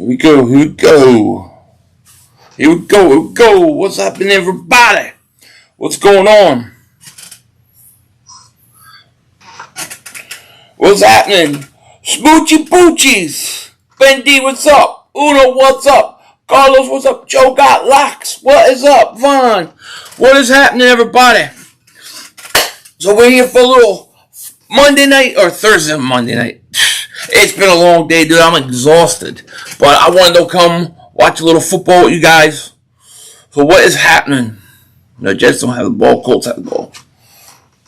Here we go. Here we go. Here we go. Here we go. What's happening, everybody? What's going on? What's happening? Smoochy Poochies. Bendy, what's up? Uno, what's up? Carlos, what's up? Joe got locks. What is up? Vaughn, what is happening, everybody? So we're here for a little Monday night, or Thursday, Monday night. It's been a long day, dude. I'm exhausted. But I wanted to come watch a little football with you guys. So what is happening? No, Jets don't have the ball. Colts have the ball.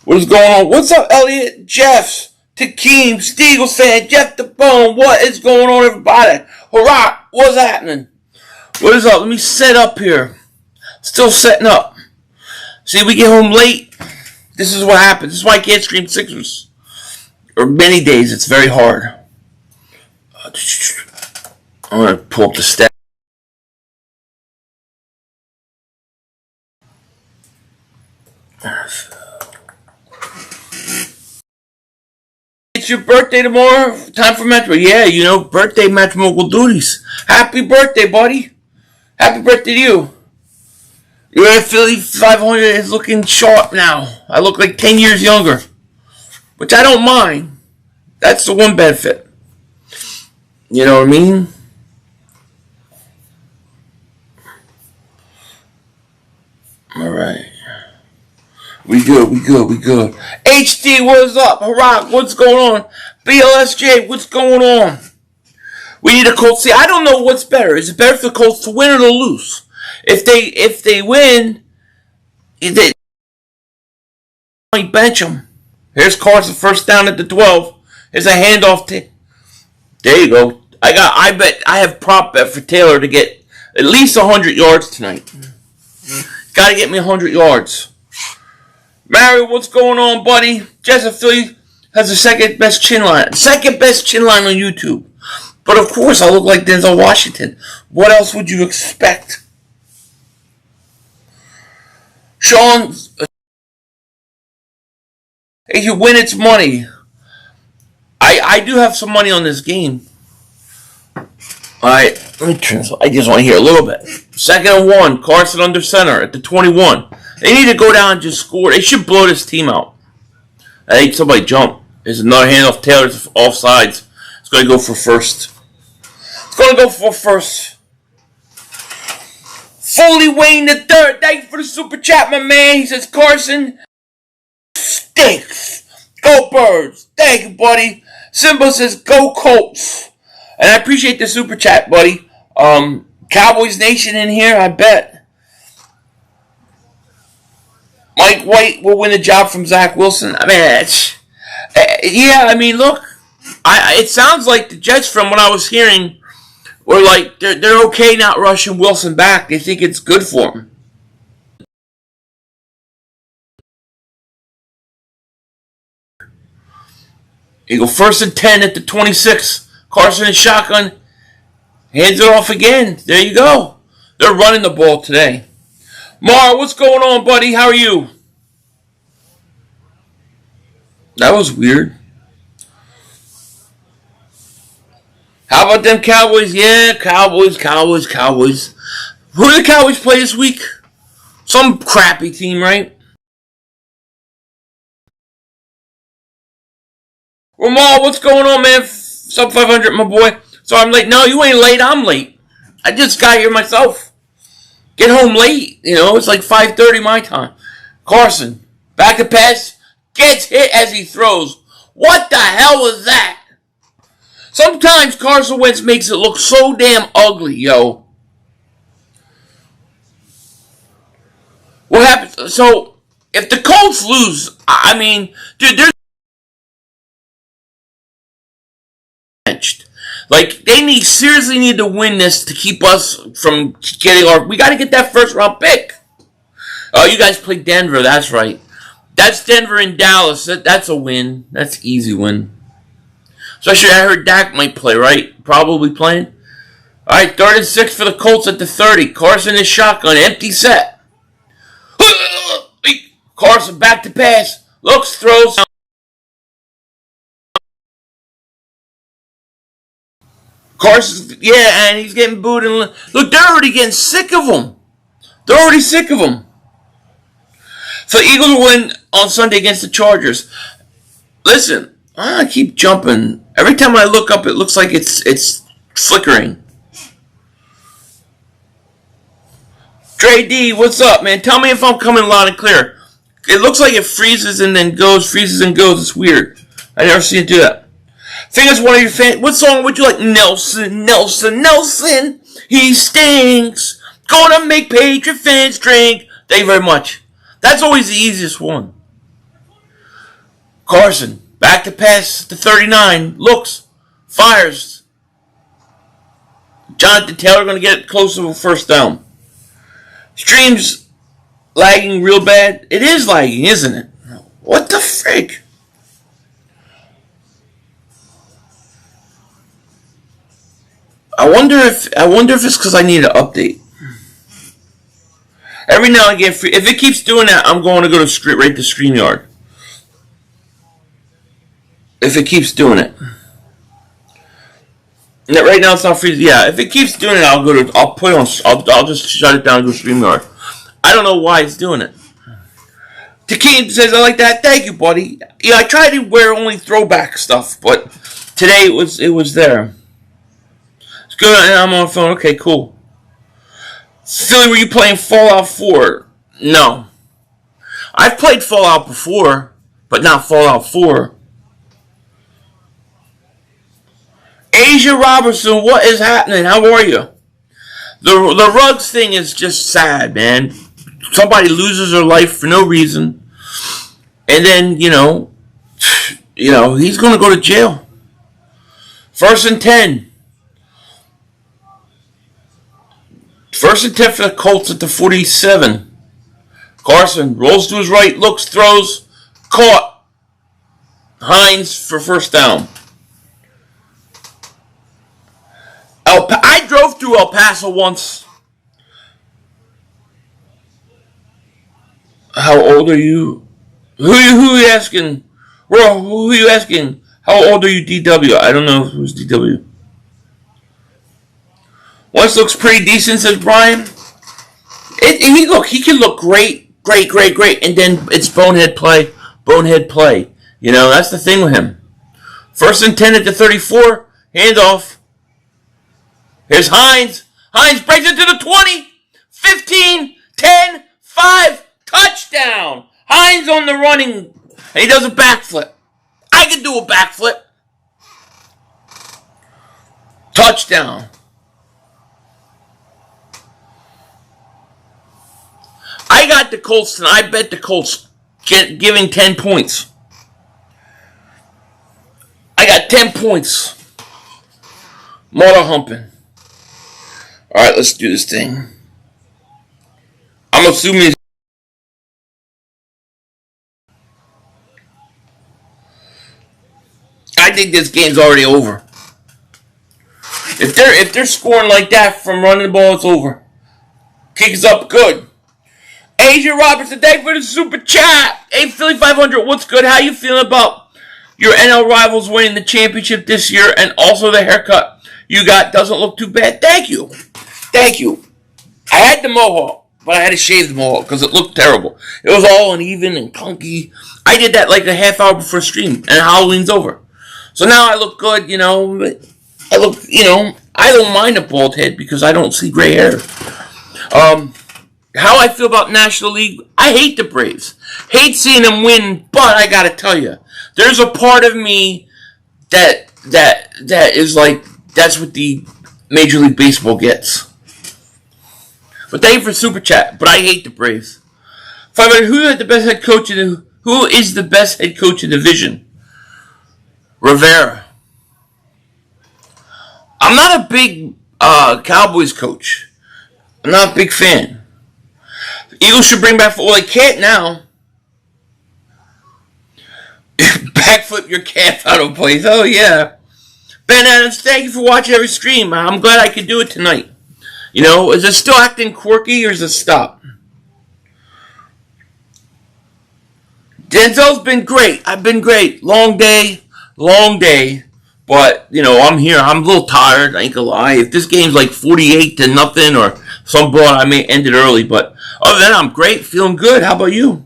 What is going on? What's up, Elliot? Jeff, Takeem, Steagles fan, Jeff the Bone. What is going on, everybody? Hurrah! What's happening? What is up? Let me set up here. Still setting up. See, we get home late. This is what happens. This is why I can't stream Sixers. Or many days. It's very hard. I'm going to pull up the stats. It's your birthday tomorrow. Time for Metro. Yeah, you know, birthday Metromocal duties. Happy birthday, buddy. Happy birthday to you. Your Philly 500 is looking sharp now. I look like 10 years younger. Which I don't mind. That's the one benefit. You know what I mean? Alright. We good. HD, what's up? Hurrah, what's going on? BLSJ, what's going on? We need a Colts. See, I don't know what's better. Is it better for the Colts to win or to lose? If they win, they bench them. Here's Carson, first down at the 12. Here's a handoff. There you go. I bet I have prop bet for Taylor to get at least 100 yards tonight. Got to get me 100 yards. Mario, what's going on, buddy? Jessica Philly has the second best chin line. Second best chin line on YouTube. But of course, I look like Denzel Washington. What else would you expect? Sean, if you win, it's money. I do have some money on this game. Alright, let me turn this. I just want to hear a little bit. 2nd and 1, Carson under center at the 21. They need to go down and just score. They should blow this team out. I think somebody jump. There's another handoff. Taylor's off sides. It's going to go for first. Foley Wayne the third. Thank you for the super chat, my man. He says, Carson stinks. Go Birds. Thank you, buddy. Simba says, go Colts. And I appreciate the super chat, buddy. Cowboys Nation in here, I bet. Mike White will win the job from Zach Wilson. I mean, look. It sounds like the Jets, from what I was hearing, were like, they're okay not rushing Wilson back. They think it's good for him. You go 1st and 10 at the 26. Carson in shotgun. Hands it off again. There you go. They're running the ball today. Mar, what's going on, buddy? How are you? That was weird. How about them Cowboys? Yeah, Cowboys. Who do the Cowboys play this week? Some crappy team, right? Ramal, what's going on, man? Sub 500, my boy. So I'm late. No, you ain't late. I'm late. I just got here myself. Get home late. You know, it's like 5:30 my time. Carson, back to pass. Gets hit as he throws. What the hell was that? Sometimes Carson Wentz makes it look so damn ugly, yo. What happens? So, if the Colts lose, I mean, dude, they're benched. Like, they seriously need to win this to keep us from getting our... We got to get that first round pick. Oh, you guys play Denver. That's right. That's Denver and Dallas. That's a win. That's an easy win. Especially, I heard Dak might play, right? Probably playing. All right, 3rd and 6 for the Colts at the 30. Carson is shotgun. Empty set. Carson back to pass. Looks, throws. Carson's, yeah, and he's getting booed. And look, they're already getting sick of him. They're already sick of him. So Eagles will win on Sunday against the Chargers. Listen, I keep jumping. Every time I look up, it looks like it's flickering. Dre D, what's up, man? Tell me if I'm coming loud and clear. It looks like it freezes and then goes, freezes and goes. It's weird. I never seen it do that. Think it's one of your fans. What song would you like? Nelson, Nelson, Nelson. He stinks. Gonna make Patriot fans drink. Thank you very much. That's always the easiest one. Carson, back to pass to 39. Looks, fires. Jonathan Taylor going to get close to a first down. Stream's lagging real bad. It is lagging, isn't it? What the frick? I wonder if it's because I need an update. Every now and again, if it keeps doing that, I'm going to go to right to StreamYard. If it keeps doing it. Right now it's not free. Yeah, if it keeps doing it, I'll just shut it down and go to StreamYard. I don't know why it's doing it. Takeem says, I like that. Thank you, buddy. Yeah, I try to wear only throwback stuff, but today it was there. It's good. I'm on the phone. Okay, cool. Philly, were you playing Fallout 4? No. I've played Fallout before, but not Fallout 4. Asia Robertson, what is happening? How are you? The Ruggs thing is just sad, man. Somebody loses their life for no reason, and then he's going to go to jail. 1st and 10. 1st and 10 for the Colts at the 47. Carson rolls to his right, looks, throws, caught. Hines for first down. I drove through El Paso once. How old are you? Who are you asking? Well, who are you asking? How old are you, DW? I don't know who's DW. Once looks pretty decent, says Brian. He can look great, and then it's bonehead play. That's the thing with him. 1st and 10 at the 34, handoff. Here's Hines. Hines breaks it to the 20, 15, 10, 5, touchdown. Hines on the running, and he does a backflip. I can do a backflip. Touchdown. I got the Colts, and I bet the Colts giving 10 points. I got 10 points. Motor humping. Alright, let's do this thing. I'm assuming I think this game's already over. If they're scoring like that from running the ball, it's over. Kicks up good. Asia Robertson, thank you for the super chat. Hey, Philly 500, what's good? How you feeling about your NL rivals winning the championship this year, and also the haircut you got doesn't look too bad? Thank you. I had the mohawk, but I had to shave the mohawk because it looked terrible. It was all uneven and clunky. I did that like a half hour before stream, and Halloween's over. So now I look good, I don't mind a bald head because I don't see gray hair. How I feel about National League, I hate the Braves. Hate seeing them win, but I gotta tell you, there's a part of me that is like, that's what the Major League Baseball gets. But thank you for super chat. But I hate the Braves. 500. Who is the best head coach in the division? Rivera. I'm not a big Cowboys coach. I'm not a big fan. The Eagles should bring back. Well, they can't now. Backflip your calf out of place. Oh yeah. Ben Adams, thank you for watching every stream. I'm glad I could do it tonight. Is it still acting quirky or is it stopped? Denzel's been great. I've been great. Long day. But, I'm here. I'm a little tired. I ain't gonna lie. If this game's like 48-0 or some broad, I may end it early. But other than that, I'm great. Feeling good. How about you?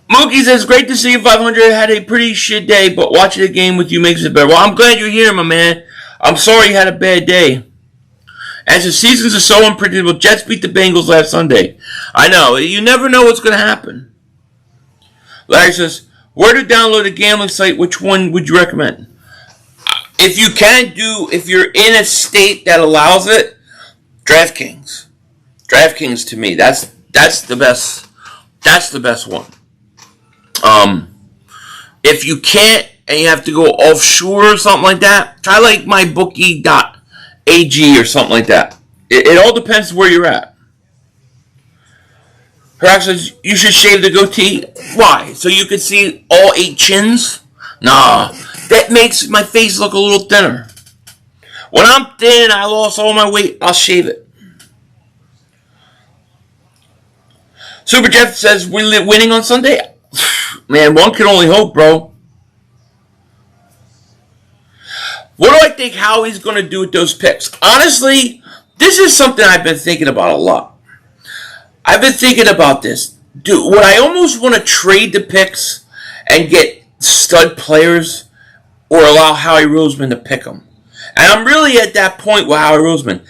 Mookie says, great to see you, 500. Had a pretty shit day, but watching the game with you makes it better. Well, I'm glad you're here, my man. I'm sorry you had a bad day. As the seasons are so unpredictable, Jets beat the Bengals last Sunday. I know. You never know what's going to happen. Larry says, where to download a gambling site? Which one would you recommend? If you're in a state that allows it, DraftKings. DraftKings to me, that's the best. That's the best one. If you can't and you have to go offshore or something like that, try like mybookie.ag or something like that. It all depends where you're at. Her says, you should shave the goatee. Why? So you can see all 8 chins? Nah, that makes my face look a little thinner. When I'm thin and I lost all my weight, I'll shave it. Super Jeff says, we're winning on Sunday? Man, one can only hope, bro. What do I think Howie's going to do with those picks? Honestly, this is something I've been thinking about a lot. I've been thinking about this. Would I almost want to trade the picks and get stud players or allow Howie Roseman to pick them? And I'm really at that point with Howie Roseman.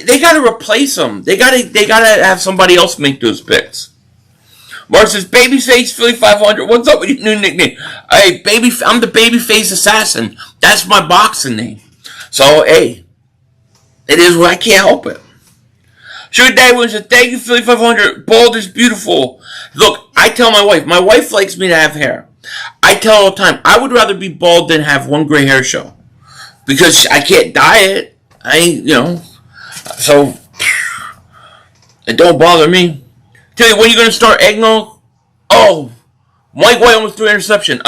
They got to replace him. They got to have somebody else make those picks. Mark says, Babyface Philly 500. What's up with your new nickname? Hey, I'm the Babyface Assassin. That's my boxing name. So, hey, it is what I can't help it. Sugar Daddy Williams said, thank you, Philly 500. Bald is beautiful. Look, I tell my wife likes me to have hair. I tell her all the time, I would rather be bald than have one gray hair show. Because I can't dye it. So, it don't bother me. Tell you, when are you going to start eggnog? Oh, Mike White almost threw an interception.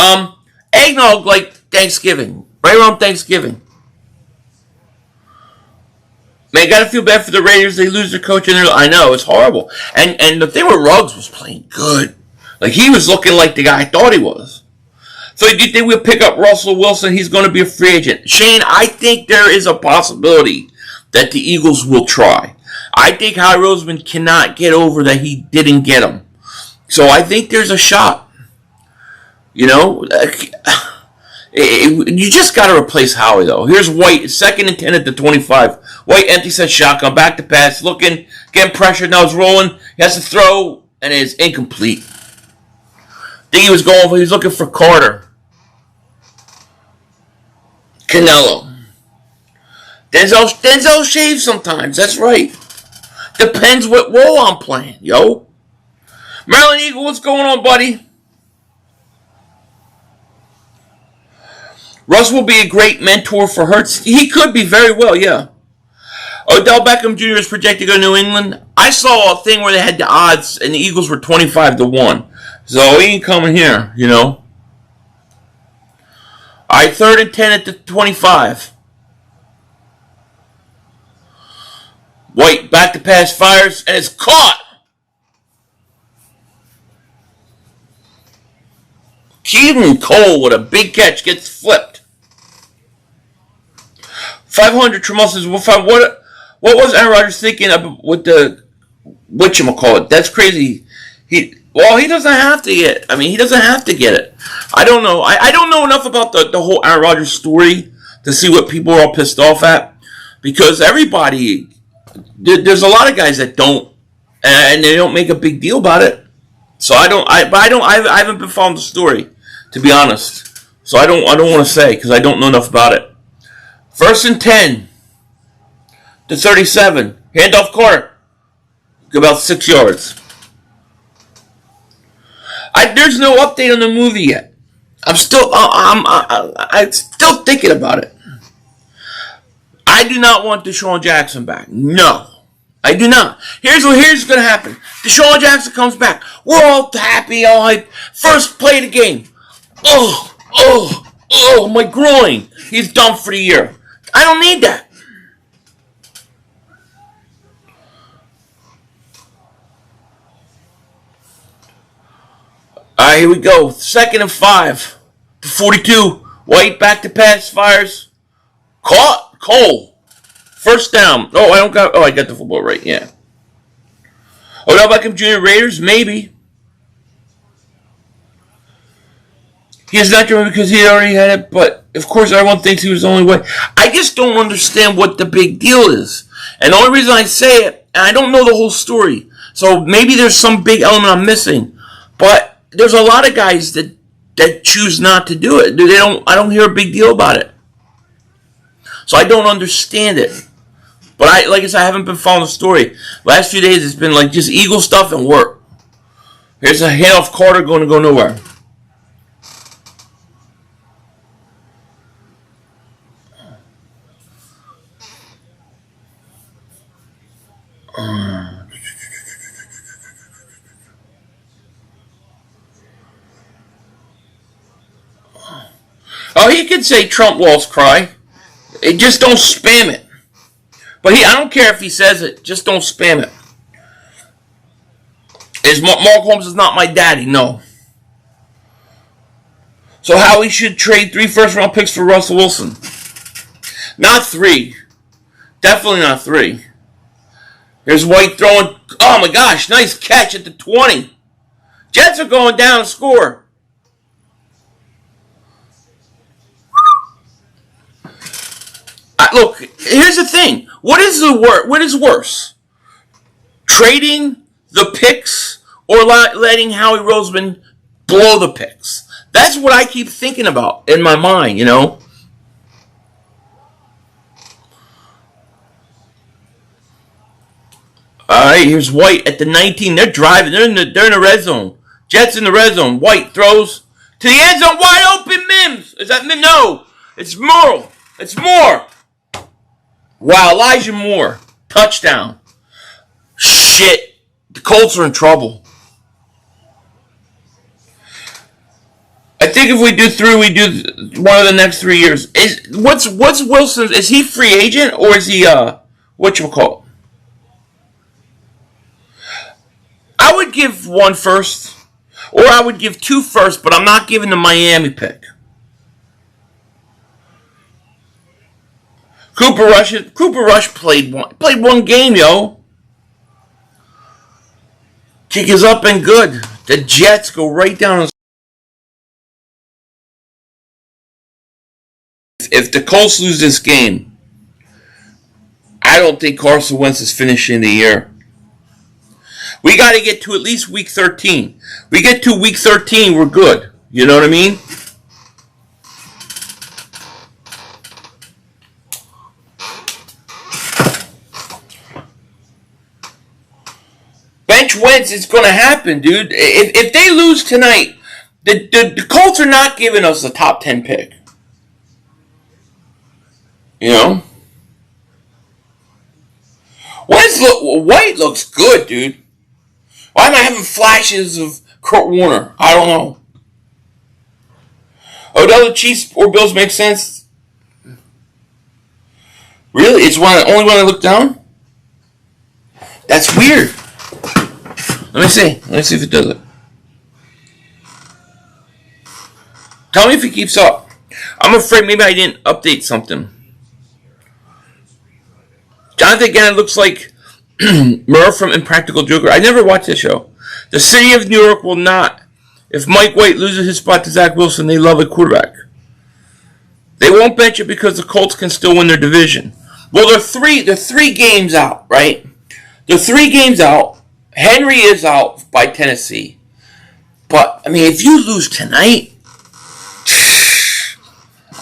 Eggnog like Thanksgiving. Right around Thanksgiving. Man, I gotta feel bad for the Raiders. They lose their coach, and I know it's horrible. And the thing with Ruggs was playing good. Like he was looking like the guy I thought he was. So do you think we'll pick up Russell Wilson? He's going to be a free agent. Shane, I think there is a possibility that the Eagles will try. I think Howie Roseman cannot get over that he didn't get him. So I think there's a shot. You just got to replace Howie, though. Here's White, 2nd and 10 at the 25. White empty set shotgun, back to pass, looking, getting pressure, now it's rolling. He has to throw, and it is incomplete. I think he was looking for Carter. Canelo. Denzel shaves sometimes, that's right. Depends what role I'm playing, yo. Maryland Eagle, what's going on, buddy? Russ will be a great mentor for Hurts. He could be very well, yeah. Odell Beckham Jr. is projected to go to New England. I saw a thing where they had the odds, and the Eagles were 25-1. So he ain't coming here, All right, 3rd and 10 at the 25. White back to pass, fires, and it's caught. Keelan Cole with a big catch gets flipped. 500 Tremosa says, what was Aaron Rodgers thinking with the whatchamacallit? That's crazy. He doesn't have to get it. He doesn't have to get it. I don't know. I don't know enough about the whole Aaron Rodgers story to see what people are all pissed off at. Because everybody, there's a lot of guys that don't, and they don't make a big deal about it. So I haven't been following the story, to be honest. So I don't want to say because I don't know enough about it. 1st and 10 to 37. Handoff Carter. About 6 yards. There's no update on the movie yet. I'm still thinking about it. I do not want Deshaun Jackson back. No, I do not. Here's going to happen. Deshaun Jackson comes back. We're all happy, all hyped. First play of the game. Oh, my groin. He's done for the year. I don't need that. right, here we go. 2nd and 5 to 42. White back to pass, fires. Caught. Cole. First down. Oh, I got the football right. Yeah. Odell Beckham Jr. Raiders, maybe. He is not doing it because he already had it, but of course everyone thinks he was the only way. I just don't understand what the big deal is. And the only reason I say it, and I don't know the whole story, so maybe there's some big element I'm missing, but there's a lot of guys that choose not to do it. I don't hear a big deal about it. So I don't understand it. But like I said, I haven't been following the story. Last few days it's been like just Eagle stuff and work. Here's a handoff Carter going to go nowhere. Oh, he could say Trump walls cry. Just don't spam it. But I don't care if he says it. Just don't spam it. Mark Holmes is not my daddy. No. So Howie should trade 3 first-round picks for Russell Wilson. Not 3. Definitely not 3. Here's White throwing. Oh my gosh, nice catch at the 20. Jets are going down to score. Look, here's the thing. What is worse? Trading the picks or letting Howie Roseman blow the picks? That's what I keep thinking about in my mind, you know? Alright, here's White at the 19. They're driving. They're in the red zone. Jets in the red zone. White throws to the end zone. Wide open, Mims. Is that Mims? No. It's Moore. It's Moore. Wow, Elijah Moore. Touchdown. Shit. The Colts are in trouble. I think if we do 3, we do one of the next 3 years. What's Wilson's? Is he free agent or is he whatchamacallit? I would give 1 first, or I would give 2 first, but I'm not giving the Miami pick. Cooper Rush played one game, yo. Kick is up and good. The Jets go right down. If the Colts lose this game, I don't think Carson Wentz is finishing the year. We got to get to at least week 13. We get to week 13, we're good. You know what I mean? Bench Wentz is going to happen, dude. If they lose tonight, the Colts are not giving us a top 10 pick. You know? White looks good, dude. Why am I having flashes of Kurt Warner? I don't know. Odell, the Chiefs or Bills make sense? Really? It's only when I look down? That's weird. Let me see. Let me see if it does it. Tell me if it keeps up. I'm afraid maybe I didn't update something. Jonathan Gannon looks like Murph from Impractical Joker. I never watched this show. The city of New York will not. If Mike White loses his spot to Zach Wilson, they love a quarterback. They won't bench it because the Colts can still win their division. Well, they're three games out, right? They're 3 games out. Henry is out by Tennessee. But, I mean, if you lose tonight,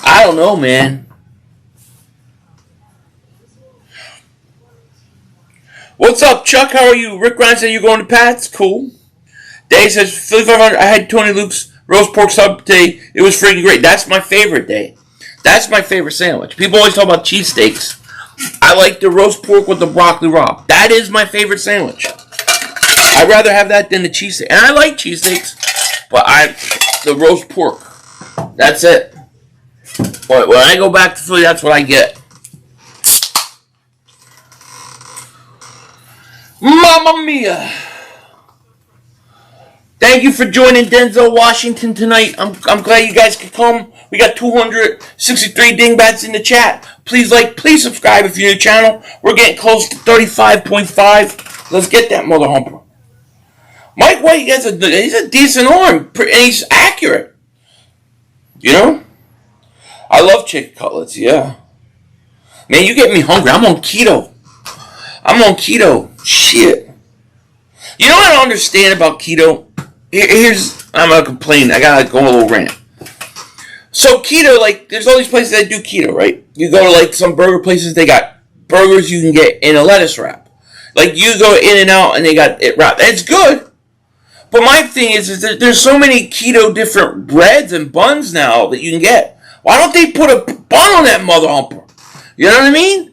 I don't know, man. What's up, Chuck? How are you? Rick Ryan said you're going to Pats. Cool. Dave says, Philly 500, I had Tony Luke's roast pork sub today. It was freaking great. That's my favorite day. That's my favorite sandwich. People always talk about cheesesteaks. I like the roast pork with the broccoli raw. That is my favorite sandwich. I'd rather have that than the cheesesteak. And I like cheesesteaks, but the roast pork. That's it. But when I go back to Philly, that's what I get. Mamma mia. Thank you for joining Denzel Washington tonight. I'm glad you guys could come. We got 263 dingbats in the chat. Please like, please subscribe if you're new to the channel. We're getting close to 35.5. Let's get that mother humper. Mike White, he's a decent arm, and he's accurate. You know? I love chicken cutlets, yeah. Man, you get me hungry. I'm on keto. Shit. You know what I don't understand about keto? I'm gonna complain. I gotta go on a little rant. So keto, like, there's all these places that do keto, right? You go to like some burger places, they got burgers you can get in a lettuce wrap. Like you go in and out, and they got it wrapped. And it's good. But my thing is that there's so many keto different breads and buns now that you can get. Why don't they put a bun on that mother humper? You know what I mean?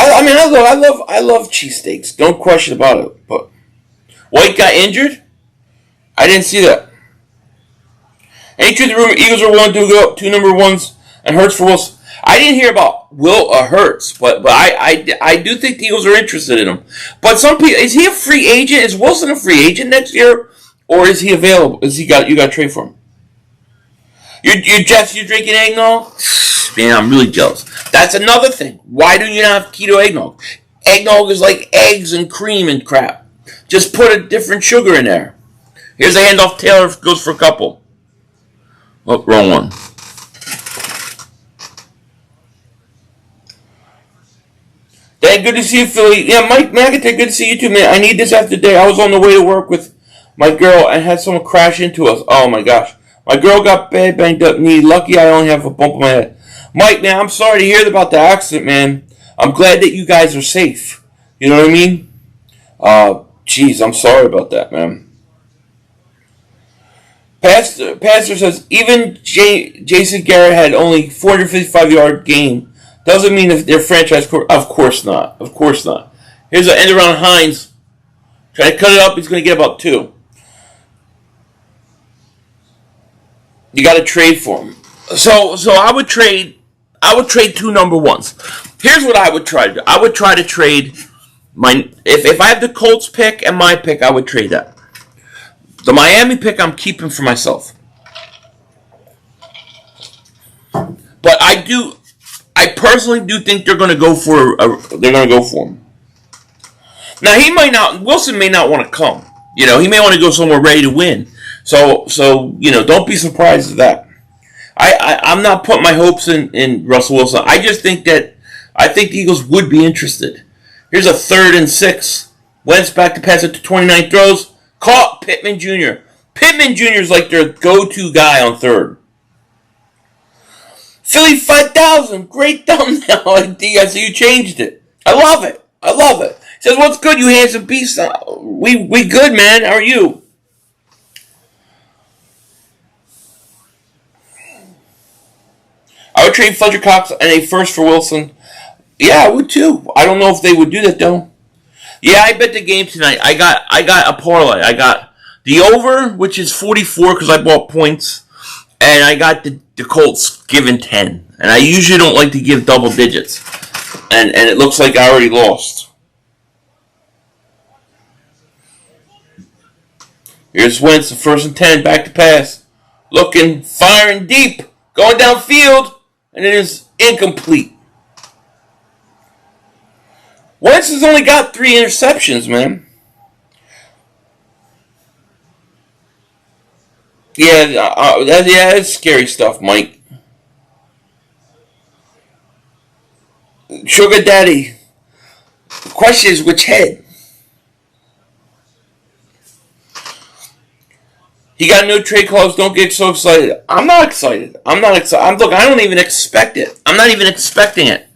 I love cheesesteaks. Don't question about it. But White got injured? I didn't see that. Any truth, the rumor Eagles are willing to go up 2 number ones and Hurts for Wilson. I didn't hear about Hurts, but I do think the Eagles are interested in him. But some people, is he a free agent? Is Wilson a free agent next year, or is he available? You got to trade for him? You Jeff, you drinking eggnog? Man, I'm really jealous. That's another thing. Why do you not have keto eggnog? Eggnog is like eggs and cream and crap. Just put a different sugar in there. Here's a handoff. Taylor goes for a couple. Oh, wrong one. Dad, good to see you, Philly. Yeah, Mike McIntyre, good to see you too, man. I need this after day. I was on the way to work with my girl and had someone crash into us. Oh my gosh. My girl got bad, banged up knee. Lucky I only have a bump on my head. Mike, man, I'm sorry to hear about the accident, man. I'm glad that you guys are safe. You know what I mean? Jeez, I'm sorry about that, man. Pastor says, even Jason Garrett had only 455-yard game. Doesn't mean if they're franchise quarterback. Of course not. Of course not. Here's an end around Hines. Try to cut it up. He's going to get about 2. You got to trade for him. So I would trade 2 number ones. Here's what I would try to do. I would try to trade if I have the Colts pick and my pick, I would trade that. The Miami pick I'm keeping for myself. But I personally do think they're going to go for him. Now Wilson may not want to come. You know, he may want to go somewhere ready to win. So you know, don't be surprised at that. I'm not putting my hopes in Russell Wilson. I just think the Eagles would be interested. Here's a 3rd and 6. Wentz back to pass it to 29 throws. Caught Pittman Jr. Pittman Jr. is like their go-to guy on 3rd. Philly 5000. Great thumbnail. I see you changed it. I love it. Says, what's good, you handsome beast? We good, man. How are you? I would trade Fletcher Cox and a first for Wilson. Yeah, I would too. I don't know if they would do that though. Yeah, I bet the game tonight. I got a parlay. I got the over, which is 44 because I bought points, and I got the Colts giving 10. And I usually don't like to give double digits, and it looks like I already lost. Here's Wentz, the 1st and 10, back to pass, looking, firing deep, going downfield, and it is incomplete. Wentz has only got 3 interceptions, man. Yeah, that's scary stuff, Mike. Sugar Daddy. The question is which head? He got no trade clause. Don't get so excited. I'm not excited. Look, I don't even expect it. I'm not even expecting it.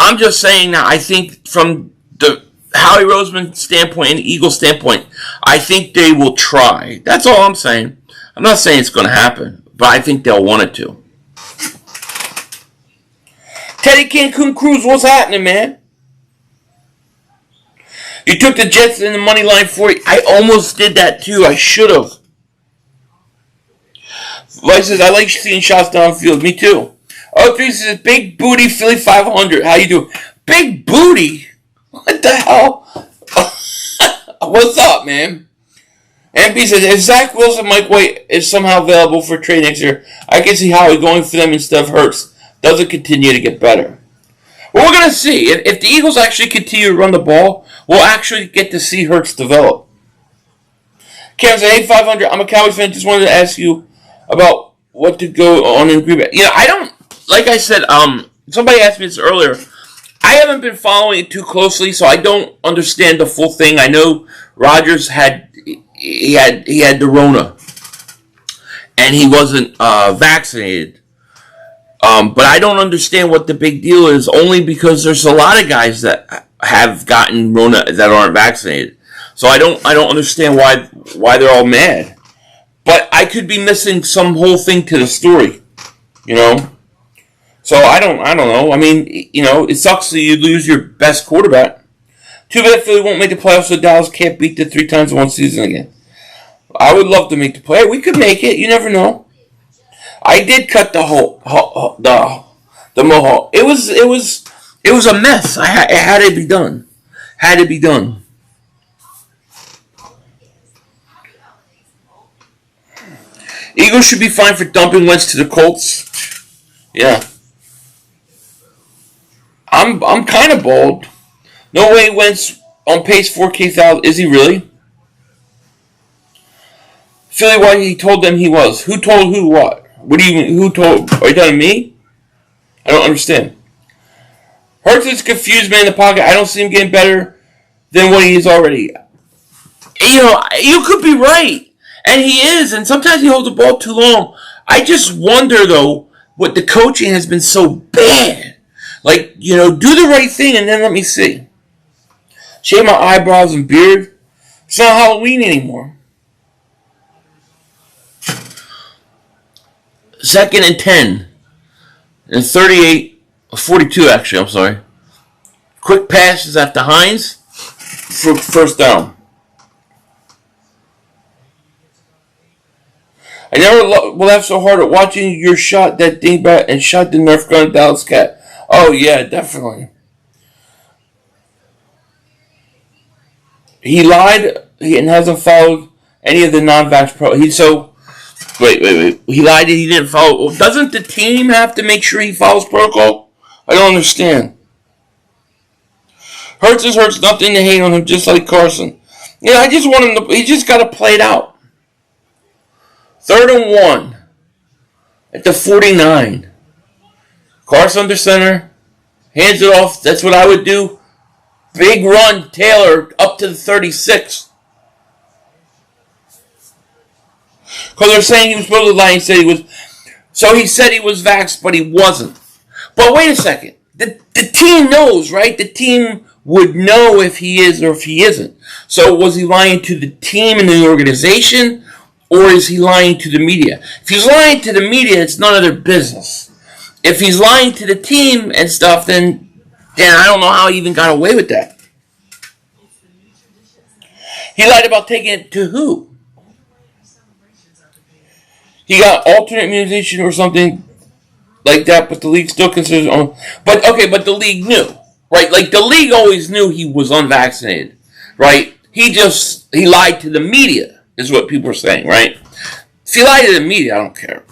I'm just saying that I think from the Howie Roseman standpoint and the Eagles standpoint, I think they will try. That's all I'm saying. I'm not saying it's going to happen, but I think they'll want it to. Teddy Cancun Cruz, what's happening, man? You took the Jets in the money line for it. I almost did that too. I should have. Vice says, I like seeing shots downfield. Me too. Oh, 3 says, big booty Philly 500. How you doing? Big booty? What the hell? What's up, man? MP says, if Zach Wilson, Mike White is somehow available for trade next year, I can see how going for them instead of Hurts doesn't continue to get better. Well, we're going to see. If the Eagles actually continue to run the ball, we'll actually get to see Hurts develop. Cam said, hey, 500, I'm a Cowboys fan. Just wanted to ask you about what to go on in Green Bay. You know, I don't, like I said, somebody asked me this earlier. I haven't been following it too closely, so I don't understand the full thing. I know Rodgers had the Rona, and he wasn't vaccinated. But I don't understand what the big deal is, only because there's a lot of guys that have gotten Rona that aren't vaccinated. So I don't understand why they're all mad. But I could be missing some whole thing to the story, you know. So I don't know. I mean, you know, it sucks that you lose your best quarterback. Too bad Philly won't make the playoffs, so Dallas can't beat them 3 times in one season again. I would love to make the play. We could make it. You never know. I did cut the mohawk. It was a mess. It had to be done. Had to be done. Eagles should be fine for dumping Wentz to the Colts. Yeah. I'm kind of bold. No way Wentz on pace 4K. Is he really? Philly, why he told them he was. Who told who what? What do you mean? Who told? Are you telling me? I don't understand. Hurts is confused man in the pocket. I don't see him getting better than what he is already. You know, you could be right. And he is. And sometimes he holds the ball too long. I just wonder, though, what the coaching has been so bad. Like, you know, do the right thing and then let me see. Shave my eyebrows and beard. It's not Halloween anymore. 2nd and 10. And 42 actually, I'm sorry. Quick passes after Hines for first down. I never will laugh so hard at watching your shot that dingbat and shot the Nerf gun Dallas cat. Oh yeah, definitely. He lied and hasn't followed any of the non-vax pro. Wait. He lied and he didn't follow. Well, doesn't the team have to make sure he follows protocol? I don't understand. Hurts is Hurts. Nothing to hate on him, just like Carson. Yeah, I just want him to. He just got to play it out. 3rd and 1 at the 49. Carson under center. Hands it off. That's what I would do. Big run, Taylor, up to the 36. Because they're saying he was supposed to lie and said he was. So he said he was vaxxed, but he wasn't. But wait a second. The team knows, right? The team would know if he is or if he isn't. So was he lying to the team and the organization? Or is he lying to the media? If he's lying to the media, it's none of their business. If he's lying to the team and stuff, then I don't know how he even got away with that. He lied about taking it to who? He got alternate immunization or something like that, but the league still considers But the league knew, right? Like the league always knew he was unvaccinated, right? He lied to the media. Is what people are saying, right? If he lied to the media, I don't care.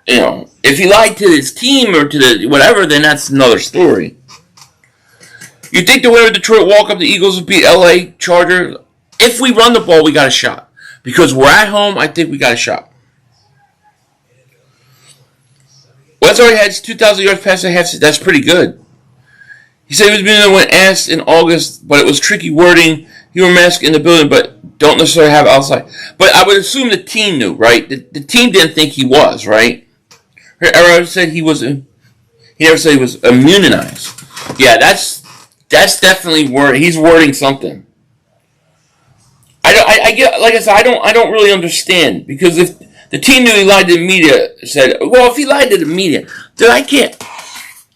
You know, if he lied to his team or to the whatever, then that's another story. You think the winner of Detroit walk up the Eagles will beat LA Chargers? If we run the ball, we got a shot. Because we're at home, I think we got a shot. Wentz already had 2,000 yards passing half. That's pretty good. He said he was being when asked in August, but it was tricky wording. He wore a mask in the building, but don't necessarily have outside. But I would assume the team knew, right? The team didn't think he was, right? Or said he was. He never said he was immunized. Yeah, that's definitely word. He's wording something. I get, like I said, I don't really understand, because if the team knew he lied to the media, said, well, if he lied to the media, then I can't.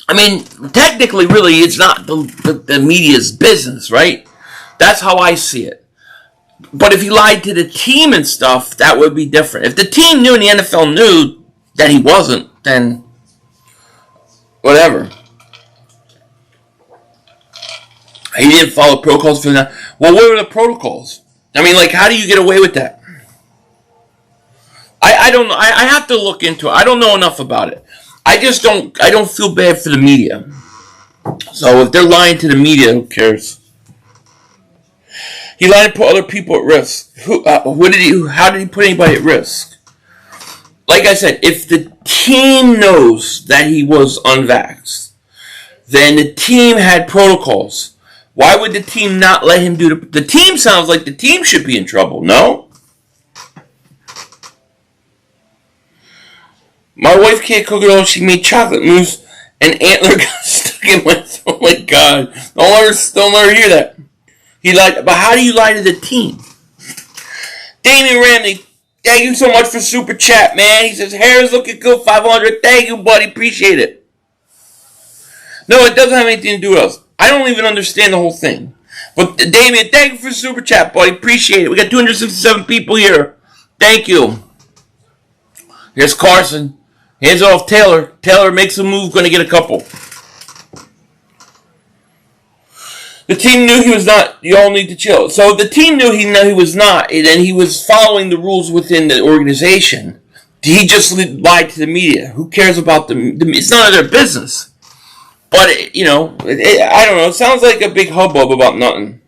I mean, technically, really, it's not the media's business, right? That's how I see it. But if he lied to the team and stuff, that would be different. If the team knew and the NFL knew that he wasn't, then whatever. He didn't follow protocols for that. Well, what were the protocols? I mean, like, how do you get away with that? I don't know. I have to look into it. I don't know enough about it. I don't feel bad for the media. So if they're lying to the media, who cares? He lied to put other people at risk. How did he put anybody at risk? Like I said, if the team knows that he was unvaxxed, then the team had protocols. Why would the team not let him do the team sounds like the team should be in trouble, no? My wife can't cook at all. She made chocolate mousse and antler got stuck in my throat. Oh my God. Don't let her hear that. He lied. But how do you lie to the team? Damien Ramley, thank you so much for Super Chat, man. He says, hair is looking good, 500. Thank you, buddy. Appreciate it. No, it doesn't have anything to do with us. I don't even understand the whole thing. But Damien, thank you for Super Chat, buddy. Appreciate it. We got 267 people here. Thank you. Here's Carson. Hands off Taylor. Taylor makes a move, going to get a couple. The team knew he was not. You all need to chill. So the team knew he was not, and he was following the rules within the organization. He just lied to the media. Who cares about them? It's none of their business. But, I don't know. It sounds like a big hubbub about nothing.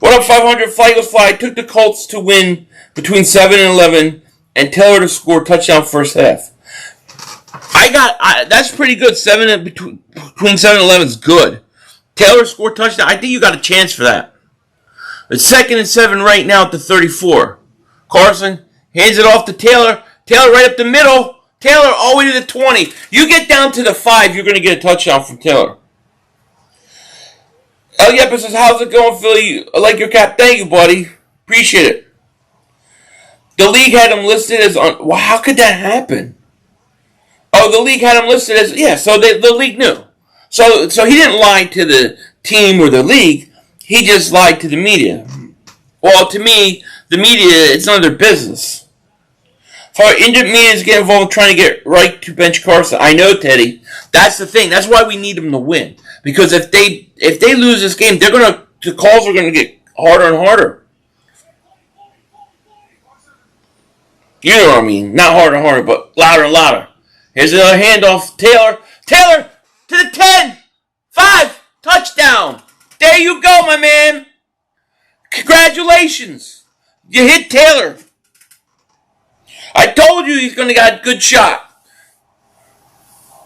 What up, 500? Fly Eagles Fly. I took the Colts to win between 7 and 11, and Taylor to score touchdown first half. That's pretty good. Between 7 and 11 is good. Taylor scored touchdown. I think you got a chance for that. It's 2nd and 7 right now at the 34. Carson hands it off to Taylor. Taylor right up the middle. Taylor all the way to the 20. You get down to the 5, you're going to get a touchdown from Taylor. El Yepes says, how's it going, Philly? I like your cap. Thank you, buddy. Appreciate it. The league had him listed as well, how could that happen? Oh, the league had him listed as, yeah, so the league knew. So he didn't lie to the team or the league. He just lied to the media. Well, to me, the media, it's none of their business. For injured media is getting involved trying to get right to bench Carson. I know, Teddy. That's the thing. That's why we need them to win. Because if they lose this game, the calls are gonna get harder and harder. You know what I mean? Not harder and harder, but louder and louder. Here's another handoff. Taylor to the 10. 5. Touchdown. There you go, my man. Congratulations. You hit Taylor. I told you he's going to get a good shot.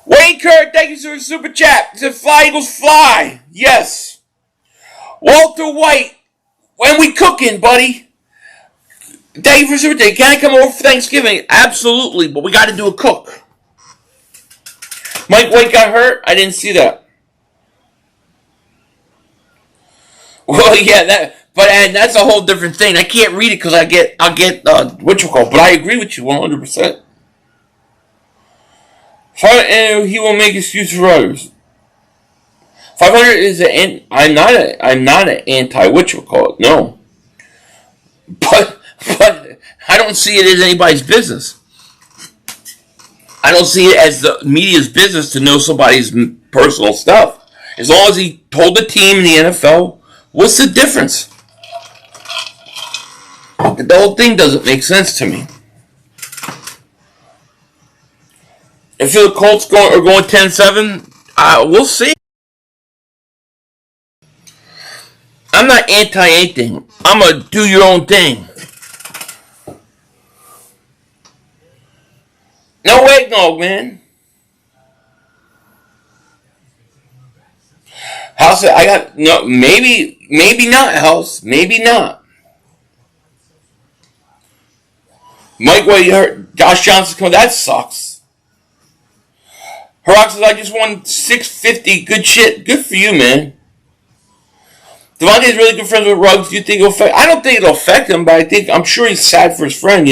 Wayne Kirk, thank you for the super chat. He said, Fly Eagles Fly. Yes. Walter White, when we cooking, buddy? Thank you for super chat. Can I come over for Thanksgiving? Absolutely, but we got to do a cook. Mike White got hurt? I didn't see that. Well, yeah, and that's a whole different thing. I can't read it because I'll get what you call. But I agree with you 100%. He will make excuses for others. 500 is I'm not an anti what you call it. No, but I don't see it as anybody's business. I don't see it as the media's business to know somebody's personal stuff. As long as he told the team in the NFL, what's the difference? The whole thing doesn't make sense to me. If the Colts are going 10-7, we'll see. I'm not anti anything. I'm a do your own thing. No eggnog, man. House, I got no. Maybe not. House, maybe not. Mike White hurt. Josh Johnson coming. That sucks. Herox says, I just won $650. Good shit. Good for you, man. Devontae's really good friends with Ruggs. Do you think it'll affect? I don't think it'll affect him, but I'm sure he's sad for his friend.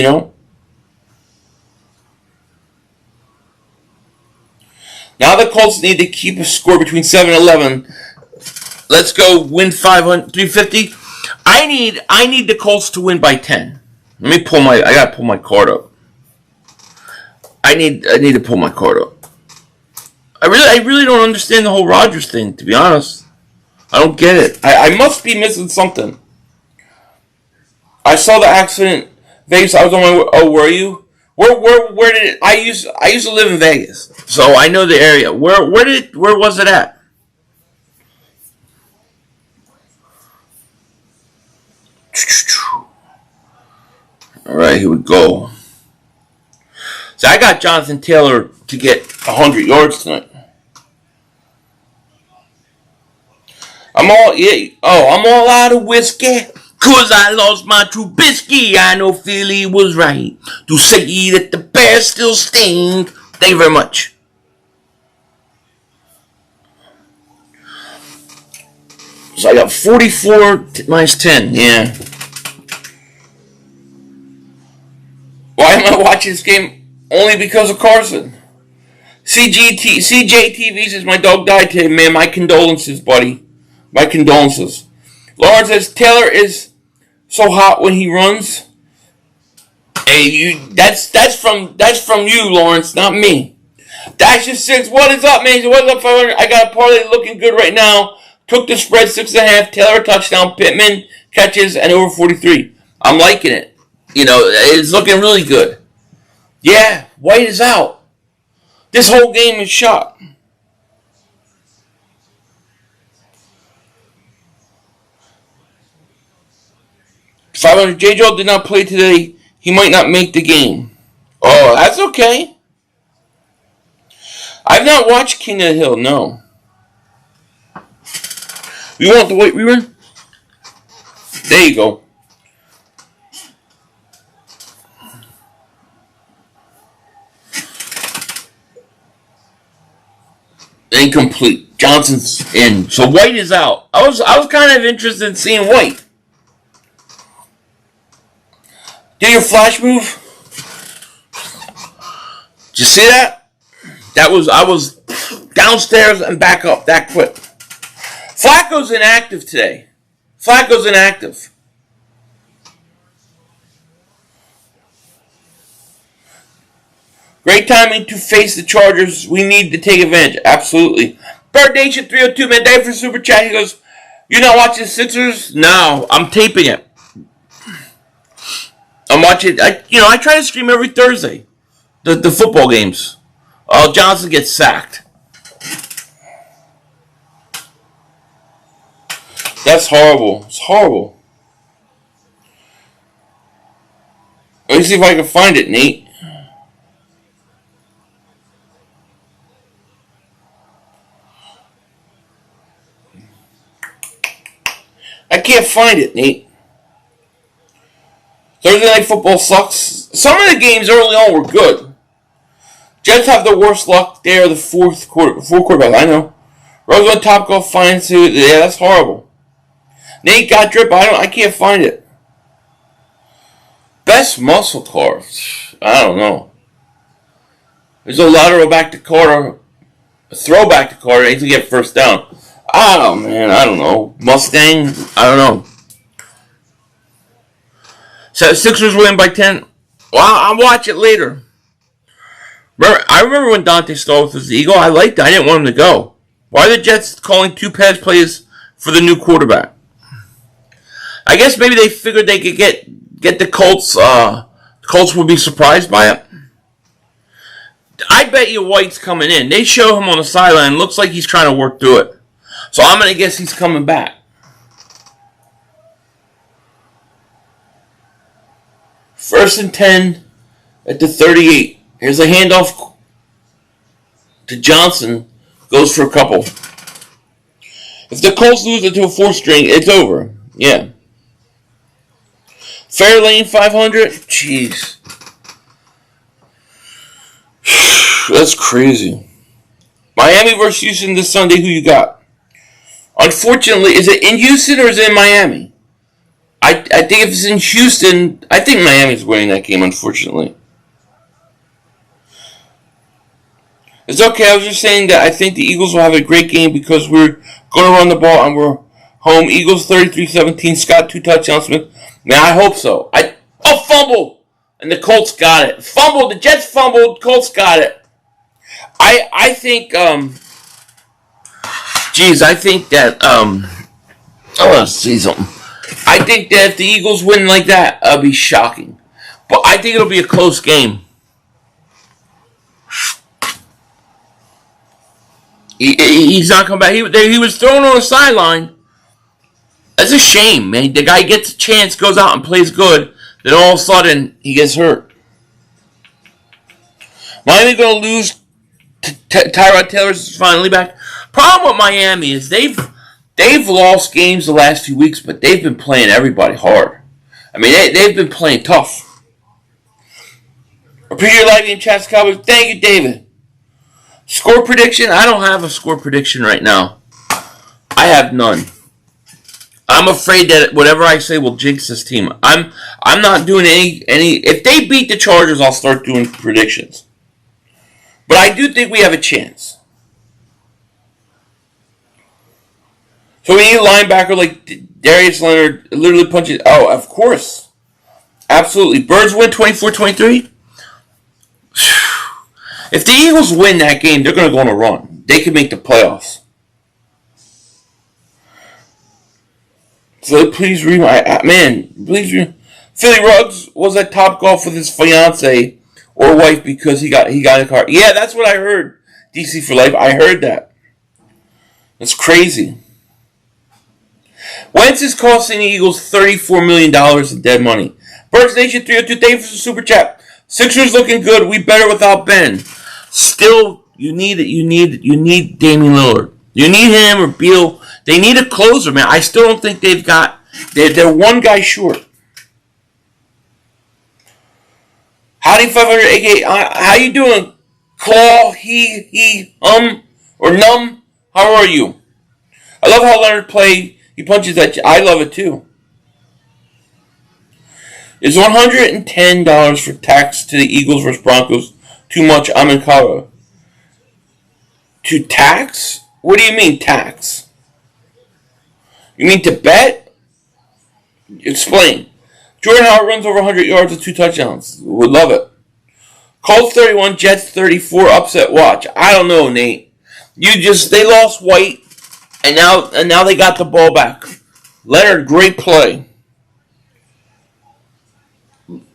Now the Colts need to keep a score between 7 and 11. Let's go win 350. I need the Colts to win by 10. I gotta pull my card up. I need to pull my card up. I really don't understand the whole Rodgers thing, to be honest. I don't get it. I must be missing something. I saw the accident. Vegas. I was on my way. Oh, were you? Where did it? I used to live in Vegas, so I know the area. Where was it at? All right, here we go. So I got Jonathan Taylor to get 100 yards tonight. I'm all out of whiskey. Cause I lost my Trubisky. I know Philly was right to say that the Bears still stink. Thank you very much. So I got 44 minus 10. Yeah. Why am I watching this game? Only because of Carson. CJTV says my dog died today, man. My condolences, buddy. My condolences. Lawrence says Taylor is so hot when he runs. Hey, that's from you, Lawrence, not me. Dash just 6. What is up, man? What's up, 500? I got a parlay looking good right now. Took the spread 6.5. Taylor touchdown. Pittman catches and over 43. I'm liking it. It's looking really good. Yeah, White is out. This whole game is shot. $500. J. Joe did not play today. He might not make the game. Oh, that's okay. I've not watched King of the Hill, no. You want the White rerun? There you go. Incomplete. Johnson's in. So White is out. I was kind of interested in seeing White. Do your flash move. Did you see that? I was downstairs and back up that quick. Flacco's inactive today. Flacco's inactive. Great timing to face the Chargers. We need to take advantage. Absolutely. Bird Nation 302, man. Thank you for super chat. He goes, "You're not watching the Sixers?" No, I'm taping it. I'm watching. I try to stream every Thursday. The football games. Oh, Johnson gets sacked. That's horrible. It's horrible. Let me see if I can find it, Nate. I can't find it, Nate. Thursday Night Football sucks. Some of the games early on were good. Jets have the worst luck. They are the four quarterback. I know. Rose on Top Golf finds it. Yeah, that's horrible. Nate got drip. I can't find it. Best muscle cars. I don't know. There's a lateral back to Carter, a throwback to Carter. Needs to get first down. Oh man, I don't know. Mustang. I don't know. So Sixers win by 10. Well, I'll watch it later. I remember when Dante Stall was the Eagle. I liked it. I didn't want him to go. Why are the Jets calling 2 pass plays for the new quarterback? I guess maybe they figured they could get the Colts. Colts would be surprised by it. I bet you White's coming in. They show him on the sideline. Looks like he's trying to work through it. So I'm going to guess he's coming back. First and 10 at the 38. Here's a handoff to Johnson. Goes for a couple. If the Colts lose it to a 4-string, it's over. Yeah. Fairlane 500. Jeez. That's crazy. Miami versus Houston this Sunday. Who you got? Unfortunately, is it in Houston or is it in Miami? I think if it's in Houston, I think Miami's winning that game, unfortunately. It's okay, I was just saying that I think the Eagles will have a great game because we're going to run the ball and we're home. Eagles 33-17, Scott 2 touchdowns. Smith. Man, I hope so. Fumble! And the Colts got it. Fumbled, the Jets fumbled, Colts got it. I think, Geez, I think that I want to see something. I think that if the Eagles win like that, it'll be shocking. But I think it'll be a close game. He's not coming back. He was thrown on the sideline. That's a shame, man. The guy gets a chance, goes out and plays good. Then all of a sudden, he gets hurt. Miami going to lose. Tyrod Taylor's finally back. Problem with Miami is they've lost games the last few weeks, but they've been playing everybody hard. I mean, they've been playing tough. Appreciate your live game, Chats Cowboys. Thank you, David. Score prediction? I don't have a score prediction right now. I have none. I'm afraid that whatever I say will jinx this team. I'm not doing any. If they beat the Chargers, I'll start doing predictions. But I do think we have a chance. So we need a linebacker like Darius Leonard literally punches. Oh, of course. Absolutely. Birds win 24-23. If the Eagles win that game, they're going to go on a run. They can make the playoffs. So please read please read. Philly Ruggs was at Topgolf with his fiance or wife because he got in a car. Yeah, that's what I heard. DC for life. I heard that. That's crazy. Wentz is costing the Eagles $34 million in dead money. Birds Nation 302, thank you for the super chat. Sixers looking good. We better without Ben. Still, you need Damian Lillard. You need him or Beal. They need a closer, man. I still don't think they've got. They're one guy short. Howdy 500 AK. How you doing? Claw, or Numb. How are you? I love how Leonard played. He punches that. I love it too. Is $110 for tax to the Eagles versus Broncos too much? I'm in Colorado. To tax? What do you mean tax? You mean to bet? Explain. Jordan Howard runs over 100 yards with 2 touchdowns. Would love it. Colts 31, Jets 34. Upset watch. I don't know, Nate. They lost White, and now they got the ball back. Leonard, great play.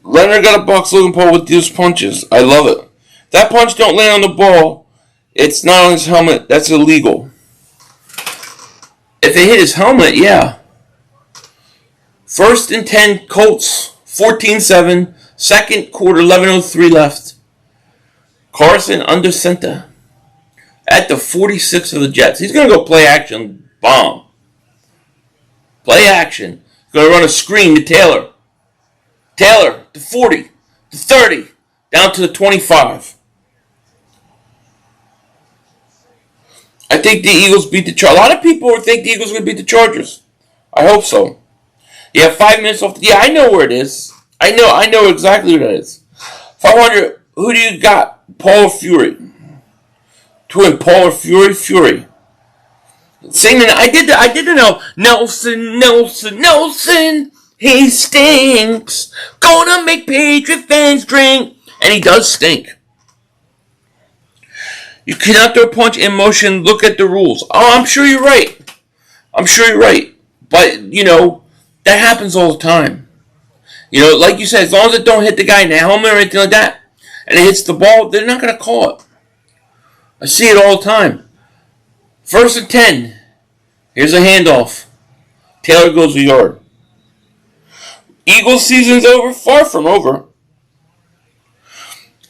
Leonard got a box looking pole with these punches. I love it. If that punch don't land on the ball, it's not on his helmet. That's illegal. If it hit his helmet, yeah. 1st and 10, Colts, 14-7. Second quarter, 11:03 left. Carson under center. At the 46 of the Jets. He's going to go play action. Bomb. Play action. He's going to run a screen to Taylor. Taylor, to 40, to 30, down to the 25. I think the Eagles beat the Chargers. A lot of people think the Eagles are going to beat the Chargers. I hope so. You have 5 minutes left. Yeah, I know where it is. I know exactly where that is. 500, who do you got? Paul or Fury? Twin, Paul or Fury? Fury. Singing, I did the know. Nelson. He stinks. Gonna make Patriot fans drink. And he does stink. You cannot throw a punch in motion. Look at the rules. Oh, I'm sure you're right. But, that happens all the time. Like you said, as long as it don't hit the guy in the helmet or anything like that, and it hits the ball, they're not going to call it. I see it all the time. 1st and 10. Here's a handoff. Taylor goes a yard. Eagles season's over? Far from over.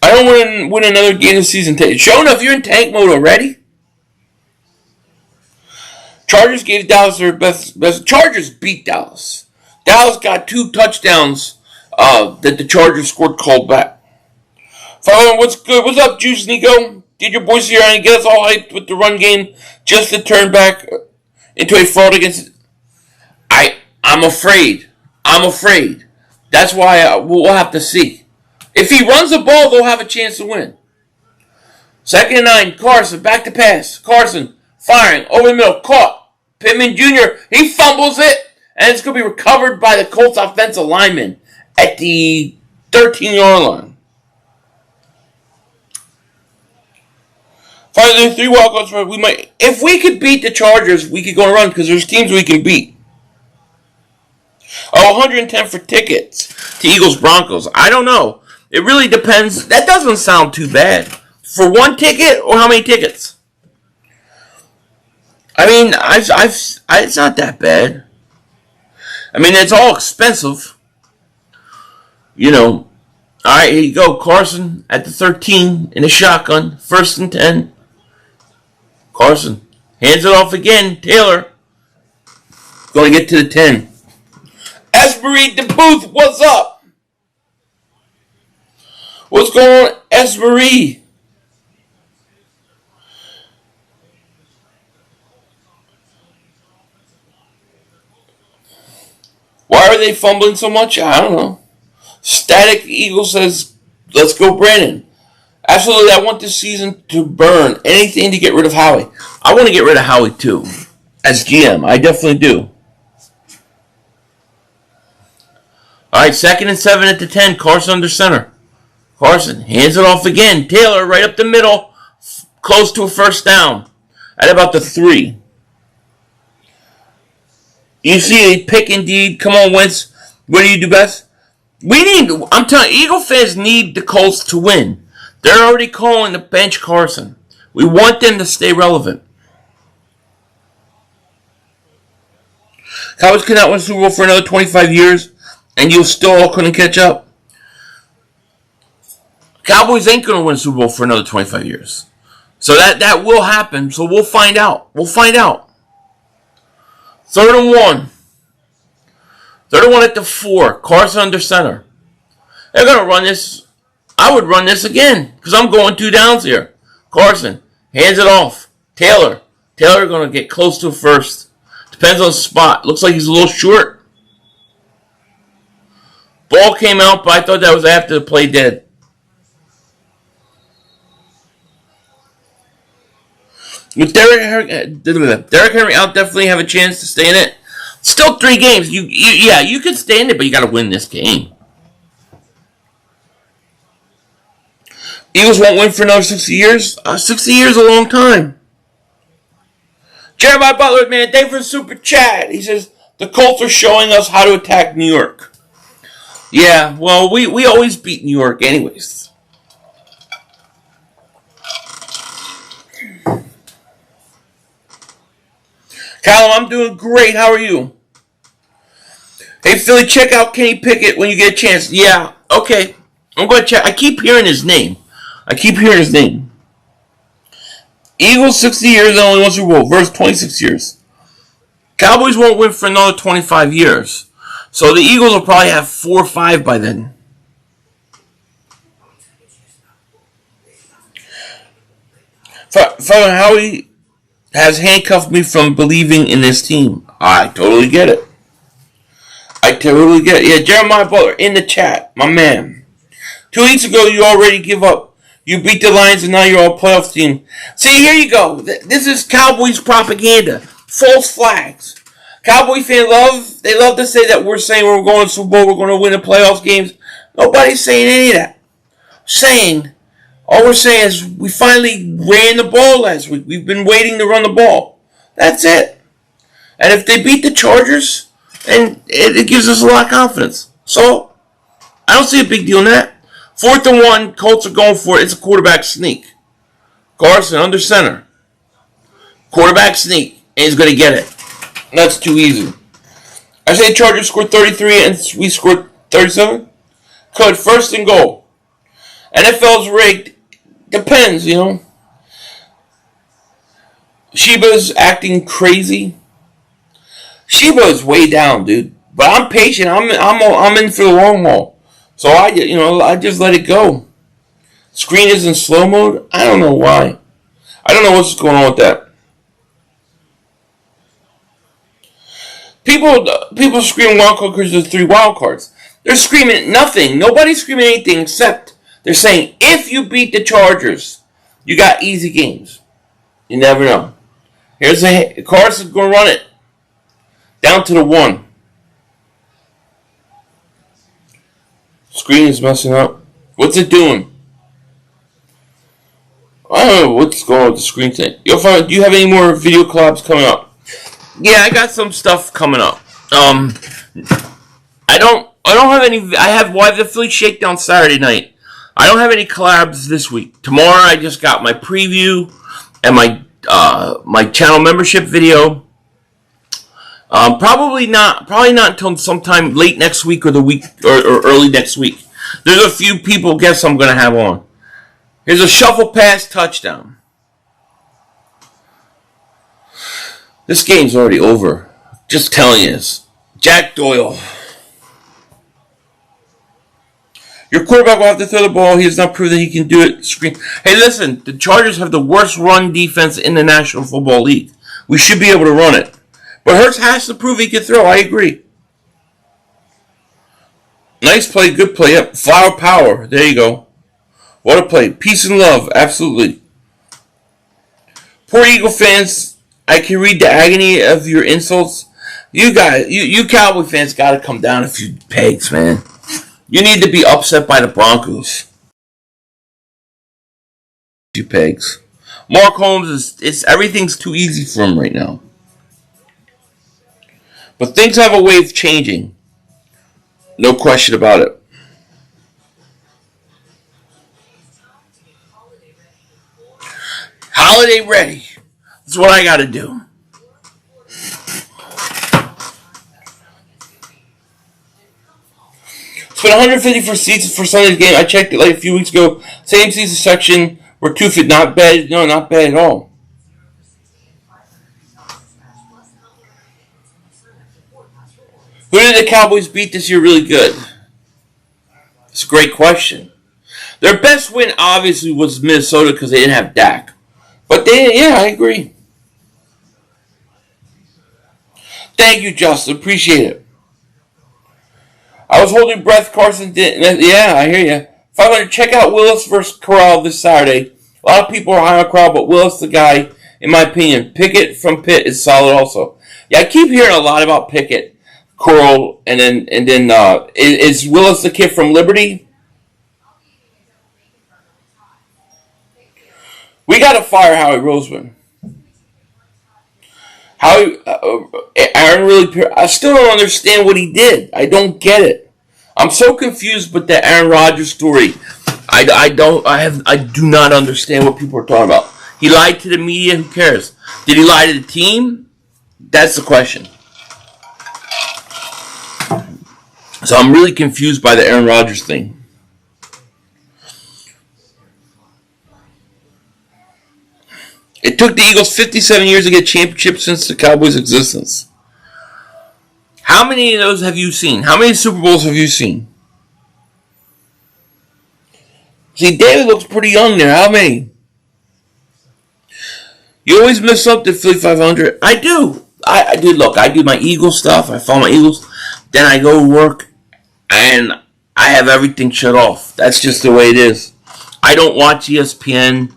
I don't want to win another game of season. Show enough, you're in tank mode already. Chargers gave Dallas their best. Chargers beat Dallas. Dallas got 2 touchdowns that the Chargers scored called back. Following, what's good? What's up, Juice Nico? Did your boys here and get us all hyped with the run game just to turn back into a fraud against? I'm afraid. That's why we'll have to see. If he runs the ball, they'll have a chance to win. 2nd and 9. Carson back to pass. Carson firing over the middle. Caught. Pittman Jr. He fumbles it, and it's going to be recovered by the Colts offensive lineman at the 13-yard line. Finally, 3 wildcards. We might, if we could beat the Chargers, we could go and run because there's teams we can beat. Oh, 110 for tickets to Eagles Broncos. I don't know. It really depends. That doesn't sound too bad. For one ticket or how many tickets? I mean, it's not that bad. I mean, it's all expensive. You know. All right, here you go. Carson at the 13 in a shotgun. 1st and 10. Carson hands it off again. Taylor going to get to the 10. Esmery DeBooth, what's up? What's going on, Esmery? Why are they fumbling so much? I don't know. Static Eagle says, let's go, Brandon. Absolutely, I want this season to burn. Anything to get rid of Howie. I want to get rid of Howie, too. As GM, I definitely do. All right, 2nd and 7 at the 10. Carson under center. Carson hands it off again. Taylor right up the middle. Close to a 1st down. At about the 3. You see a pick indeed. Come on, Wentz. What do you do best? I'm telling you, Eagle fans need the Colts to win. They're already calling the bench Carson. We want them to stay relevant. Cowboys cannot win Super Bowl for another 25 years, and you still all couldn't catch up. Cowboys ain't going to win Super Bowl for another 25 years. So that will happen. So we'll find out. We'll find out. 3rd and 1. 3rd and 1 at the 4. Carson under center. They're going to run this. I would run this again because I'm going 2 downs here. Carson hands it off. Taylor going to get close to a 1st. Depends on the spot. Looks like he's a little short. Ball came out, but I thought that was after the play dead. With Derrick Henry out, definitely have a chance to stay in it. Still 3 games. You could stay in it, but you got to win this game. Eagles won't win for another 60 years. 60 years is a long time. Jeremiah Butler, man, thank you for the super chat. He says, the Colts are showing us how to attack New York. Yeah, well, we always beat New York anyways. Callum, I'm doing great. How are you? Hey, Philly, check out Kenny Pickett when you get a chance. Yeah, okay. I'm going to check. I keep hearing his name. Eagles 60 years and only one Super Bowl versus 26 years. Cowboys won't win for another 25 years. So the Eagles will probably have 4 or 5 by then. Father Howie has handcuffed me from believing in this team. I totally get it. Yeah, Jeremiah Butler in the chat, my man. 2 weeks ago, you already give up. You beat the Lions, and now you're all playoff team. See, here you go. This is Cowboys propaganda. False flags. Cowboy fans love to say that we're saying we're going to Super Bowl, we're going to win the playoff games. Nobody's saying any of that. All we're saying is we finally ran the ball last week. We've been waiting to run the ball. That's it. And if they beat the Chargers, and it gives us a lot of confidence. So, I don't see a big deal in that. 4th and 1, Colts are going for it. It's a quarterback sneak. Carson under center. Quarterback sneak, and he's going to get it. That's too easy. I say Chargers scored 33 and we scored 37. Could 1st and goal. NFL's rigged. Depends, you know. Sheba's acting crazy. Sheba is way down, dude. But I'm patient. I'm in for the long haul. So I just let it go. Screen is in slow mode. I don't know why. I don't know what's going on with that. People scream wild card because there's 3 wild cards. They're screaming nothing. Nobody's screaming anything except they're saying if you beat the Chargers, you got easy games. You never know. Here's Carson's going to run it down to the 1. Screen is messing up. What's it doing? I don't know what's going on with the screen thing. Do you have any more video collabs coming up? Yeah, I got some stuff coming up. I don't have any. I have the Philly Shakedown Saturday night. I don't have any collabs this week. Tomorrow, I just got my preview and my channel membership video. Probably not until sometime late next week or the week or early next week. There's a few people guess I'm gonna have on. Here's a shuffle pass touchdown. This game's already over. Just telling you this. Jack Doyle. Your quarterback will have to throw the ball. He has not proved that he can do it. Screen. Hey, listen. The Chargers have the worst run defense in the National Football League. We should be able to run it. But Hurts has to prove he can throw. I agree. Nice play. Good play. Yep. Flower power. There you go. What a play. Peace and love. Absolutely. Poor Eagle fans. I can read the agony of your insults. You Cowboy fans got to come down a few pegs, man. You need to be upset by the Broncos. Few pegs. Mark Holmes everything's too easy for him right now. But things have a way of changing. No question about it. Holiday ready. That's what I got to do. Spent $150 for seats for Sunday's game. I checked it like a few weeks ago. Same season section. We're 250. Not bad. No, not bad at all. Who did the Cowboys beat this year really good? It's a great question. Their best win obviously was Minnesota because they didn't have Dak. But I agree. Thank you, Justin. Appreciate it. I was holding breath. Carson didn't. Yeah, I hear you. 500. Check out Willis versus Corral this Saturday. A lot of people are high on Corral, but Willis, the guy, in my opinion. Pickett from Pitt is solid also. Yeah, I keep hearing a lot about Pickett, Corral, and then is Willis the kid from Liberty? We got to fire Howie Roseman. Aaron really. I still don't understand what he did. I don't get it. I'm so confused with the Aaron Rodgers story. I do not understand what people are talking about. He lied to the media. Who cares? Did he lie to the team? That's the question. So I'm really confused by the Aaron Rodgers thing. It took the Eagles 57 years to get championships since the Cowboys' existence. How many of those have you seen? How many Super Bowls have you seen? See, David looks pretty young there. How many? You always miss up to Philly 500. I do. I do. Look, I do my Eagles stuff. I follow my Eagles. Then I go to work, and I have everything shut off. That's just the way it is. I don't watch ESPN.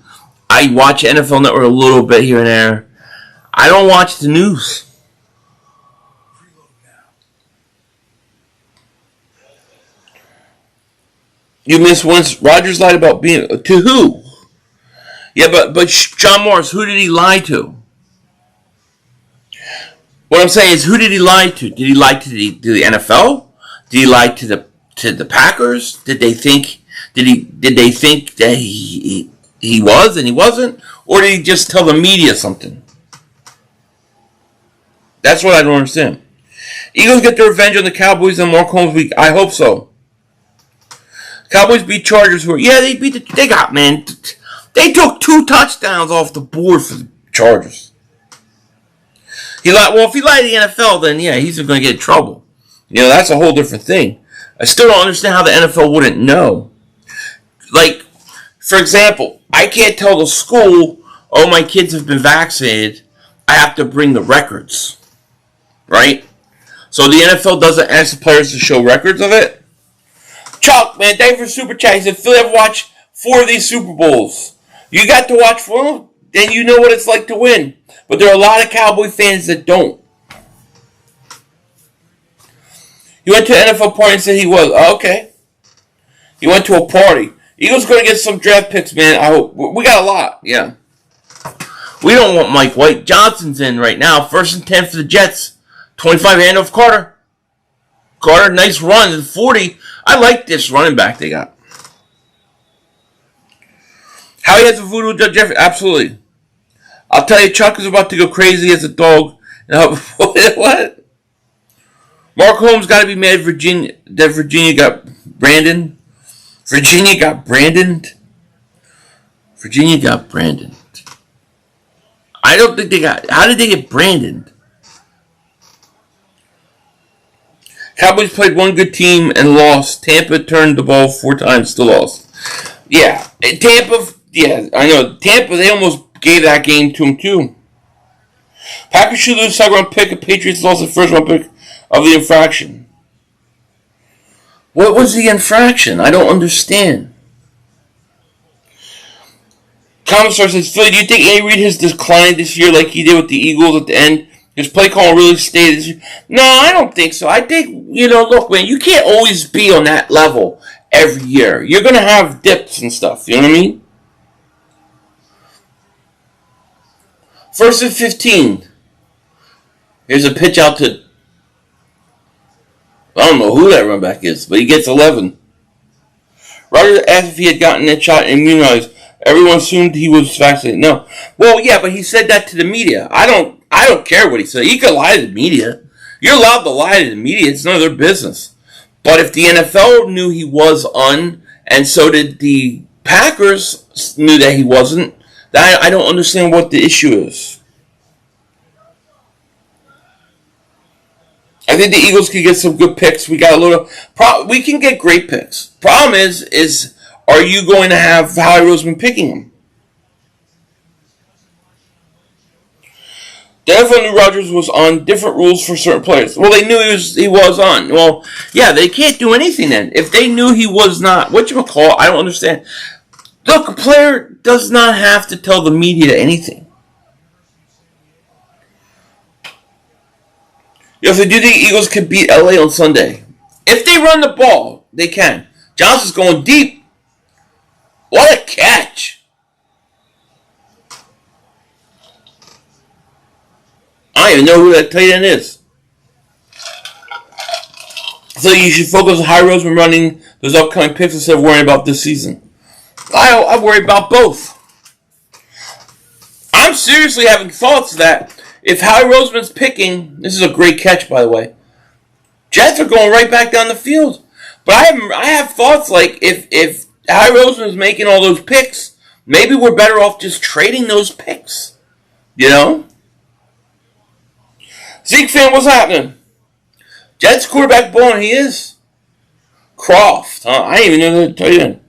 I watch NFL Network a little bit here and there. I don't watch the news. You missed once. Rodgers lied about being to who? Yeah, but John Morris, who did he lie to? What I'm saying is, who did he lie to? Did he lie to the NFL? Did he lie to the Packers? Did they think that he was and he wasn't? Or did he just tell the media something? That's what I don't understand. Eagles get their revenge on the Cowboys on Mark Holmes week. I hope so. Cowboys beat Chargers. They beat they got, man. They took 2 touchdowns off the board for the Chargers. If he lied to the NFL, then yeah, he's going to get in trouble. That's a whole different thing. I still don't understand how the NFL wouldn't know. Like, for example, I can't tell the school, oh, my kids have been vaccinated. I have to bring the records. Right? So the NFL doesn't ask the players to show records of it? Chuck, man, thank you for Super Chat. He said, Philly have watched 4 of these Super Bowls. You got to watch 4 of them, then you know what it's like to win. But there are a lot of Cowboy fans that don't. He went to an NFL party and said he was. Oh, okay. He went to a party. Eagles going to get some draft picks, man. I hope. We got a lot, yeah. We don't want Mike White. Johnson's in right now. 1st and 10 for the Jets. 25 handoff Carter. Carter, nice run. 40. I like this running back they got. How he has a voodoo Judge Jeffrey? Absolutely. I'll tell you, Chuck is about to go crazy as a dog. What? Mark Holmes got to be mad that Virginia got Brandon. Virginia got Brandon. Virginia got Brandon. I don't think they got... How did they get Brandon? Cowboys played one good team and lost. Tampa turned the ball 4 times, still lost. Yeah. Tampa... Yeah, I know. Tampa, they almost gave that game to them, too. Packers should lose 2nd round pick. The Patriots lost the 1st round pick of the infraction. What was the infraction? I don't understand. Commissar says, Philly, do you think Andy Reid has declined this year like he did with the Eagles at the end? His play call really stayed this year? No, I don't think so. I think, look, man, you can't always be on that level every year. You're going to have dips and stuff. You know what I mean? 1st and 15. Here's a pitch out to... I don't know who that run back is, but he gets 11. Rodgers asked if he had gotten that shot and immunized. Everyone assumed he was vaccinated. No. Well, yeah, but he said that to the media. I don't care what he said. He could lie to the media. You're allowed to lie to the media. It's none of their business. But if the NFL knew he was and so did the Packers knew that he wasn't, I don't understand what the issue is. I think the Eagles can get some good picks. We got a little... we can get great picks. Problem is are you going to have Howie Roseman picking them? The NFL knew Rodgers was on different rules for certain players. Well, they knew he was on. Well, yeah, they can't do anything then. If they knew he was not... Whatchamacallit? I don't understand. Look, a player does not have to tell the media anything. If they do think Eagles can beat LA on Sunday. If they run the ball, they can. Johnson's going deep. What a catch. I don't even know who that tight end is. So you should focus on Howie Roseman running those upcoming picks instead of worrying about this season. I worry about both. I'm seriously having thoughts that if Howie Roseman's picking, this is a great catch, by the way, Jets are going right back down the field. But I have thoughts like if Howie Roseman's making all those picks, maybe we're better off just trading those picks. You know? Zeke fan, what's happening? Jets quarterback balling, he is. Croft, huh? I didn't even know that. Tell you.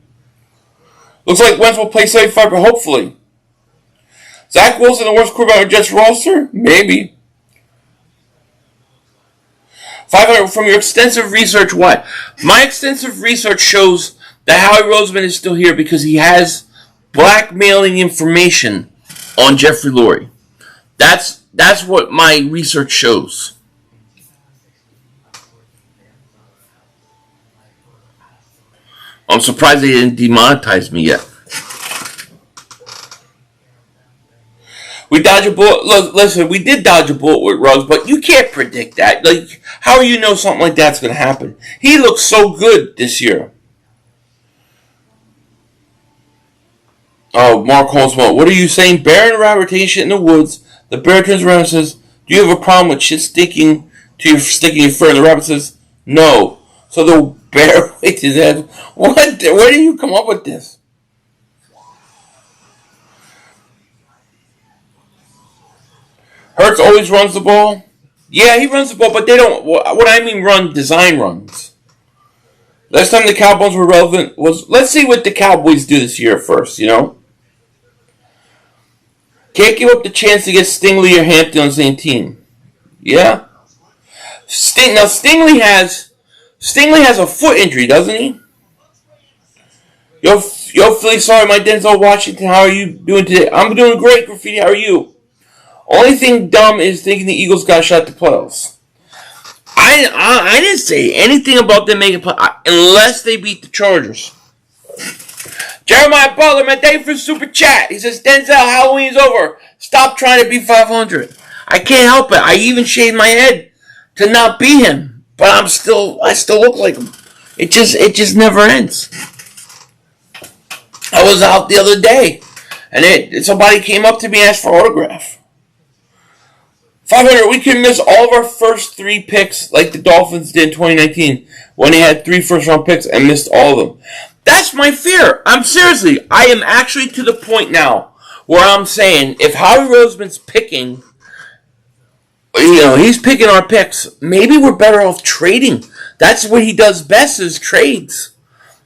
Looks like Wentz will play 75, but hopefully. Zach Wilson, the worst quarterback on Jets roster? Maybe. 500 from your extensive research. Why? My extensive research shows that Howie Roseman is still here because he has blackmailing information on Jeffrey Lurie. That's what my research shows. I'm surprised they didn't demonetize me yet. We dodged a bullet. Look, listen, we did dodge a bullet with Ruggs, but you can't predict that. Like, how do you know something like that's going to happen? He looks so good this year. Oh, Mark Holmes, what are you saying? Bear and rabbit taking shit in the woods. The bear turns around and says, "Do you have a problem with shit sticking your fur?" And the rabbit says, "No." So the bear waits his head. What? Where do you come up with this? Hurts always runs the ball. Yeah, he runs the ball, but they don't. What I mean, design runs. Last time the Cowboys were relevant was. Let's see what the Cowboys do this year first. You know, can't give up the chance to get Stingley or Hampton on the same team. Yeah. Now Stingley has a foot injury, doesn't he? Yo, Philly, sorry, my Denzel Washington. How are you doing today? I'm doing great, Graffiti. How are you? Only thing dumb is thinking the Eagles got a shot at the playoffs. I didn't say anything about them making playoffs unless they beat the Chargers. Jeremiah Butler, man, thank you for super chat. He says, Denzel, Halloween's over. Stop trying to be 500. I can't help it. I even shaved my head to not be him, but I still look like him. It just never ends. I was out the other day, and somebody came up to me and asked for an autograph. 500, we can miss all of our first 3 picks like the Dolphins did in 2019 when they had 3 first-round picks and missed all of them. That's my fear. I am actually to the point now where I'm saying if Howie Roseman's picking, he's picking our picks, maybe we're better off trading. That's what he does best is trades.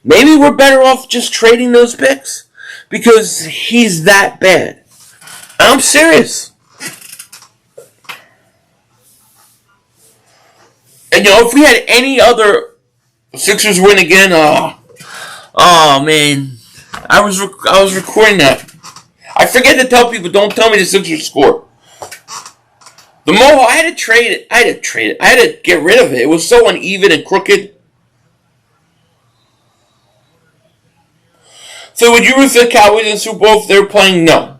Maybe we're better off just trading those picks because he's that bad. I'm serious. And if we had any other Sixers win again, oh man, I was recording that. I forget to tell people, don't tell me the Sixers score. The Mohawk, I had to trade it. I had to get rid of it. It was so uneven and crooked. So would you root for the Cowboys in the Super Bowl if they were playing? No.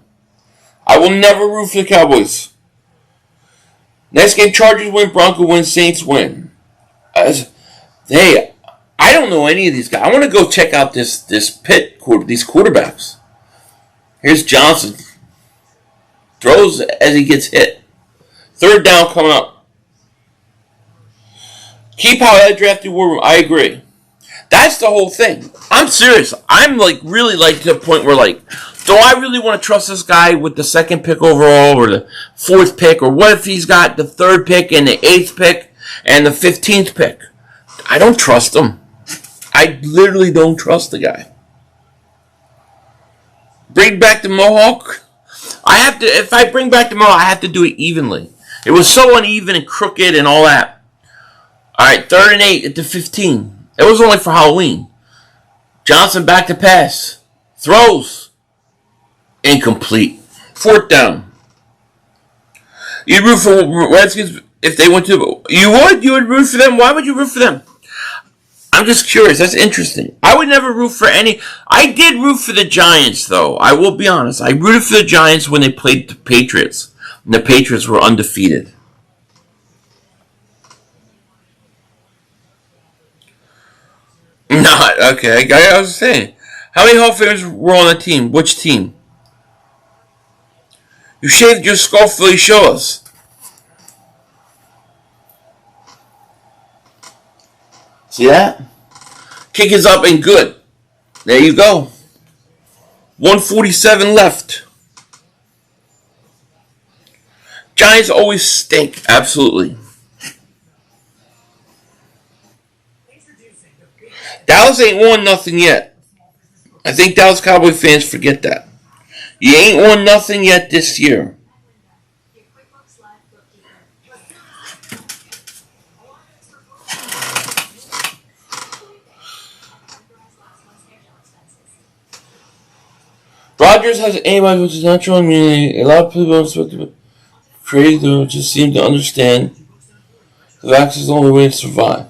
I will never root for the Cowboys. Next game, Chargers win, Broncos win, Saints win. Hey, I don't know any of these guys. I want to go check out these quarterbacks. Here's Johnson. Throws as he gets hit. 3rd down coming up. Keep how I drafted War Room. I agree. That's the whole thing. I'm serious. I'm really to the point where do I really want to trust this guy with the 2nd pick overall or the 4th pick, or what if he's got the 3rd pick and the 8th pick and the 15th pick? I don't trust him. I literally don't trust the guy. Bring back the Mohawk. If I bring back the Mohawk, I have to do it evenly. It was so uneven and crooked and all that. All right, 3rd and 8 at the 15. It was only for Halloween. Johnson back to pass. Throws. Incomplete. 4th down. You'd root for Redskins if they went to... You would? You would root for them? Why would you root for them? I'm just curious. That's interesting. I would never root for any... I did root for the Giants, though. I will be honest. I rooted for the Giants when they played the Patriots. And the Patriots were undefeated. Not. Okay. I was saying. How many Hall of Famers were on the team? Which team? You shaved your skull, Philly. Show us. See that? Kick is up and good. There you go. 147 left. Giants always stink. Absolutely. Dallas ain't won nothing yet. I think Dallas Cowboy fans forget that. You ain't won nothing yet this year. Rodgers has anybody which is natural immunity. A lot of people expect crazy to just seem to understand the vaccine is the only way to survive.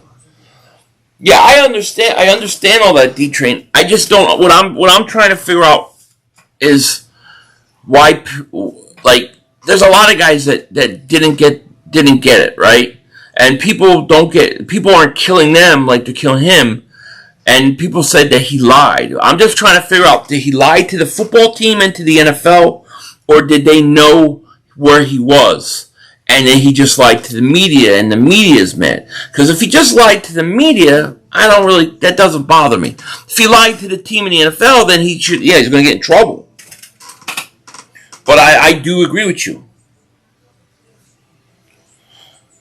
Yeah, I understand all that, D-Train. I just don't. What I'm trying to figure out is why, there's a lot of guys that didn't get it, right? And people aren't killing them like they're killing him. And people said that he lied. I'm just trying to figure out, did he lie to the football team and to the NFL, or did they know where he was? And then he just lied to the media, and the media's mad. Because if he just lied to the media, that doesn't bother me. If he lied to the team in the NFL, then he's going to get in trouble. But I do agree with you.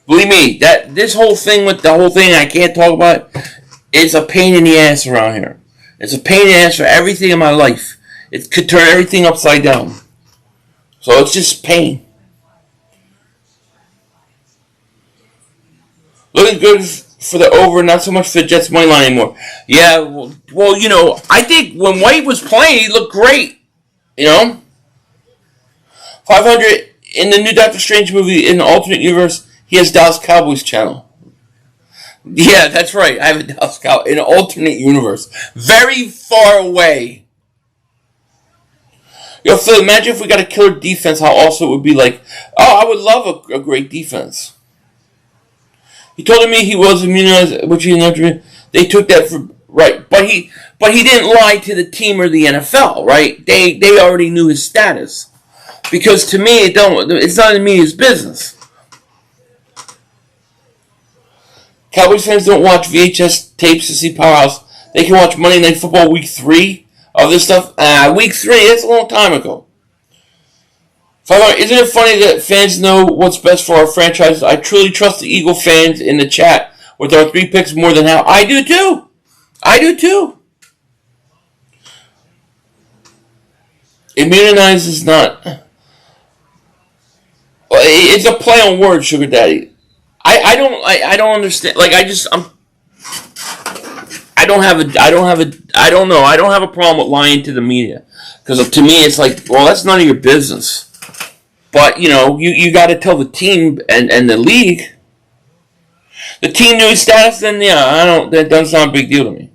Believe me, that this whole thing with the whole thing I can't talk about, it's a pain in the ass around here. It's a pain in the ass for everything in my life. It could turn everything upside down. So it's just pain. Looking good for the over, not so much for the Jets' money line anymore. Yeah, well, I think when White was playing, he looked great. 500 in the new Doctor Strange movie in the alternate universe, he has Dallas Cowboys channel. Yeah, that's right. I have a Dallas Cowboys in an alternate universe, very far away Yo, Phil, imagine if we got a killer defense, how awesome it would be. Like, oh, I would love a great defense. He told me he was immunized, which he never. They took that for right, but he didn't lie to the team or the NFL, right? They already knew his status, because to me it's not in media's business. Cowboys fans don't watch VHS tapes to see Powerhouse. They can watch Monday Night Football Week 3 of this stuff. Week 3, that's a long time ago. Isn't it funny that fans know what's best for our franchise? I truly trust the Eagle fans in the chat with our 3 picks more than how I do too. I do too. Immunize is not. It's a play on words, Sugar Daddy. I don't understand. Like I don't have a problem with lying to the media, because to me it's like, well, that's none of your business. But you got to tell the team and the league. The team knew his status, then yeah, that doesn't sound a big deal to me.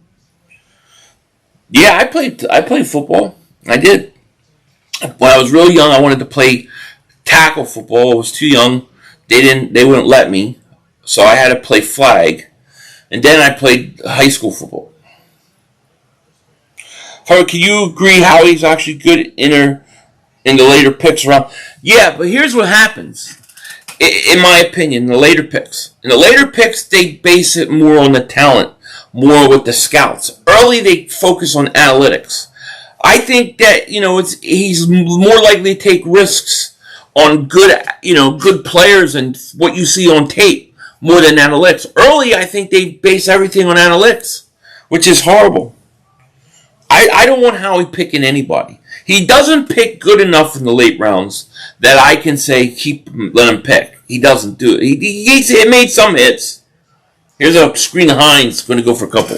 Yeah, I played football. I did. When I was real young, I wanted to play tackle football. I was too young. They wouldn't let me, so I had to play flag, and then I played high school football. Harvey, can you agree Howie's actually good in the later picks around? Yeah, but here's what happens. In my opinion, in the later picks, they base it more on the talent, more with the scouts. Early, they focus on analytics. I think that he's more likely to take risks on good players and what you see on tape more than analytics. Early, I think they base everything on analytics, which is horrible. I don't want Howie picking anybody. He doesn't pick good enough in the late rounds that I can say let him pick. He doesn't do it. He made some hits. Here's a screen of Hines. Going to go for a couple.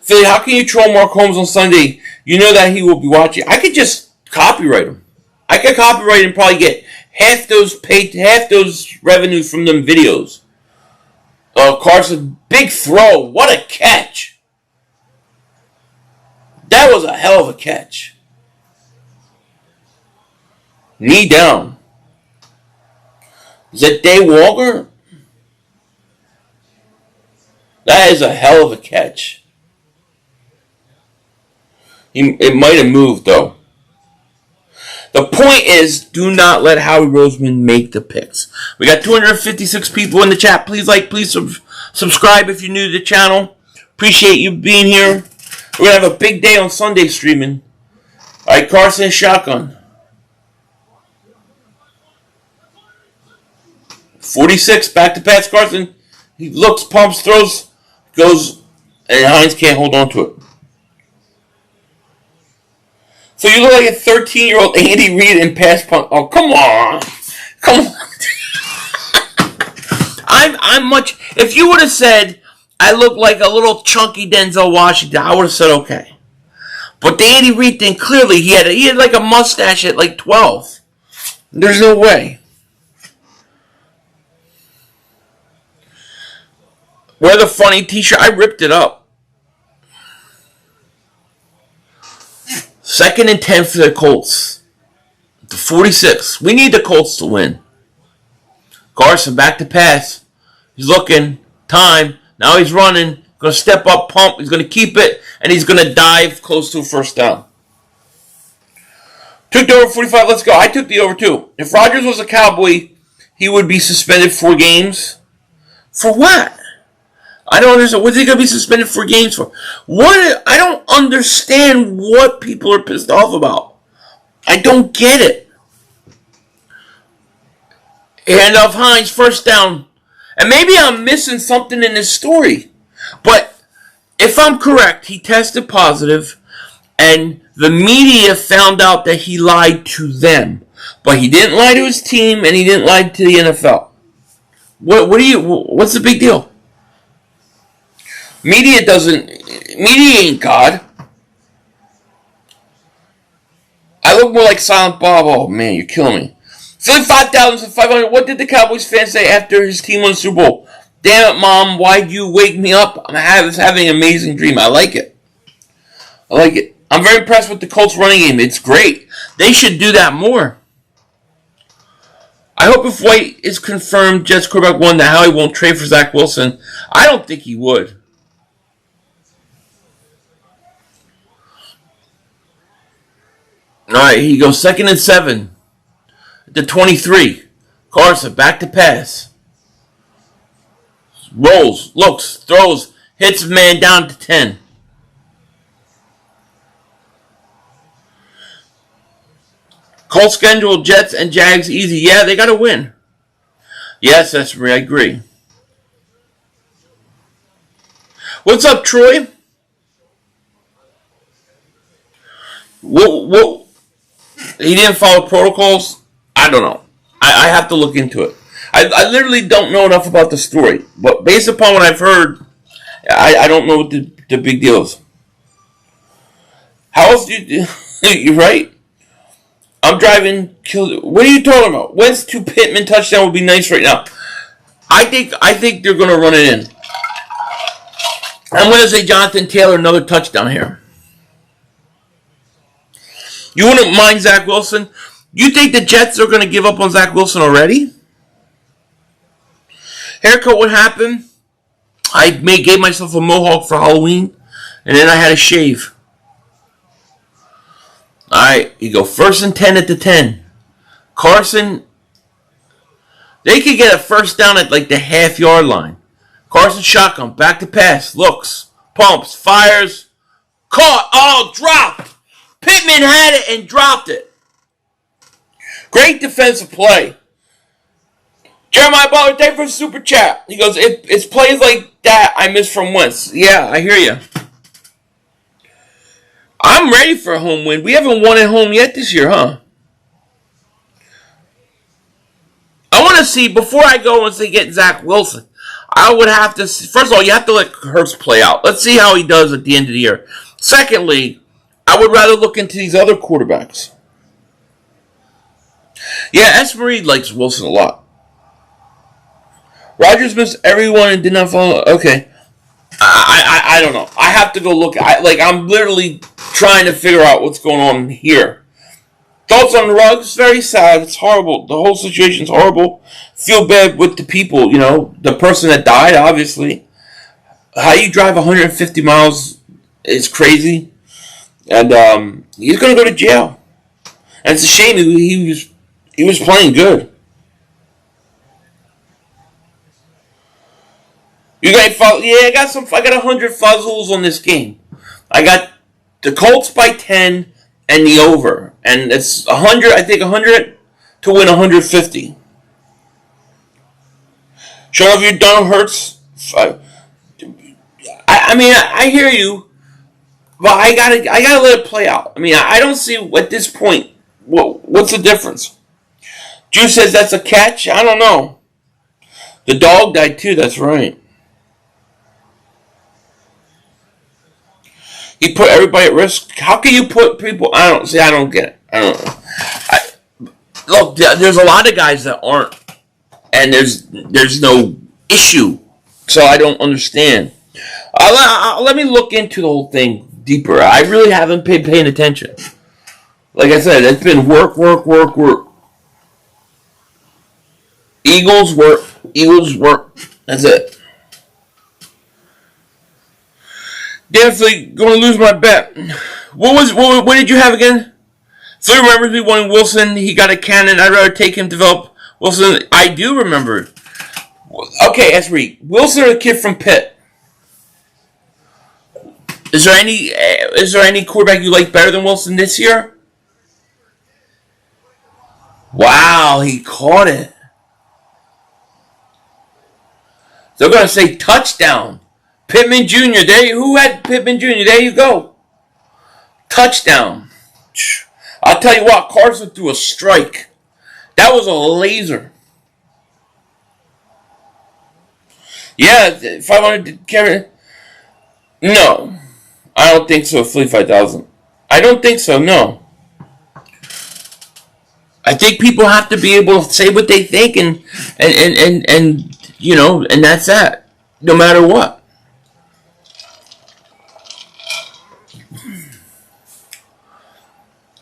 Philly, how can you troll Mark Holmes on Sunday? You know that he will be watching. I could just copyright him. I could copyright and probably get half those revenues from them videos. Carson, big throw. What a catch. That was a hell of a catch. Knee down. Is that Dave Walker? That is a hell of a catch. It might have moved, though. The point is, do not let Howie Roseman make the picks. We got 256 people in the chat. Please subscribe if you're new to the channel. Appreciate you being here. We're going to have a big day on Sunday streaming. All right, Carson, shotgun. 46, back to pass, Carson. He looks, pumps, throws, goes, and Hines can't hold on to it. So you look like a 13-year-old Andy Reid in pass punt. Oh, come on. Come on. I'm much... If you would have said I look like a little chunky Denzel Washington, I would have said okay. But the Andy Reid thing, clearly, he had like a mustache at like 12. There's no way. Wear the funny t-shirt. I ripped it up. 2nd and 10 for the Colts. The 46. We need the Colts to win. Carson back to pass. He's looking. Time. Now he's running. Going to step up, pump. He's going to keep it. And he's going to dive close to a first down. Took the over 45. Let's go. I took the over too. If Rodgers was a Cowboy, he would be suspended 4 games. For what? I don't understand. What's he going to be suspended 4 games for? What? I don't understand what people are pissed off about. I don't get it. Handoff Hines, first down. And maybe I'm missing something in this story. But if I'm correct, he tested positive, and the media found out that he lied to them. But he didn't lie to his team, and he didn't lie to the NFL. What's the big deal? Media ain't God. I look more like Silent Bob. Oh man, you're killing me. Philly 5,500. What did the Cowboys fans say after his team won the Super Bowl? Damn it, Mom, why'd you wake me up? I'm having an amazing dream. I like it. I'm very impressed with the Colts running game. It's great. They should do that more. I hope if White is confirmed Jets quarterback 1 that Howie won't trade for Zach Wilson. I don't think he would. Alright, he goes 2nd and 7. The 23. Carson back to pass. Rolls, looks, throws, hits man down to 10. Colts schedule Jets and Jags easy. Yeah, they got to win. Yes, Esmery, I agree. What's up, Troy? What? He didn't follow protocols? I don't know. I have to look into it. I literally don't know enough about the story. But based upon what I've heard, I don't know what the big deal is. How else do you do? You're right. I'm driving. What are you talking about? Wentz to Pittman touchdown would be nice right now. I think they're going to run it in. I'm going to say Jonathan Taylor another touchdown here. You wouldn't mind Zach Wilson? You think the Jets are going to give up on Zach Wilson already? Haircut, what happened? I gave myself a mohawk for Halloween, and then I had a shave. Alright, you go 1st and 10 at the 10. Carson, they could get a first down at like the half-yard line. Carson shotgun, back to pass, looks, pumps, fires, caught, dropped. Pittman had it and dropped it. Great defensive play. Jeremiah Butler, thank you for the super chat. He goes, it's plays like that I miss from Wentz. Yeah, I hear you. I'm ready for a home win. We haven't won at home yet this year, huh? I want to see, before I go and say get Zach Wilson, I would have to, first of all, you have to let Hurts play out. Let's see how he does at the end of the year. Secondly, I would rather look into these other quarterbacks. Yeah, Esmery likes Wilson a lot. Rodgers missed everyone and did not follow. Okay. I don't know. I have to go look. I'm literally trying to figure out what's going on here. Thoughts on Ruggs? Very sad. It's horrible. The whole situation's horrible. Feel bad with the people, the person that died, obviously. How you drive 150 miles is crazy. And he's going to go to jail. And it's a shame he was playing good. You got I got 100 fuzzles on this game. I got the Colts by 10 and the over, and it's 100. I think 100 to win 150. Sure, if you're done, Hurts. I hear you, but I gotta let it play out. I don't see at this point what's the difference. Drew says that's a catch. I don't know. The dog died too. That's right. He put everybody at risk. How can you put people? I don't get it. I don't know. Look, there's a lot of guys that aren't, and there's no issue. So I don't understand. Let me look into the whole thing deeper. I really haven't been paying attention. Like I said, it's been work. Eagles work. That's it. Definitely going to lose my bet. What did you have again? Phil remembers me wanting Wilson. He got a cannon. I'd rather take him develop Wilson. I do remember. Okay, Esri. Wilson or the kid from Pitt? Is there any quarterback you like better than Wilson this year? Wow, he caught it. They're going to say touchdown. Pittman Jr. Who had Pittman Jr.? There you go. Touchdown. I'll tell you what, Carson threw a strike. That was a laser. Yeah, 500 carry. No. I don't think so, Philly 5,000. I don't think so, no. I think people have to be able to say what they think and And that's that. No matter what.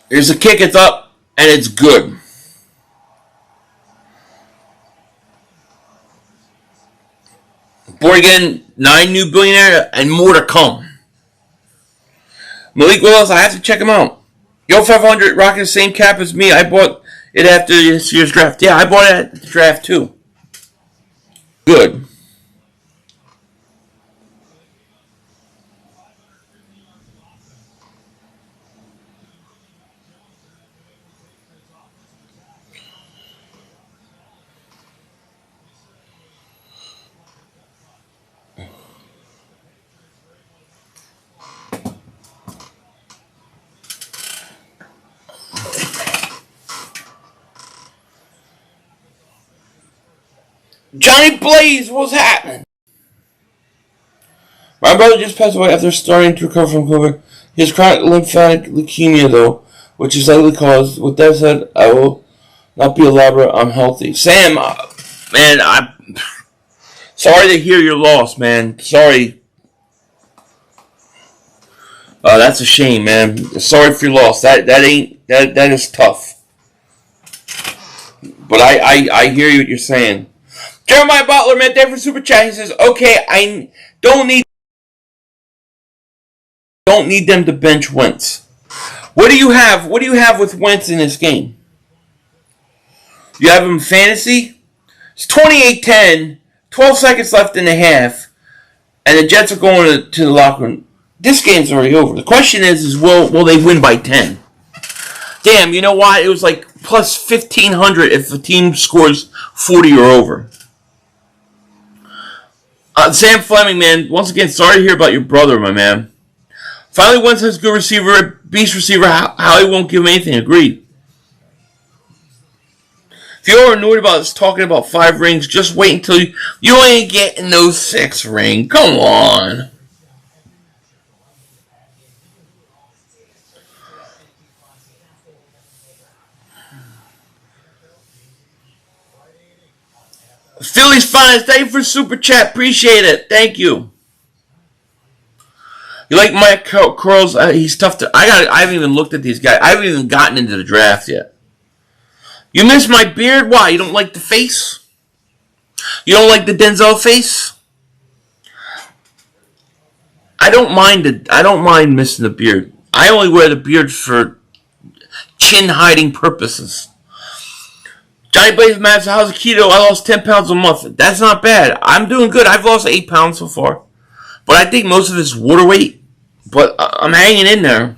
Here's a kick, it's up, and it's good. Born again, 9 new billionaire, and more to come. Malik Willis, I have to check him out. Yo 500, rocking the same cap as me. I bought it after this year's draft. Yeah, I bought it at the draft too. Good. Johnny Blaze, what's happening? My brother just passed away after starting to recover from COVID. He has chronic lymphatic leukemia, though, which is likely caused. With that said, I will not be elaborate. I'm healthy. Sam, man, I'm sorry to hear your loss, man. Sorry. That's a shame, man. Sorry for your loss. That is tough. But I hear you what you're saying. Jeremiah Butler, man, thank you for super chat. He says, "Okay, I don't need them to bench Wentz. What do you have? What do you have with Wentz in this game? You have him fantasy. It's 28-10, 12 seconds left in the half, and the Jets are going to the locker room. This game's already over. The question is will they win by 10? Damn, you know what? It was like plus 1,500 if the team scores 40 or over." Sam Fleming, man, once again, sorry to hear about your brother, my man. Finally, Wentz has a good receiver, beast receiver. How he won't give him anything? Agreed. If you're annoyed about us talking about 5 rings, just wait until you ain't getting those 6 rings. Come on. Philly's finest, thank you for super chat. Appreciate it. Thank you. You like Mike Curls? He's tough to. I haven't even looked at these guys. I haven't even gotten into the draft yet. You miss my beard? Why? You don't like the face? You don't like the Denzel face? I don't mind missing the beard. I only wear the beard for chin hiding purposes. Johnny Blaze Maps, how's the keto? I lost 10 pounds a month. That's not bad. I'm doing good. I've lost 8 pounds so far. But I think most of it's water weight. But I'm hanging in there.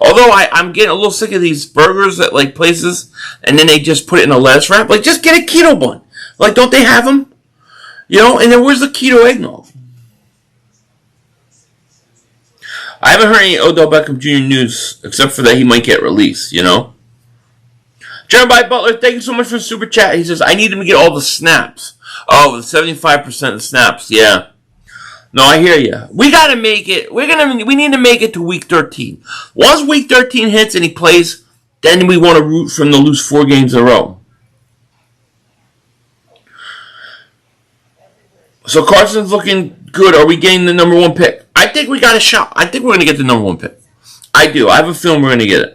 Although I'm getting a little sick of these burgers at like places, and then they just put it in a lettuce wrap. Like, just get a keto bun. Like, don't they have them? And then where's the keto eggnog? I haven't heard any Odell Beckham Jr. news, except for that he might get released, Jeremiah Butler, thank you so much for the super chat. He says, I need him to get all the snaps. Oh, the 75% of snaps, yeah. No, I hear you. We gotta make it. We need to make it to week 13. Once week 13 hits and he plays, then we want to root for him to lose 4 games in a row. So Carson's looking good. Are we getting the number 1 pick? I think we got a shot. I think we're going to get the number 1 pick. I do. I have a feeling we're going to get it.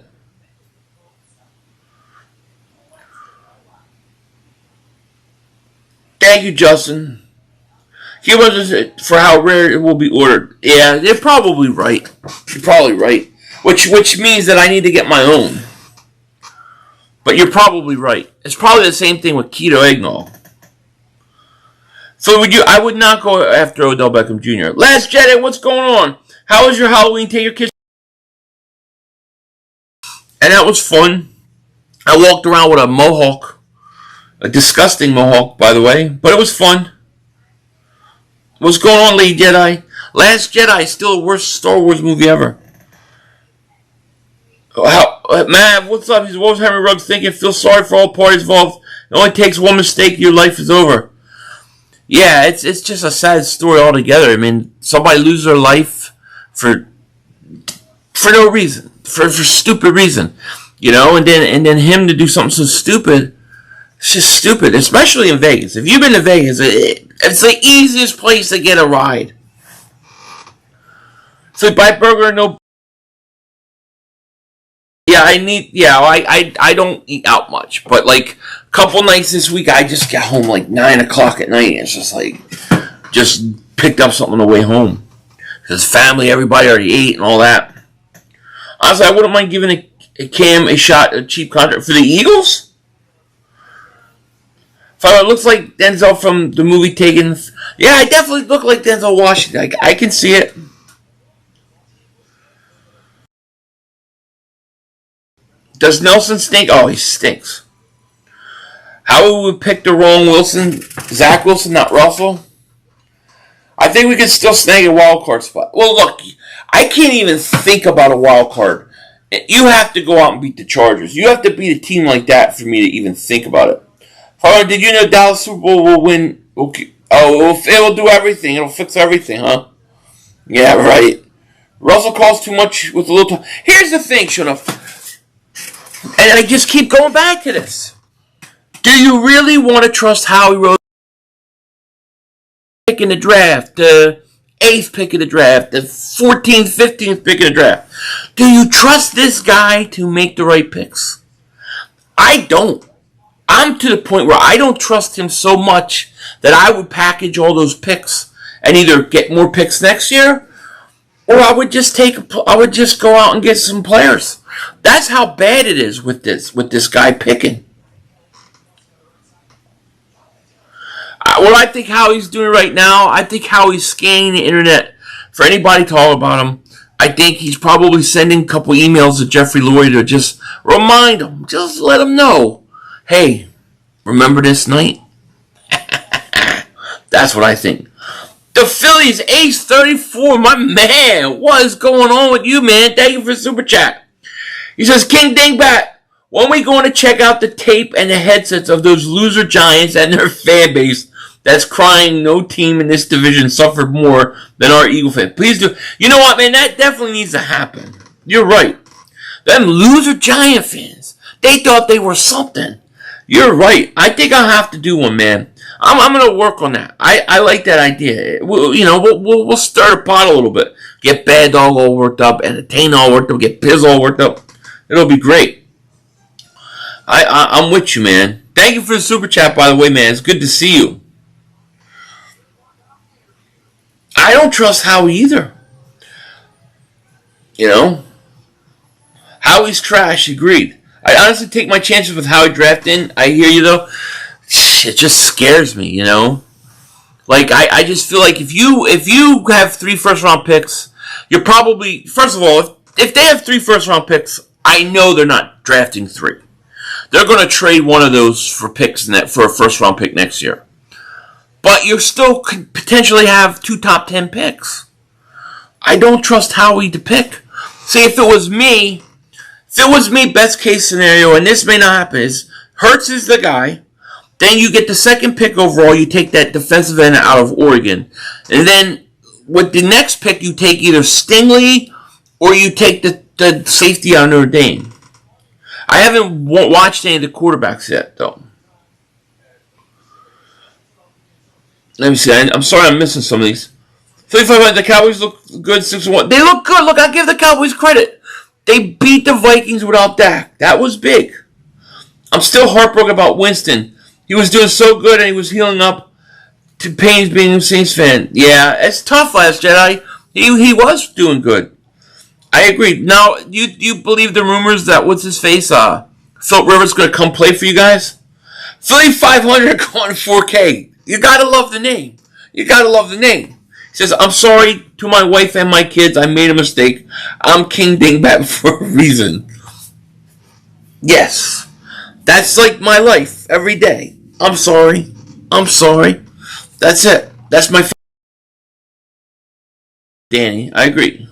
Thank you, Justin. He was for how rare it will be ordered. Yeah, they're probably right. You're probably right. Which means that I need to get my own. But you're probably right. It's probably the same thing with keto eggnog. So I would not go after Odell Beckham Jr. Last Jedi, what's going on? How was your Halloween? Take your kids. And that was fun. I walked around with a mohawk. A disgusting mohawk, by the way. But it was fun. What's going on, Lady Jedi? Last Jedi is still the worst Star Wars movie ever. Mav, what's up? He's Wolves Henry Ruggs thinking, feel sorry for all parties involved. It only takes one mistake, your life is over. Yeah, it's just a sad story altogether. I mean, somebody loses their life for no reason, for stupid reason, and then him to do something so stupid. It's just stupid, especially in Vegas. If you've been to Vegas, it's the easiest place to get a ride. So buy burger, no. Yeah, I don't eat out much, but like a couple nights this week, I just get home like 9 o'clock at night. It's just like, just picked up something on the way home. Because family, everybody already ate and all that. Honestly, I wouldn't mind giving a Cam a shot, a cheap contract for the Eagles. It looks like Denzel from the movie Taken. Yeah, I definitely look like Denzel Washington. I can see it. Does Nelson stink? Oh, he stinks. How would we pick the wrong Wilson? Zach Wilson, not Russell? I think we could still snag a wild card spot. Well, look, I can't even think about a wild card. You have to go out and beat the Chargers. You have to beat a team like that for me to even think about it. However, did you know Dallas Super Bowl will win? Okay. Oh, it will do everything. It'll fix everything, huh? Yeah, right. Russell calls too much with a little time. Here's the thing, Shona. And I just keep going back to this. Do you really want to trust Howie Roseman pick in the draft, the 8th pick of the draft, the 14th, 15th pick of the draft? Do you trust this guy to make the right picks? I don't. I'm to the point where I don't trust him so much that I would package all those picks and either get more picks next year, or I would just go out and get some players. That's how bad it is with this guy picking. What I think Howie's doing right now, I think Howie's scanning the internet for anybody to talk about him. I think he's probably sending a couple emails to Jeffrey Lurie to just remind him, just let him know. Hey, remember this night? That's what I think. The Phillies Ace 34, my man. What is going on with you, man? Thank you for the super chat. He says, King Dingbat, when we going to check out the tape and the headsets of those loser Giants and their fan base that's crying no team in this division suffered more than our Eagle fan? Please do. You know what, man? That definitely needs to happen. You're right. Them loser Giant fans, they thought they were something. You're right. I think I'll have to do one, man. I'm going to work on that. I like that idea. We'll stir the pot a little bit. Get Bad Dog all worked up, Entertain all worked up, get Piz all worked up. It'll be great. I'm with you, man. Thank you for the super chat, by the way, man. It's good to see you. I don't trust Howie either. You know? Howie's trash, agreed. I honestly take my chances with Howie drafting. I hear you, though. It just scares me, you know? Like, I just feel like if you have 3 first-round picks, you're probably... First of all, if they have 3 first-round picks, I know they're not drafting 3. They're going to trade one of those for picks for a first-round pick next year. But you still could potentially have 2 top 10 picks. I don't trust Howie to pick. See, if it was me, best case scenario, and this may not happen, is Hurts is the guy. Then you get the 2nd pick overall. You take that defensive end out of Oregon. And then with the next pick, you take either Stingley or you take the safety out of Notre Dame. I haven't watched any of the quarterbacks yet, though. Let me see. I'm sorry I'm missing some of these. 35, the Cowboys look good. 6-1. They look good. Look, I give the Cowboys credit. They beat the Vikings without Dak. That was big. I'm still heartbroken about Winston. He was doing so good and he was healing up to pains being a Saints fan. Yeah, it's tough, Last Jedi. He was doing good. I agree. Now, you believe the rumors that Philip Rivers going to come play for you guys? Philly 500 going 4K. You got to love the name. He says, I'm sorry to my wife and my kids. I made a mistake. I'm King Dingbat for a reason. Yes. That's like my life every day. I'm sorry. That's it. That's my... Danny, I agree.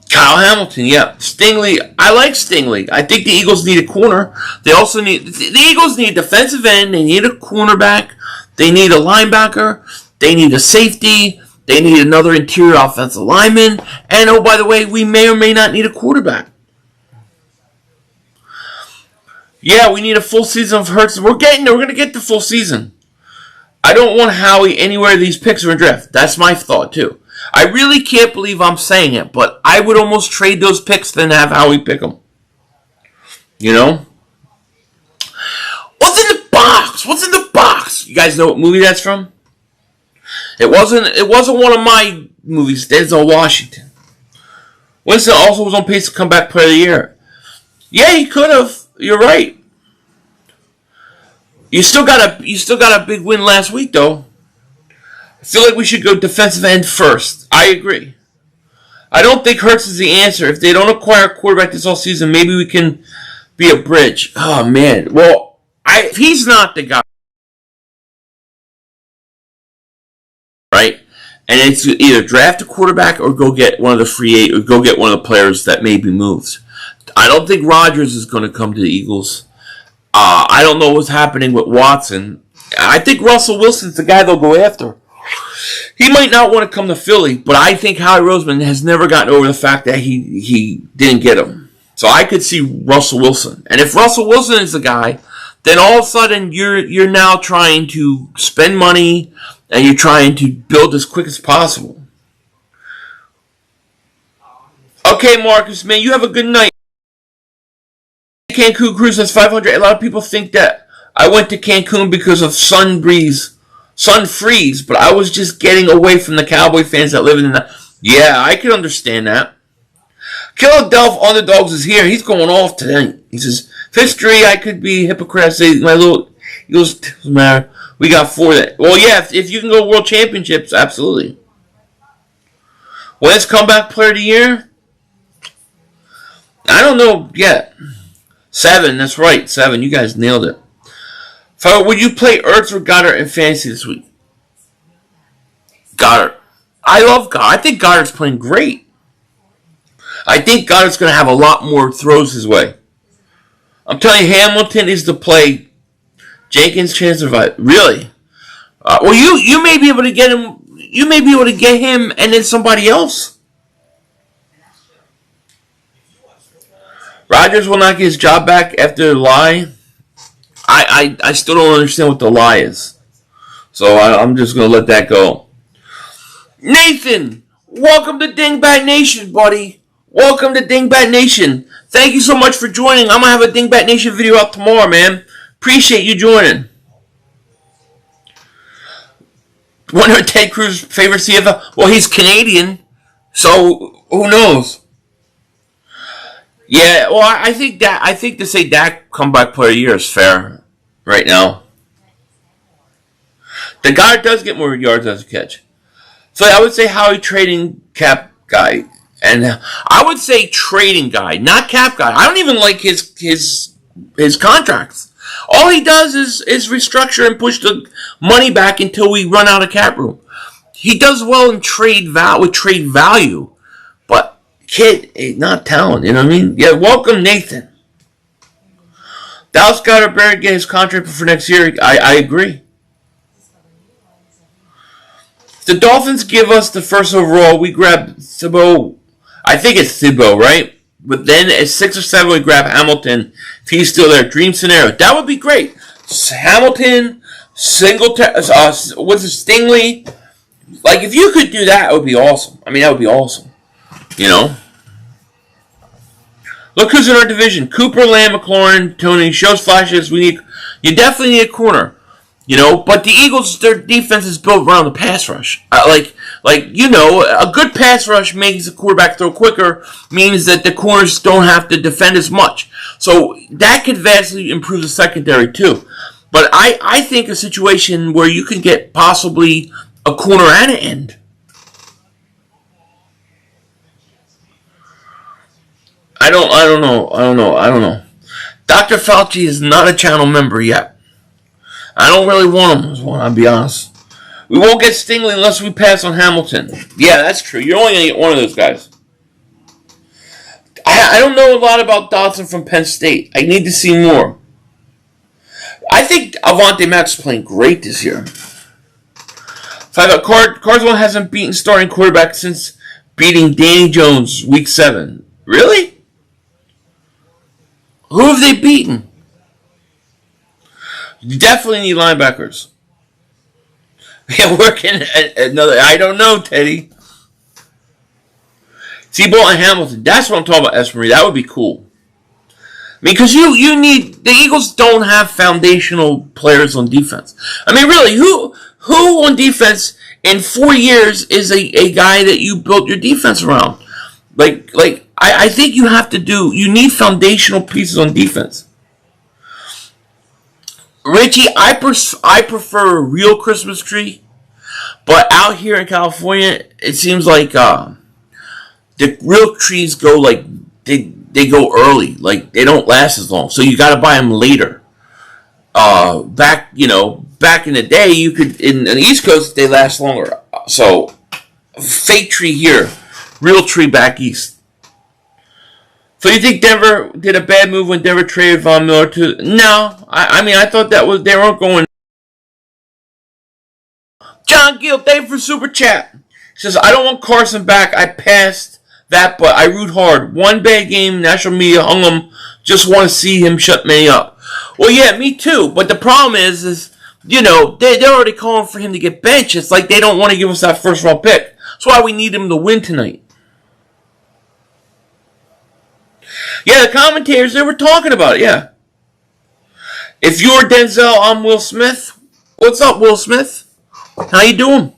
Kyle Hamilton, yeah. Stingley, I like Stingley. I think the Eagles need a corner. They also need... The Eagles need a defensive end. They need a cornerback. They need a linebacker. They need a safety. They need another interior offensive lineman. And, oh, by the way, we may or may not need a quarterback. Yeah, we need a full season of Hurts. We're getting there. We're going to get the full season. I don't want Howie anywhere these picks are in draft. That's my thought, too. I really can't believe I'm saying it, but I would almost trade those picks than have Howie pick them. You know? What's in the box? What's in the box? You guys know what movie that's from? It wasn't one of my movies. Denzel Washington. Winston also was on pace to come back Player of the Year. Yeah, he could have. You're right. You still got a big win last week, though. I feel like we should go defensive end first. I agree. I don't think Hurts is the answer. If they don't acquire a quarterback this all season, maybe we can be a bridge. Oh man. Well, if he's not the guy, right? And it's either draft a quarterback or go get one of the free agents, or go get one of the players that maybe moves. I don't think Rodgers is going to come to the Eagles. I don't know what's happening with Watson. I think Russell Wilson's the guy they'll go after. He might not want to come to Philly, but I think Howie Roseman has never gotten over the fact that he didn't get him. So I could see Russell Wilson. And if Russell Wilson is the guy, then all of a sudden you're now trying to spend money and you're trying to build as quick as possible. Okay, Marcus, man, you have a good night. Cancun cruise has 500. A lot of people think that I went to Cancun because of sun freeze, but I was just getting away from the Cowboy fans that live in the... Yeah, I can understand that. Killer Delph Underdogs is here. He's going off today. He says, fifth street, I could be hypocrite. Say, my little Eagles, doesn't matter. We got 4 that. Well, yeah, if you can go World Championships, absolutely. When's comeback player of the year? I don't know yet. 7, that's right. 7, you guys nailed it. Would you play Ertz or Goddard in fantasy this week? Goddard. I love Goddard. I think Goddard's playing great. I think Goddard's going to have a lot more throws his way. I'm telling you, Hamilton is the play. Jenkins chance to revive. Really? Well, you may be able to get him. You may be able to get him and then somebody else. Rodgers will not get his job back after the lie. I still don't understand what the lie is. So I'm just going to let that go. Nathan, welcome to Dingbat Nation, buddy. Welcome to Dingbat Nation. Thank you so much for joining. I'm going to have a Dingbat Nation video out tomorrow, man. Appreciate you joining. Wonder if Ted Cruz's favorite CFL? Well, he's Canadian, so who knows? Yeah, well, I think to say Dak comeback player of the year is fair right now. The guy does get more yards as a catch. So I would say Howie trading cap guy. And I would say trading guy, not cap guy. I don't even like his contracts. All he does is restructure and push the money back until we run out of cap room. He does well in trade value, but kid, not talent. You know what I mean? Yeah, welcome Nathan. Dallas Goedert better get his contract for next year. I agree. If the Dolphins give us the first overall, we grab Thibault. I think it's Thibault, right? But then at 6 or 7, we grab Hamilton. If he's still there, dream scenario. That would be great. Hamilton, Singletary, what's it, Stingley? Like, if you could do that, it would be awesome. I mean, that would be awesome. You know? Look who's in our division. Cooper, Lamb, McLaurin, Tony. Shows flashes. You definitely need a corner. You know, but the Eagles, their defense is built around the pass rush. A good pass rush makes the quarterback throw quicker, means that the corners don't have to defend as much. So that could vastly improve the secondary too. But I think a situation where you can get possibly a corner and an end. I don't know. Dr. Fauci is not a channel member yet. I don't really want him, I'll be honest. We won't get Stingley unless we pass on Hamilton. Yeah, that's true. You're only going to get one of those guys. I don't know a lot about Dotson from Penn State. I need to see more. I think Avonte Max is playing great this year. Carswell hasn't beaten starting quarterback since beating Danny Jones week 7. Really? Who have they beaten? You definitely need linebackers. Yeah, working another. I don't know, Teddy. Seabolt and Hamilton. That's what I'm talking about, Esmery. That would be cool. I mean, because you need the Eagles don't have foundational players on defense. I mean, really, who on defense in 4 years is a guy that you built your defense around? I think you need foundational pieces on defense. Richie, I prefer a real Christmas tree, but out here in California, it seems like the real trees go like they go early, like they don't last as long. So you got to buy them later. Back in the day, you could in the East Coast they last longer. So fake tree here, real tree back east. So you think Denver did a bad move when Denver traded Von Miller to? No, I mean I thought that was they weren't going. John Gill, thank you for super chat. He says I don't want Carson back. I passed that, but I root hard. One bad game, national media hung him. Just want to see him shut me up. Well, yeah, me too. But the problem is they're already calling for him to get benched. It's like they don't want to give us that first round pick. That's why we need him to win tonight. Yeah, the commentators, they were talking about it, yeah. If you're Denzel, I'm Will Smith. What's up, Will Smith? How you doing?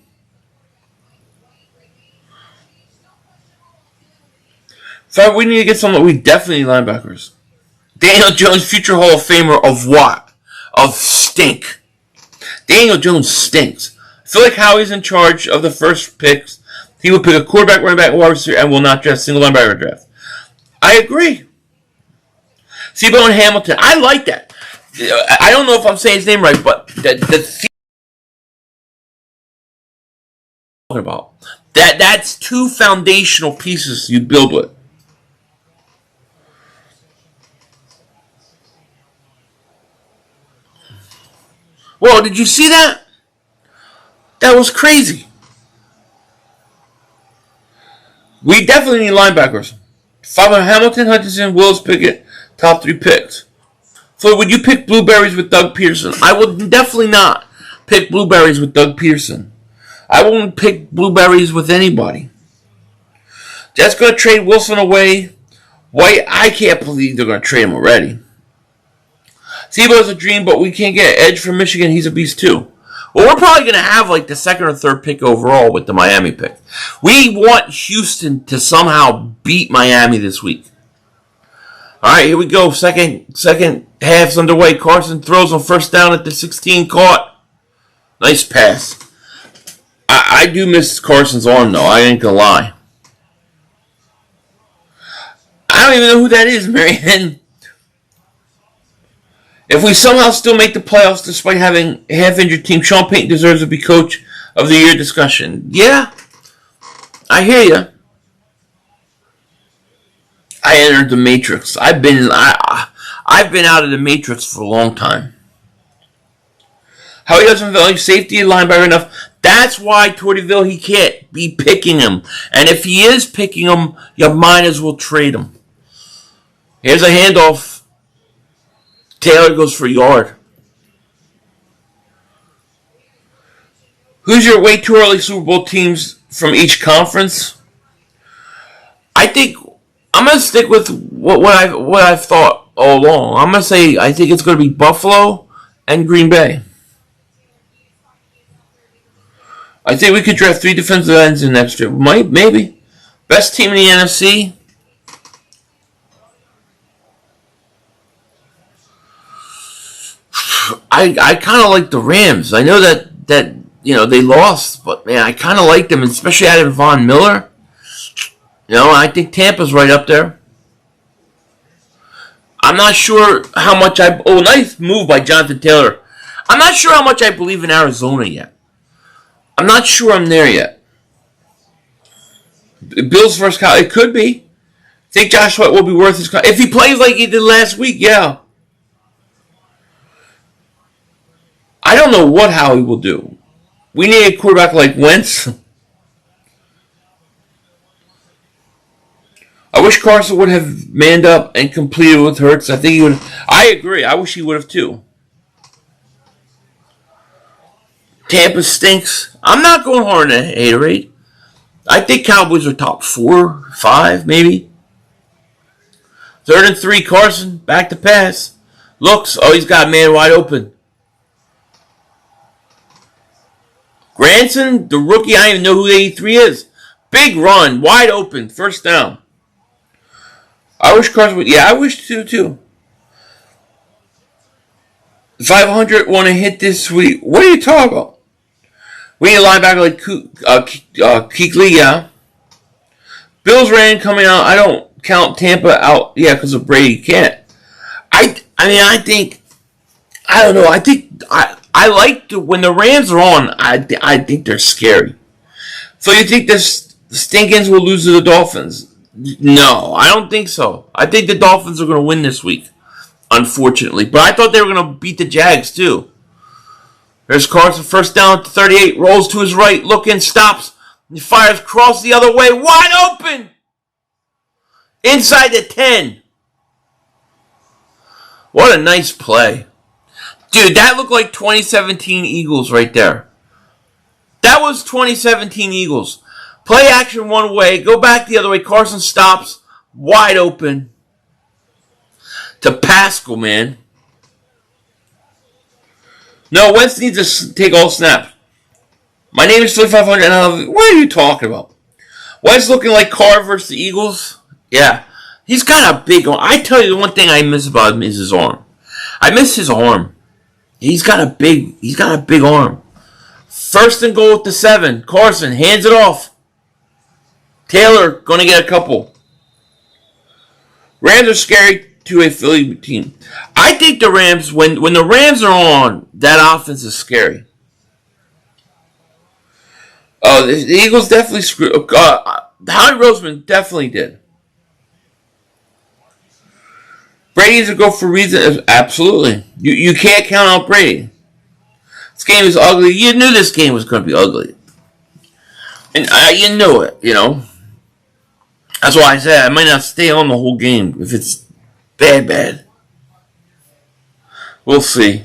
In fact, we need to get someone. We definitely need linebackers. Daniel Jones, future Hall of Famer of what? Of stink. Daniel Jones stinks. I feel like Howie's in charge of the first picks. He will pick a quarterback, running back, wide receiver, and will not draft a single linebacker draft. I agree. Seabolt and Hamilton. I like that. I don't know if I'm saying his name right, but the about that's two foundational pieces you build with. Whoa, did you see that? That was crazy. We definitely need linebackers. Father Hamilton, Hutchinson, Willis, Pickett, top 3 picks. So would you pick blueberries with Doug Peterson? I would definitely not pick blueberries with Doug Peterson. I won't pick blueberries with anybody. Jets going to trade Wilson away. White, I can't believe they're going to trade him already. Seabo's a dream, but we can't get Edge from Michigan. He's a beast too. Well, we're probably going to have like the second or third pick overall with the Miami pick. We want Houston to somehow beat Miami this week. All right, here we go. Second half's underway. Carson throws on first down at the 16, caught. Nice pass. I do miss Carson's arm, though. I ain't gonna lie. I don't even know who that is, Marianne. If we somehow still make the playoffs despite having a half-injured team, Sean Payton deserves to be coach of the year discussion. Yeah, I hear you. I entered the Matrix. I've been out of the Matrix for a long time. How he doesn't value safety and linebacker enough. That's why Tortyville, he can't be picking him. And if he is picking him, you might as well trade him. Here's a handoff. Taylor goes for a yard. Who's your way too early Super Bowl teams from each conference? I think I'm going to stick with what I've thought all along. I'm going to say I think it's going to be Buffalo and Green Bay. I think we could draft 3 defensive ends in next year. Maybe. Best team in the NFC? I kind of like the Rams. I know that they lost, but man, I kind of like them, especially adding Von Miller. I think Tampa's right up there. I'm not sure how much nice move by Jonathan Taylor. I'm not sure how much I believe in Arizona yet. I'm not sure I'm there yet. Bills versus Kyle, it could be. I think Josh White will be worth his if he plays like he did last week, yeah. I don't know what Howie will do. We need a quarterback like Wentz. I wish Carson would have manned up and completed with Hurts. I think he would. I agree. I wish he would have too. Tampa stinks. I'm not going hard in a haterade. I think Cowboys are top 4, 5, maybe. 3rd and 3, Carson, back to pass. Looks, oh, he's got a man wide open. Granson, the rookie, I don't even know who the 83 is. Big run, wide open, first down. I wish Carson would, yeah, I wish too. 500 want to hit this week. What are you talking about? We need a linebacker like Kuechly, yeah. Bills ran coming out. I don't count Tampa out, yeah, because of Brady. Can't. I think, I don't know. I think I like when the Rams are on. I think they're scary. So you think the Stinkins will lose to the Dolphins? No, I don't think so. I think the Dolphins are going to win this week, unfortunately. But I thought they were going to beat the Jags too. There's Carson, first down at the 38, rolls to his right, looking, stops, he fires across the other way, wide open! Inside the 10. What a nice play. Dude, that looked like 2017 Eagles right there. That was 2017 Eagles. Play action one way, go back the other way, Carson stops, wide open. To Pascal, man. No, Wentz needs to take all snaps. My name is 3500 and I love, what are you talking about? Wentz looking like Carr versus the Eagles? Yeah. He's got a big arm. I tell you the one thing I miss about him is his arm. I miss his arm. He's got a big arm. First and goal at the 7. Carson hands it off. Taylor gonna get a couple. Rams are scary to a Philly team. I think the Rams, when the Rams are on, that offense is scary. Oh, the Eagles definitely screwed. Howie Roseman definitely did. Brady's a go for reason. Absolutely. You can't count out Brady. This game is ugly. You knew this game was going to be ugly. And you knew it, you know. That's why I said I might not stay on the whole game if it's bad. We'll see.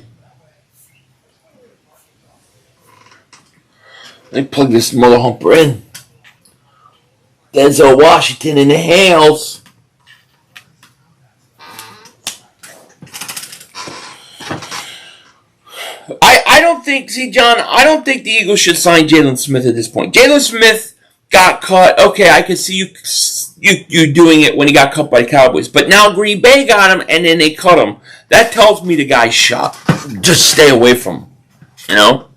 Let me plug this mother humper in. Denzel Washington in the house. I don't think, John, I don't think the Eagles should sign Jalen Smith at this point. Jalen Smith got cut. Okay, I could see you doing it when he got cut by the Cowboys. But now Green Bay got him, and then they cut him. That tells me the guy's shot. Just stay away from him. You know?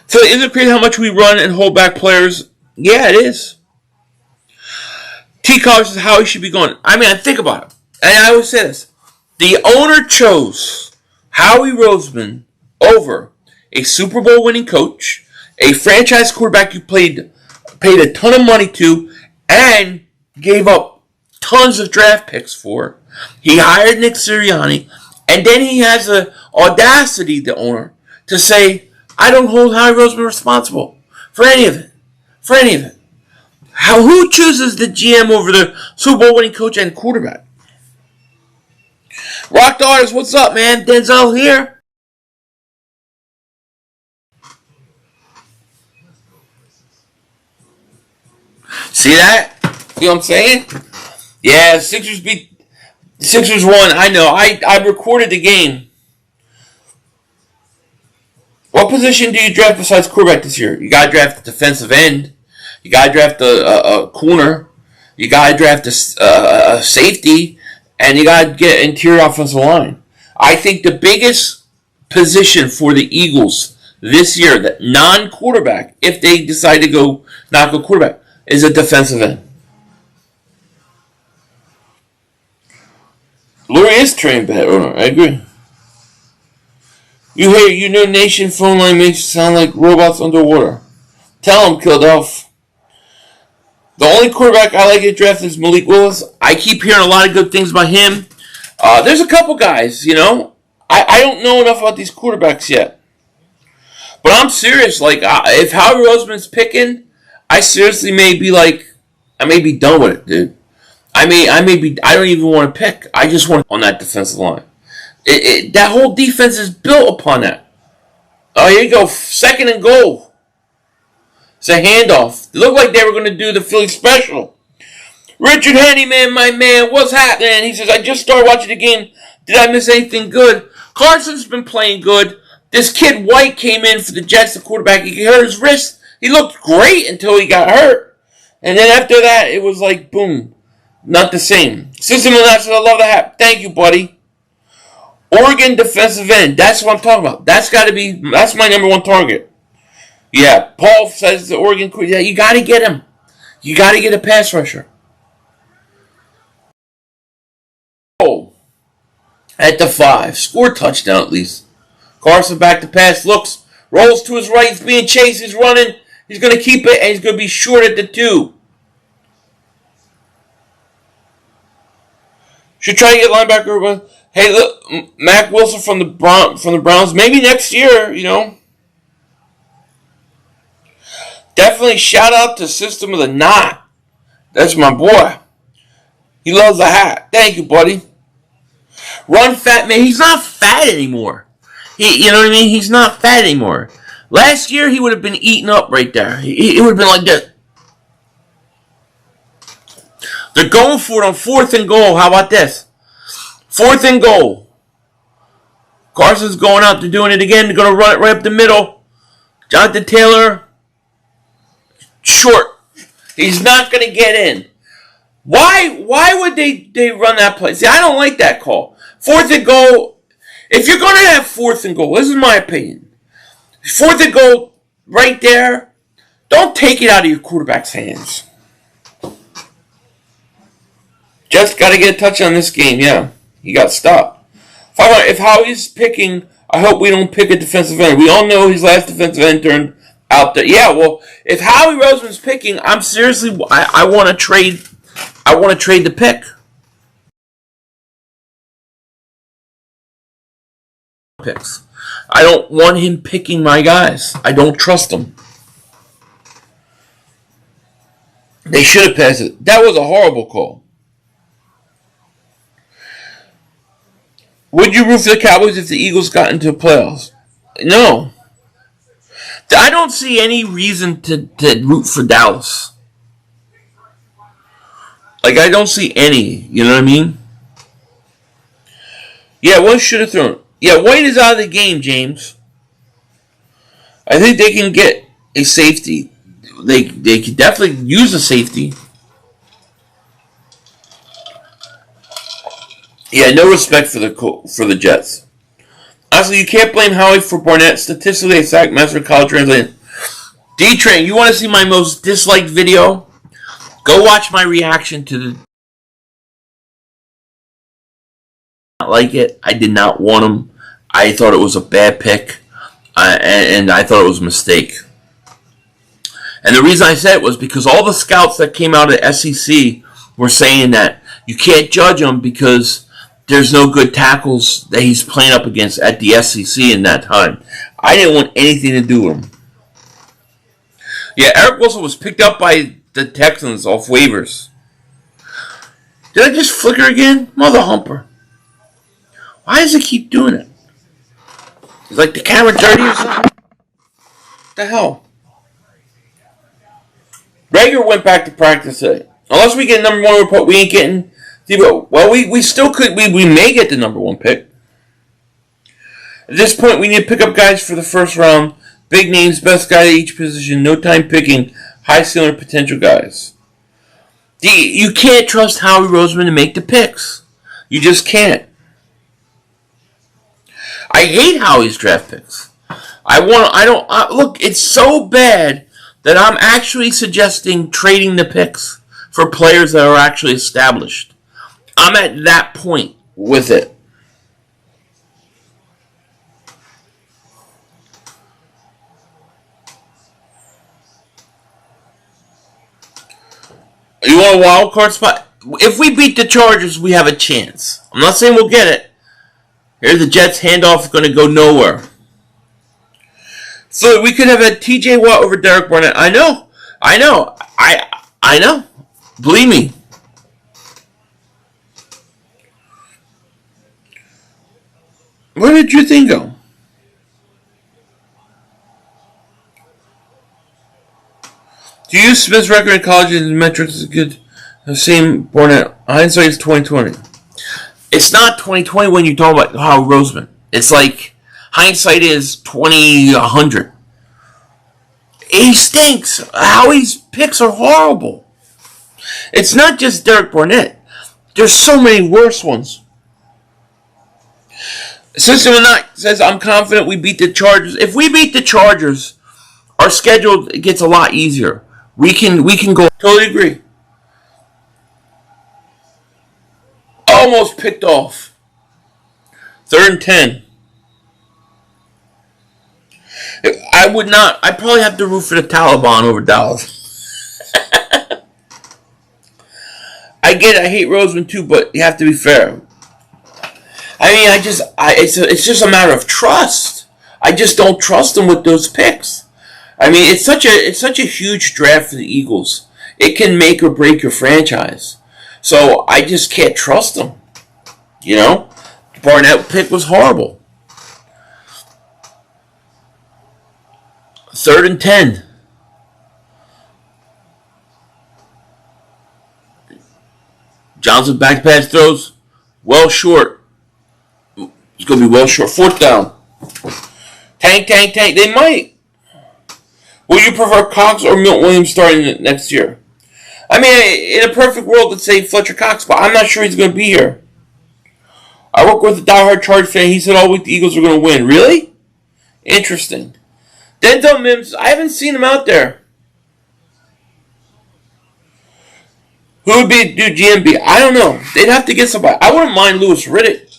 So is it crazy how much we run and hold back players? Yeah, it is. T. College is how he should be going. I mean, think about it. And I always say this. The owner chose Howie Roseman over a Super Bowl winning coach, a franchise quarterback you paid a ton of money to, and gave up tons of draft picks for. He hired Nick Sirianni, and then he has the audacity, the owner, to say, I don't hold Howie Roseman responsible for any of it. Who chooses the GM over the Super Bowl winning coach and quarterback? Rock Daughters, what's up, man? Denzel here. See that? You know what I'm saying? Yeah, Sixers won. I know. I recorded the game. What position do you draft besides quarterback this year? You got to draft the defensive end. You got to draft a corner. You got to draft a safety. And you got to get interior offensive line. I think the biggest position for the Eagles this year, that non-quarterback, if they decide to not go quarterback, is a defensive end. Lurie is trained better. I agree. You know, Nation phone line makes you sound like robots underwater. Tell them, Kildelf. The only quarterback I like to draft is Malik Willis. I keep hearing a lot of good things about him. There's a couple guys, you know. I don't know enough about these quarterbacks yet. But I'm serious. Like, if Howie Roseman's picking, I seriously may be done with it, dude. I don't even want to pick. I just want on that defensive line. That whole defense is built upon that. Oh, here you go. Second and goal. It's a handoff. It looked like they were going to do the Philly special. Richard Henneman, my man, what's happening? He says, I just started watching the game. Did I miss anything good? Carson's been playing good. This kid White came in for the Jets, the quarterback. He hurt his wrist. He looked great until he got hurt. And then after that, it was like, boom. Not the same. System Announcers, I love the hat. Thank you, buddy. Oregon defensive end. That's what I'm talking about. That's my number one target. Yeah, Paul says the Oregon, yeah, you got to get him. You got to get a pass rusher. Oh, at the 5. Score touchdown at least. Carson back to pass. Looks. Rolls to his right. He's being chased. He's running. He's going to keep it, and he's going to be short at the 2. Should try to get linebacker. Hey, look, Mac Wilson from the Browns. Maybe next year, you know. Definitely shout out to System of the Knot. That's my boy. He loves the hat. Thank you, buddy. Run fat man. He's not fat anymore. You know what I mean? He's not fat anymore. Last year, he would have been eaten up right there. It would have been like this. They're going for it on 4th and goal. How about this? 4th and goal. Carson's going out. They're doing it again. They're going to run it right up the middle. Jonathan Taylor. Short. He's not going to get in. Why would they run that play? See, I don't like that call. 4th and goal. If you're going to have 4th and goal, this is my opinion. 4th and goal right there. Don't take it out of your quarterback's hands. Just got to get a touch on this game, yeah. He got stopped. If Howie's picking, I hope we don't pick a defensive end. We all know his last defensive end turned out there. Yeah, well, if Howie Roseman's picking, I'm seriously, I want to trade. I want to trade the pick. Picks. I don't want him picking my guys. I don't trust him. They should have passed it. That was a horrible call. Would you root for the Cowboys if the Eagles got into the playoffs? No. I don't see any reason to root for Dallas. Like, I don't see any. You know what I mean? Yeah, one should have thrown. Yeah, White is out of the game, James. I think they can get a safety. They could definitely use a safety. Yeah, no respect for the Jets. Honestly, you can't blame Howie for Barnett. Statistically, a sack master college translated. D-Train, you want to see my most disliked video? Go watch my reaction to the... I like it. I did not want him. I thought it was a bad pick. And I thought it was a mistake. And the reason I said it was because all the scouts that came out of SEC were saying that you can't judge him because there's no good tackles that he's playing up against at the SEC in that time. I didn't want anything to do with him. Yeah, Eric Wilson was picked up by the Texans off waivers. Did I just flicker again? Mother humper. Why does it keep doing it? Is like the camera dirty or something? What the hell? Rager went back to practice today. Unless we get number 1 report, we ain't getting... Well, we still could... We may get the number 1 pick. At this point, we need to pick up guys for the first round. Big names, best guy at each position. No time picking high ceiling potential guys. You can't trust Howie Roseman to make the picks. You just can't. I hate Howie's draft picks. Look, it's so bad that I'm actually suggesting trading the picks for players that are actually established. I'm at that point with it. You want a wild card spot? If we beat the Chargers, we have a chance. I'm not saying we'll get it. Here's the Jets handoff is going to go nowhere. So we could have had TJ Watt over Derek Barnett. I know. I know. Believe me. Where did your thing go? Do you use Smith's record in college and metrics is good? The same Barnett. Hindsight is 2020. It's not 2020 when you talk about Howard Roseman. It's like hindsight is 20/100. He stinks. Howie's picks are horrible. It's not just Derek Barnett. There's so many worse ones. System of Night says, I'm confident we beat the Chargers. If we beat the Chargers, our schedule gets a lot easier. We can go. Totally agree. Almost picked off. 3rd and 10. I would not. I'd probably have to root for the Taliban over Dallas. I get it. I hate Roseman too, but you have to be fair. I mean, it's just a matter of trust. I just don't trust them with those picks. I mean, it's such a huge draft for the Eagles. It can make or break your franchise. So I just can't trust them. You know, the Barnett pick was horrible. 3rd and 10. Johnson back pass throws well short. It's going to be well short. 4th down. Tank. They might. Will you prefer Cox or Milt Williams starting next year? I mean, in a perfect world, let's say Fletcher Cox, but I'm not sure he's going to be here. I work with a diehard Charge fan. He said all week the Eagles are going to win. Really? Interesting. Denzel Mims, I haven't seen him out there. Who would be do GMB? I don't know. They'd have to get somebody. I wouldn't mind Louis Riddick.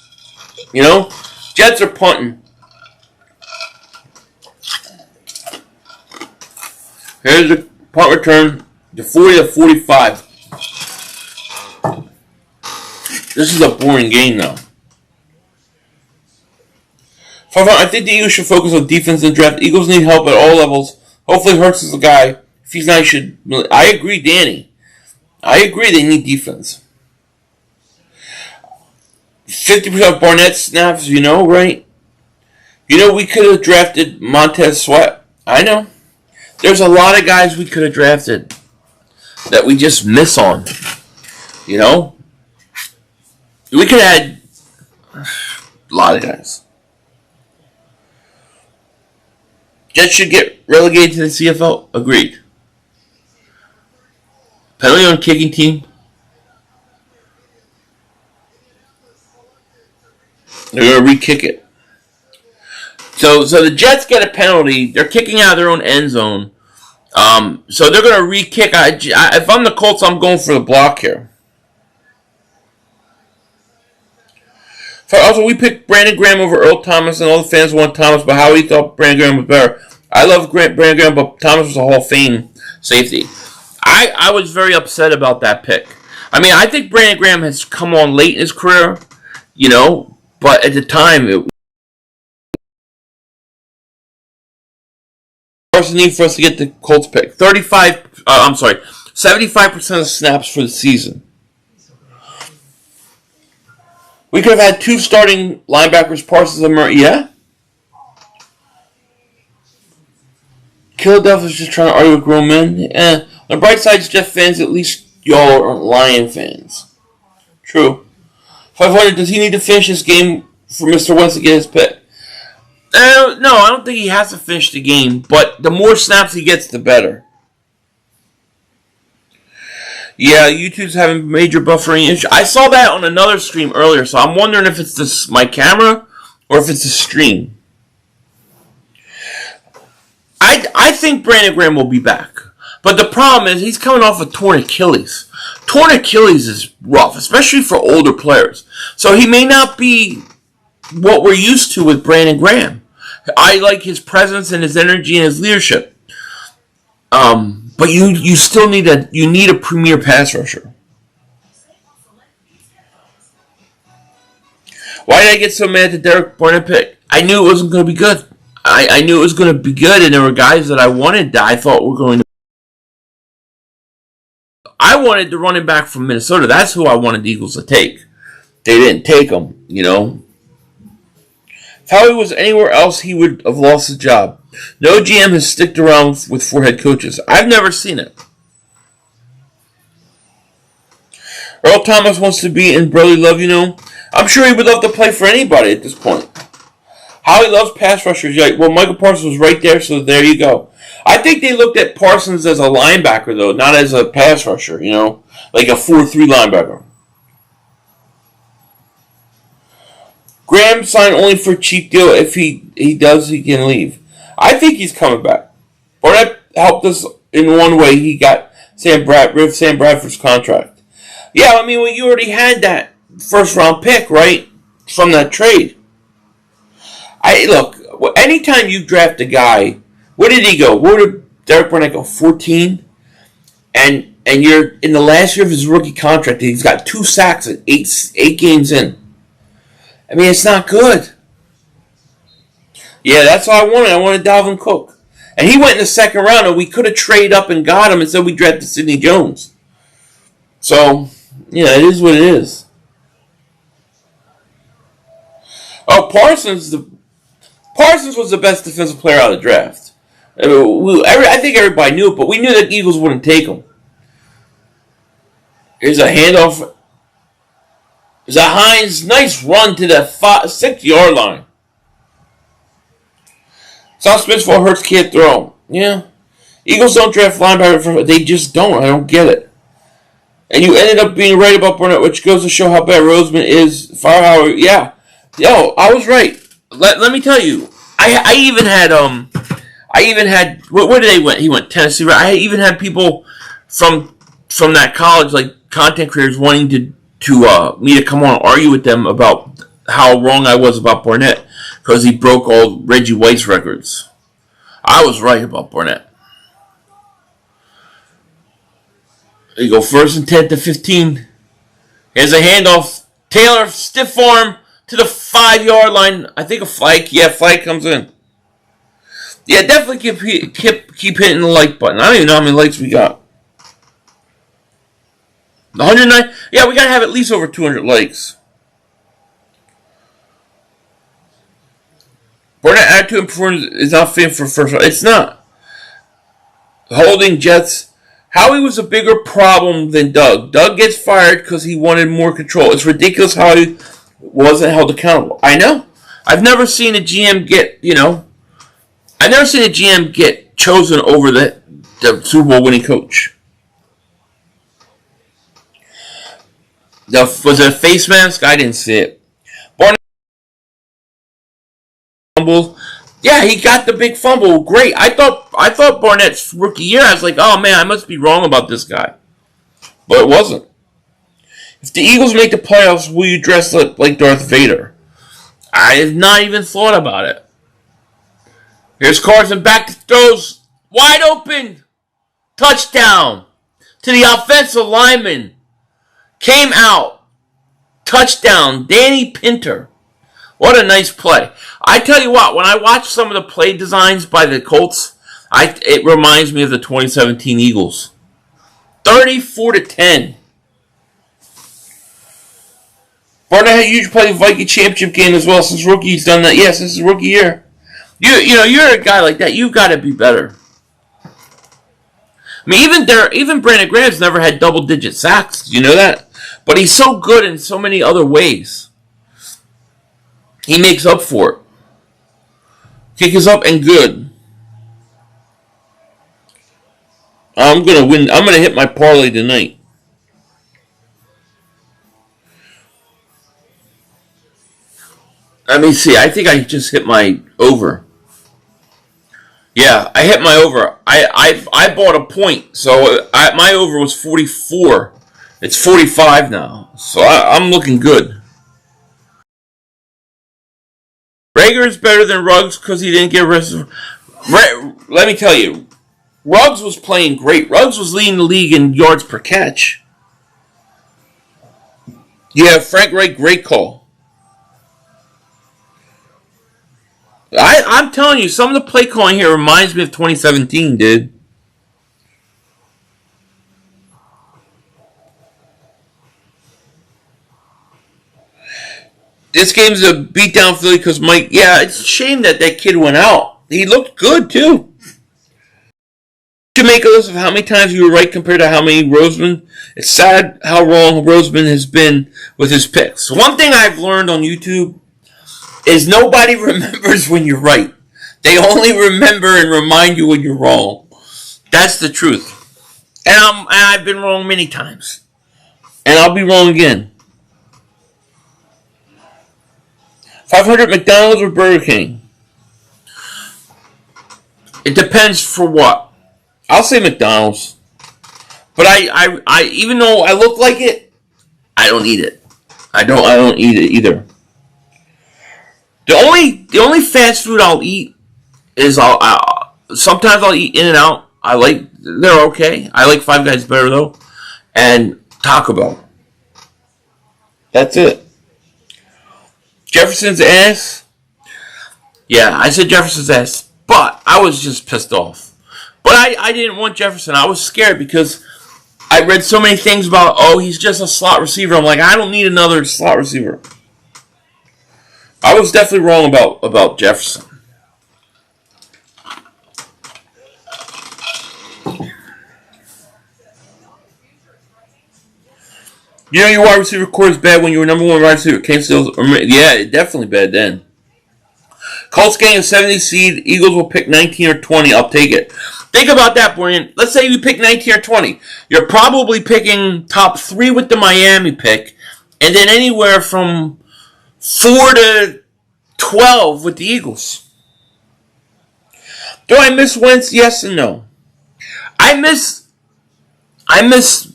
You know? Jets are punting. Here's the punt return. The 40 to 45. This is a boring game now. I think the Eagles should focus on defense and draft. Eagles need help at all levels. Hopefully Hurts is the guy. If he's not, he should. I agree, Danny. I agree they need defense. 50% of Barnett snaps, you know, right? You know, we could have drafted Montez Sweat. I know. There's a lot of guys we could have drafted that we just miss on. You know? We could have had a lot of guys. Jets should get relegated to the CFL. Agreed. Penalty on kicking team. They're going to re-kick it. So the Jets get a penalty. They're kicking out of their own end zone. So they're going to re-kick. If I'm the Colts, I'm going for the block here. Also, we picked Brandon Graham over Earl Thomas, and all the fans want Thomas, but Howie thought Brandon Graham was better. I love Brandon Graham, but Thomas was a Hall of Fame safety. I was very upset about that pick. I mean, I think Brandon Graham has come on late in his career, you know, but at the time, it was a need for us to get the Colts pick. 75% of snaps for the season. We could have had 2 starting linebackers, Parsons and Murray. Yeah? Philadelphia's just trying to argue with grown men. On the bright side, Jeff fans, at least y'all are Lion fans. True. 500, does he need to finish this game for Mr. Wentz to get his pick? No, I don't think he has to finish the game, but the more snaps he gets, the better. Yeah, YouTube's having major buffering issues. I saw that on another stream earlier, so I'm wondering if it's my camera or if it's the stream. I think Brandon Graham will be back. But the problem is he's coming off a torn Achilles. Torn Achilles is rough, especially for older players. So he may not be what we're used to with Brandon Graham. I like his presence and his energy and his leadership. But you still need a premier pass rusher. Why did I get so mad at the Derek Barnett pick? I knew it wasn't going to be good. I knew it was going to be good, and there were guys that I wanted that I thought were going to. I wanted the running back from Minnesota. That's who I wanted the Eagles to take. They didn't take him, you know. If Howie was anywhere else, he would have lost his job. No GM has sticked around with 4 head coaches. I've never seen it. Earl Thomas wants to be in brotherly love, I'm sure he would love to play for anybody at this point. Howie loves pass rushers. Like, well, Michael Parsons was right there, so there you go. I think they looked at Parsons as a linebacker, though, not as a pass rusher, like a 4-3 linebacker. Graham signed only for a cheap deal. If he does, he can leave. I think he's coming back. Barnett helped us in one way. He got Sam Bradford's contract. Yeah, you already had that first-round pick, right, from that trade. Look, anytime you draft a guy, where did he go? Where did Derek Barnett go? 14? And you're in the last year of his rookie contract, he's got 2 sacks at 8 games in. It's not good. Yeah, that's what I wanted. I wanted Dalvin Cook. And he went in the second round, and we could have traded up and got him, and so we drafted Sidney Jones. So, it is what it is. Oh, Parsons was the best defensive player out of the draft. I think everybody knew it, but we knew that the Eagles wouldn't take him. Here's a handoff. There's a Hines. Nice run to the 6-yard line. South Smithville Hurts can't throw. Yeah. Eagles don't draft linebacker. They just don't. I don't get it. And you ended up being right about Burnett, which goes to show how bad Roseman is. Firehauer. Yeah. Yo, I was right. Let me tell you. I even had where did they went? He went Tennessee. I even had people from that college, like content creators, wanting me to come on and argue with them about how wrong I was about Barnett because he broke all Reggie White's records. I was right about Barnett. There you go, 1st and 10 to 15. Here's a handoff. Taylor, stiff arm to the 5-yard line. I think a flag. Yeah, flag comes in. Yeah, definitely keep hitting the like button. I don't even know how many likes we got. 109. Yeah, we gotta have at least over 200 likes. Barnett attitude and performance is not fit for first round. It's not. Holding Jets. Howie was a bigger problem than Doug. Doug gets fired because he wanted more control. It's ridiculous how he wasn't held accountable. I know. I've never seen a GM get chosen over the Super Bowl winning coach. Was it a face mask? I didn't see it. Barnett fumble. Yeah, he got the big fumble. Great. I thought Barnett's rookie year, I was like, oh man, I must be wrong about this guy. But it wasn't. If the Eagles make the playoffs, will you dress like Darth Vader? I have not even thought about it. Here's Carson back to throws. Wide open. Touchdown. To the offensive lineman. Came out. Touchdown. Danny Pinter. What a nice play. I tell you what, when I watch some of the play designs by the Colts, it reminds me of the 2017 Eagles. 34-10. Barnett had a huge play the Viking championship game as well since rookie. He's done that. Yes, this is rookie year. You're a guy like that. You've got to be better. Even Brandon Graham's never had double-digit sacks. You know that? But he's so good in so many other ways. He makes up for it. Kick is up and good. I'm going to win. I'm going to hit my parlay tonight. Let me see. I think I just hit my over. Yeah, I hit my over. I bought a point, so my over was 44. It's 45 now, so I'm looking good. Rager is better than Ruggs because he didn't get arrested. Let me tell you, Ruggs was playing great. Ruggs was leading the league in yards per catch. Yeah, Frank Wright, great call. I'm telling you, some of the play calling here reminds me of 2017, dude. This game's a beatdown Philly because Mike. Yeah, it's a shame that kid went out. He looked good, too. To make a list of how many times you were right compared to how many Roseman. It's sad how wrong Roseman has been with his picks. One thing I've learned on YouTube is nobody remembers when you're right. They only remember and remind you when you're wrong. That's the truth. And I've been wrong many times. And I'll be wrong again. 500 McDonald's or Burger King? It depends for what. I'll say McDonald's. But I even though I look like it, I don't eat it. I don't eat it either. The only fast food I'll eat is sometimes I'll eat In-N-Out. They're okay. I like Five Guys better though. And Taco Bell. That's it. Jefferson's ass? Yeah, I said Jefferson's ass. But I was just pissed off. But I didn't want Jefferson. I was scared because I read so many things about, he's just a slot receiver. I'm like, I don't need another slot receiver. I was definitely wrong about Jefferson. You know your wide receiver core is bad when you were number one wide receiver. Yeah, definitely bad then. Colts getting a 70 seed. Eagles will pick 19 or 20. I'll take it. Think about that, Brian. Let's say you pick 19 or 20. You're probably picking top 3 with the Miami pick, and then anywhere from 4 to 12 with the Eagles. Do I miss Wentz? Yes and no. I miss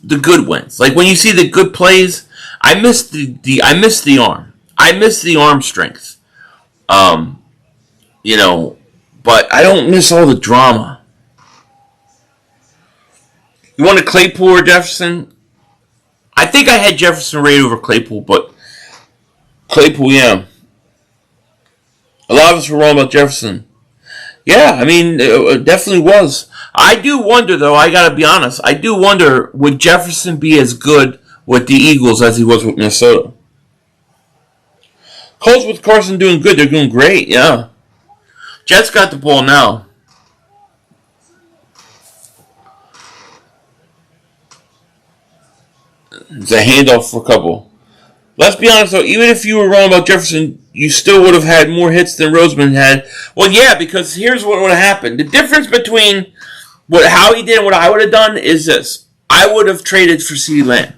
the good wins. Like when you see the good plays, I miss the arm. I miss the arm strength. But I don't miss all the drama. You wanted Claypool or Jefferson? I think I had Jefferson rated over Claypool, but Claypool, yeah. A lot of us were wrong about Jefferson. Yeah, I mean, it definitely was. I do wonder, though, I gotta be honest, I do wonder, would Jefferson be as good with the Eagles as he was with Minnesota? Colts with Carson doing good, they're doing great, yeah. Jets got the ball now. It's a handoff for a couple. Let's be honest, though, even if you were wrong about Jefferson, you still would have had more hits than Roseman had. Well, yeah, because here's what would have happened. The difference between how he did and what I would have done is this. I would have traded for CeeDee Lamb.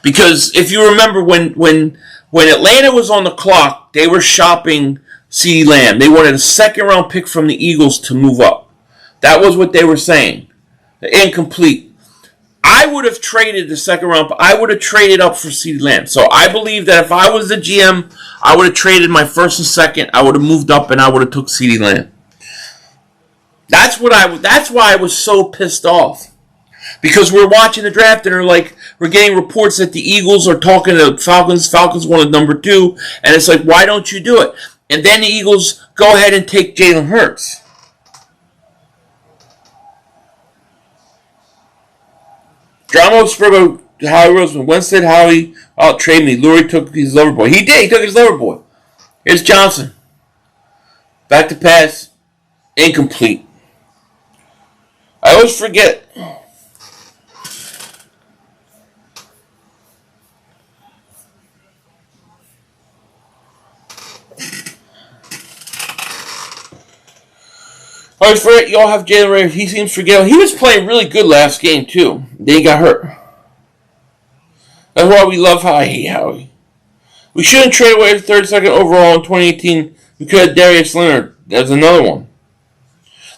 Because if you remember when Atlanta was on the clock, they were shopping CeeDee Lamb. They wanted a second-round pick from the Eagles to move up. That was what they were saying. Incomplete. I would have traded the second round. I would have traded up for CeeDee Lamb. So I believe that if I was the GM, I would have traded my first and second. I would have moved up and I would have took CeeDee Lamb. That's why I was so pissed off. Because we're watching the draft and we're getting reports that the Eagles are talking to Falcons. Falcons wanted number 2. And it's like, why don't you do it? And then the Eagles go ahead and take Jalen Hurts. Drama of Spurbo, Howie Roseman. Wentz said Howie, trade me. Lurie took his lover boy. He did. He took his lover boy. Here's Johnson. Back to pass. Incomplete. I always forget. I always forget y'all have Jalen Ray. He seems forgetful. He was playing really good last game, too. Then he got hurt. That's why we love Howie. We shouldn't trade away the 32nd overall in 2018. We could have Darius Leonard. There's another one.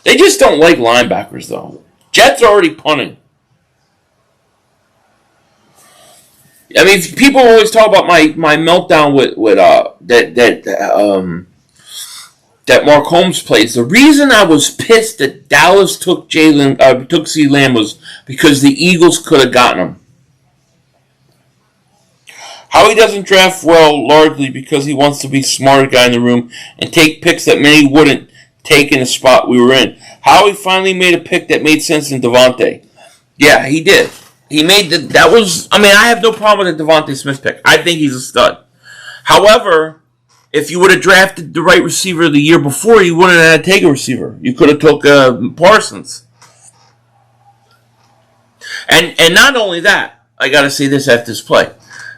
They just don't like linebackers, though. Jets are already punting. I mean, people always talk about my meltdown with that Mark Holmes plays. The reason I was pissed that Dallas took CeeDee Lamb was because the Eagles could have gotten him. Howie doesn't draft well largely because he wants to be the smarter guy in the room and take picks that many wouldn't take in the spot we were in. Howie finally made a pick that made sense in Devontae. Yeah, he did. He made I have no problem with the Devontae Smith pick. I think he's a stud. However, if you would have drafted the right receiver the year before, you wouldn't have had to take a receiver. You could have took Parsons. And not only that, I got to see this after this play.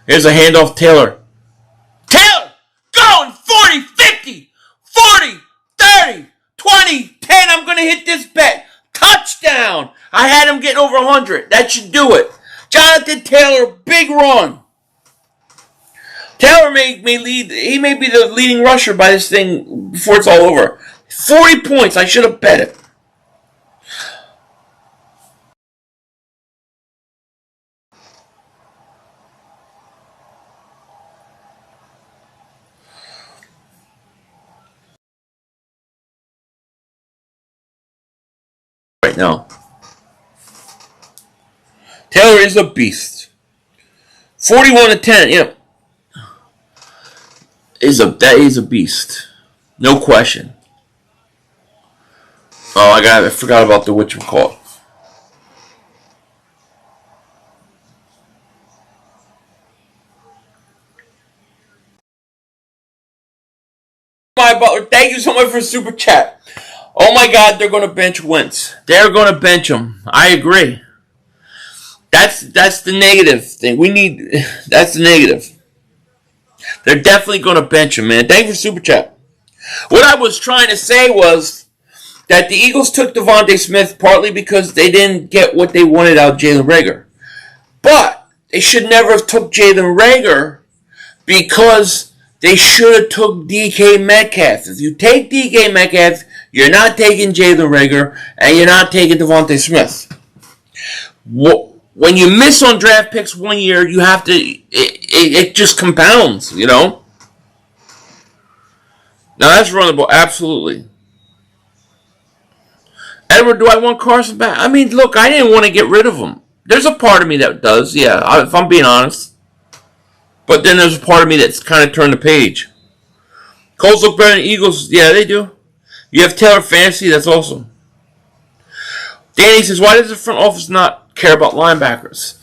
Here's a handoff, Taylor. Taylor! Going 40, 50, 40, 30, 20, 10. I'm going to hit this bet. Touchdown! I had him getting over 100. That should do it. Jonathan Taylor, big run. Taylor may lead. He may be the leading rusher by this thing before it's all over. 40 points. I should have bet it. Right now, Taylor is a beast. 41-10. Yeah. That is a beast. No question. Oh, I forgot about the whatchamacallit. My Butler, thank you so much for super chat. Oh my God, they're going to bench Wentz. They're going to bench him. I agree. That's the negative thing. That's the negative. They're definitely going to bench him, man. Thank you for super chat. What I was trying to say was that the Eagles took Devontae Smith partly because they didn't get what they wanted out of Jalen Reagor. But they should never have took Jalen Reagor because they should have took DK Metcalf. If you take DK Metcalf, you're not taking Jalen Reagor, and you're not taking Devontae Smith. When you miss on draft picks one year, you have to. It just compounds, you know. Now that's runnable, absolutely. Edward, do I want Carson back? I mean, look, I didn't want to get rid of him. There's a part of me that does, yeah, if I'm being honest. But then there's a part of me that's kind of turned the page. Colts look better than Eagles. Yeah, they do. You have Taylor Fantasy, that's awesome. Danny says, why does the front office not care about linebackers?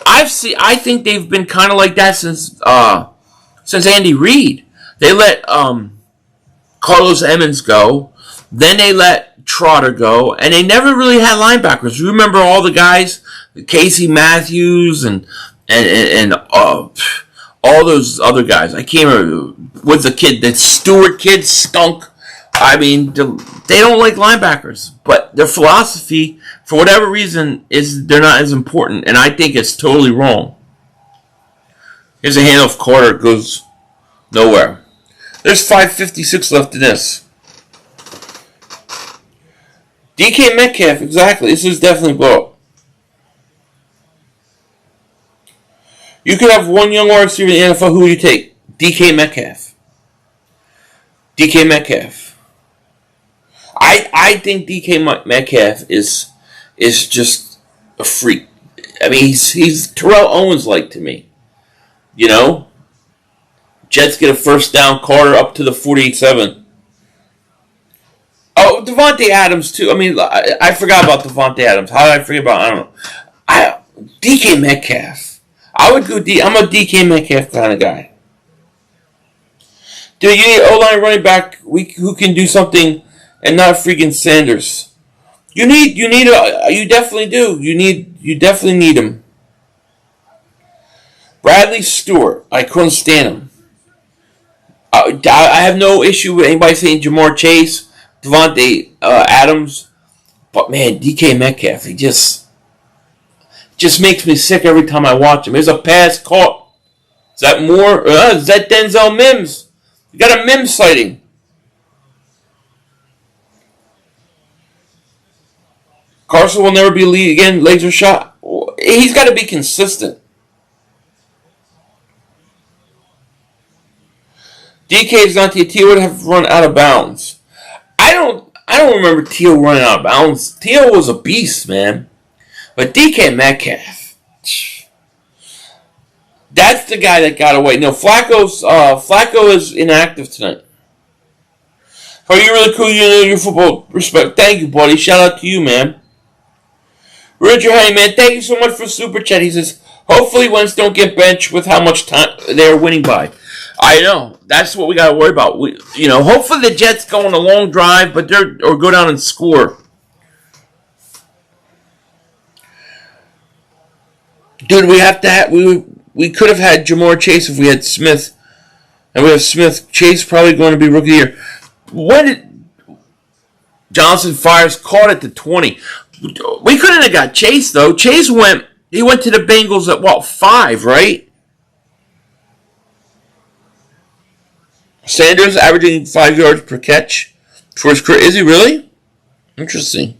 I think they've been kind of like that since Andy Reid. They let Carlos Emmons go. Then they let Trotter go. And they never really had linebackers. You remember all the guys? Casey Matthews and all those other guys. I can't remember. What's the kid? That Stewart kid stunk. I mean, they don't like linebackers. But their philosophy, for whatever reason, is they're not as important. And I think it's totally wrong. Here's a handoff. Carter goes nowhere. There's 5:56 left in this. DK Metcalf, exactly. This is definitely blow up. You could have one young wide receiver in the NFL. Who would you take? DK Metcalf. DK Metcalf. I think DK Metcalf is just a freak. I mean, he's Terrell Owens like to me. You know? Jets get a first down. Carter up to the 48-7. Oh, Devontae Adams too. I mean, I forgot about Devontae Adams. How did I forget about? I don't know. DK Metcalf. I would go. I'm a DK Metcalf kind of guy. Dude, you need an O-line running back who can do something and not freaking Sanders. You definitely do. You definitely need him. Bradley Stewart. I couldn't stand him. I have no issue with anybody saying Jamar Chase, Devontae Adams, but man, DK Metcalf, he just makes me sick every time I watch him. There's a pass caught. Is that Moore? Is that Denzel Mims? You got a Mims sighting. Carson will never be lead again. Legs are shot. He's got to be consistent. DK is not T.O. would have run out of bounds. I don't remember T.O. running out of bounds. T.O. was a beast, man. But DK Metcalf, that's the guy that got away. No, Flacco is inactive tonight. Are you really cool? You know your football respect. Thank you, buddy. Shout out to you, man. Roger, hey, man. Thank you so much for super chat. He says, hopefully Wentz don't get benched with how much time they're winning by. I know. That's what we got to worry about. Hopefully the Jets go on a long drive, or go down and score. Dude, we could have had Jamar Chase if we had Smith, and we have Smith. Chase probably going to be rookie of the year. When did Johnson fires caught at the 20? We couldn't have got Chase though. He went to the Bengals at what, 5, right? Sanders averaging 5 yards per catch for his career. Is he really? Interesting.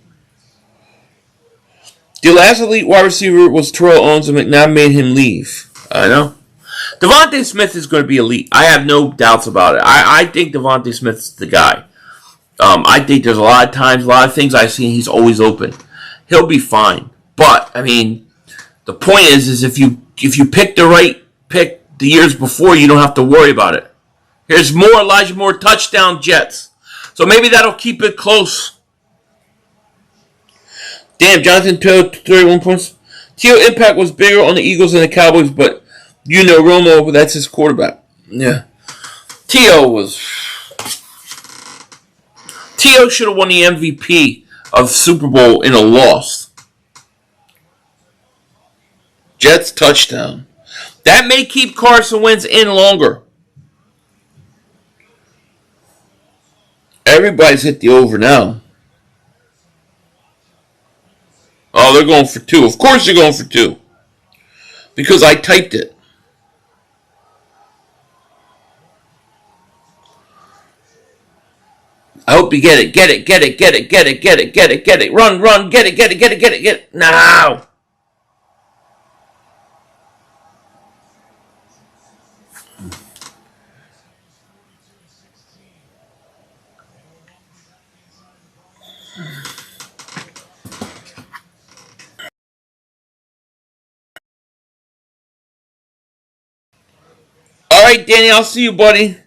The last elite wide receiver was Terrell Owens, and McNabb made him leave. I know. Devontae Smith is going to be elite. I have no doubts about it. I think Devontae Smith's the guy. I think there's a lot of times, a lot of things I've seen, he's always open. He'll be fine. But, I mean, the point is if you pick the right pick the years before, you don't have to worry about it. Here's more Elijah Moore touchdown Jets. So maybe that'll keep it close. Damn, Jonathan Taylor, 31 points. T.O. impact was bigger on the Eagles than the Cowboys, but Romo, that's his quarterback. Yeah. T.O. should have won the MVP of Super Bowl in a loss. Jets touchdown. That may keep Carson Wentz in longer. Everybody's hit the over now. Oh, they're going for 2. Of course they're going for 2. Because I typed it. I hope you get it. Get it. Run. Get it. Now. All right, Danny, I'll see you, buddy.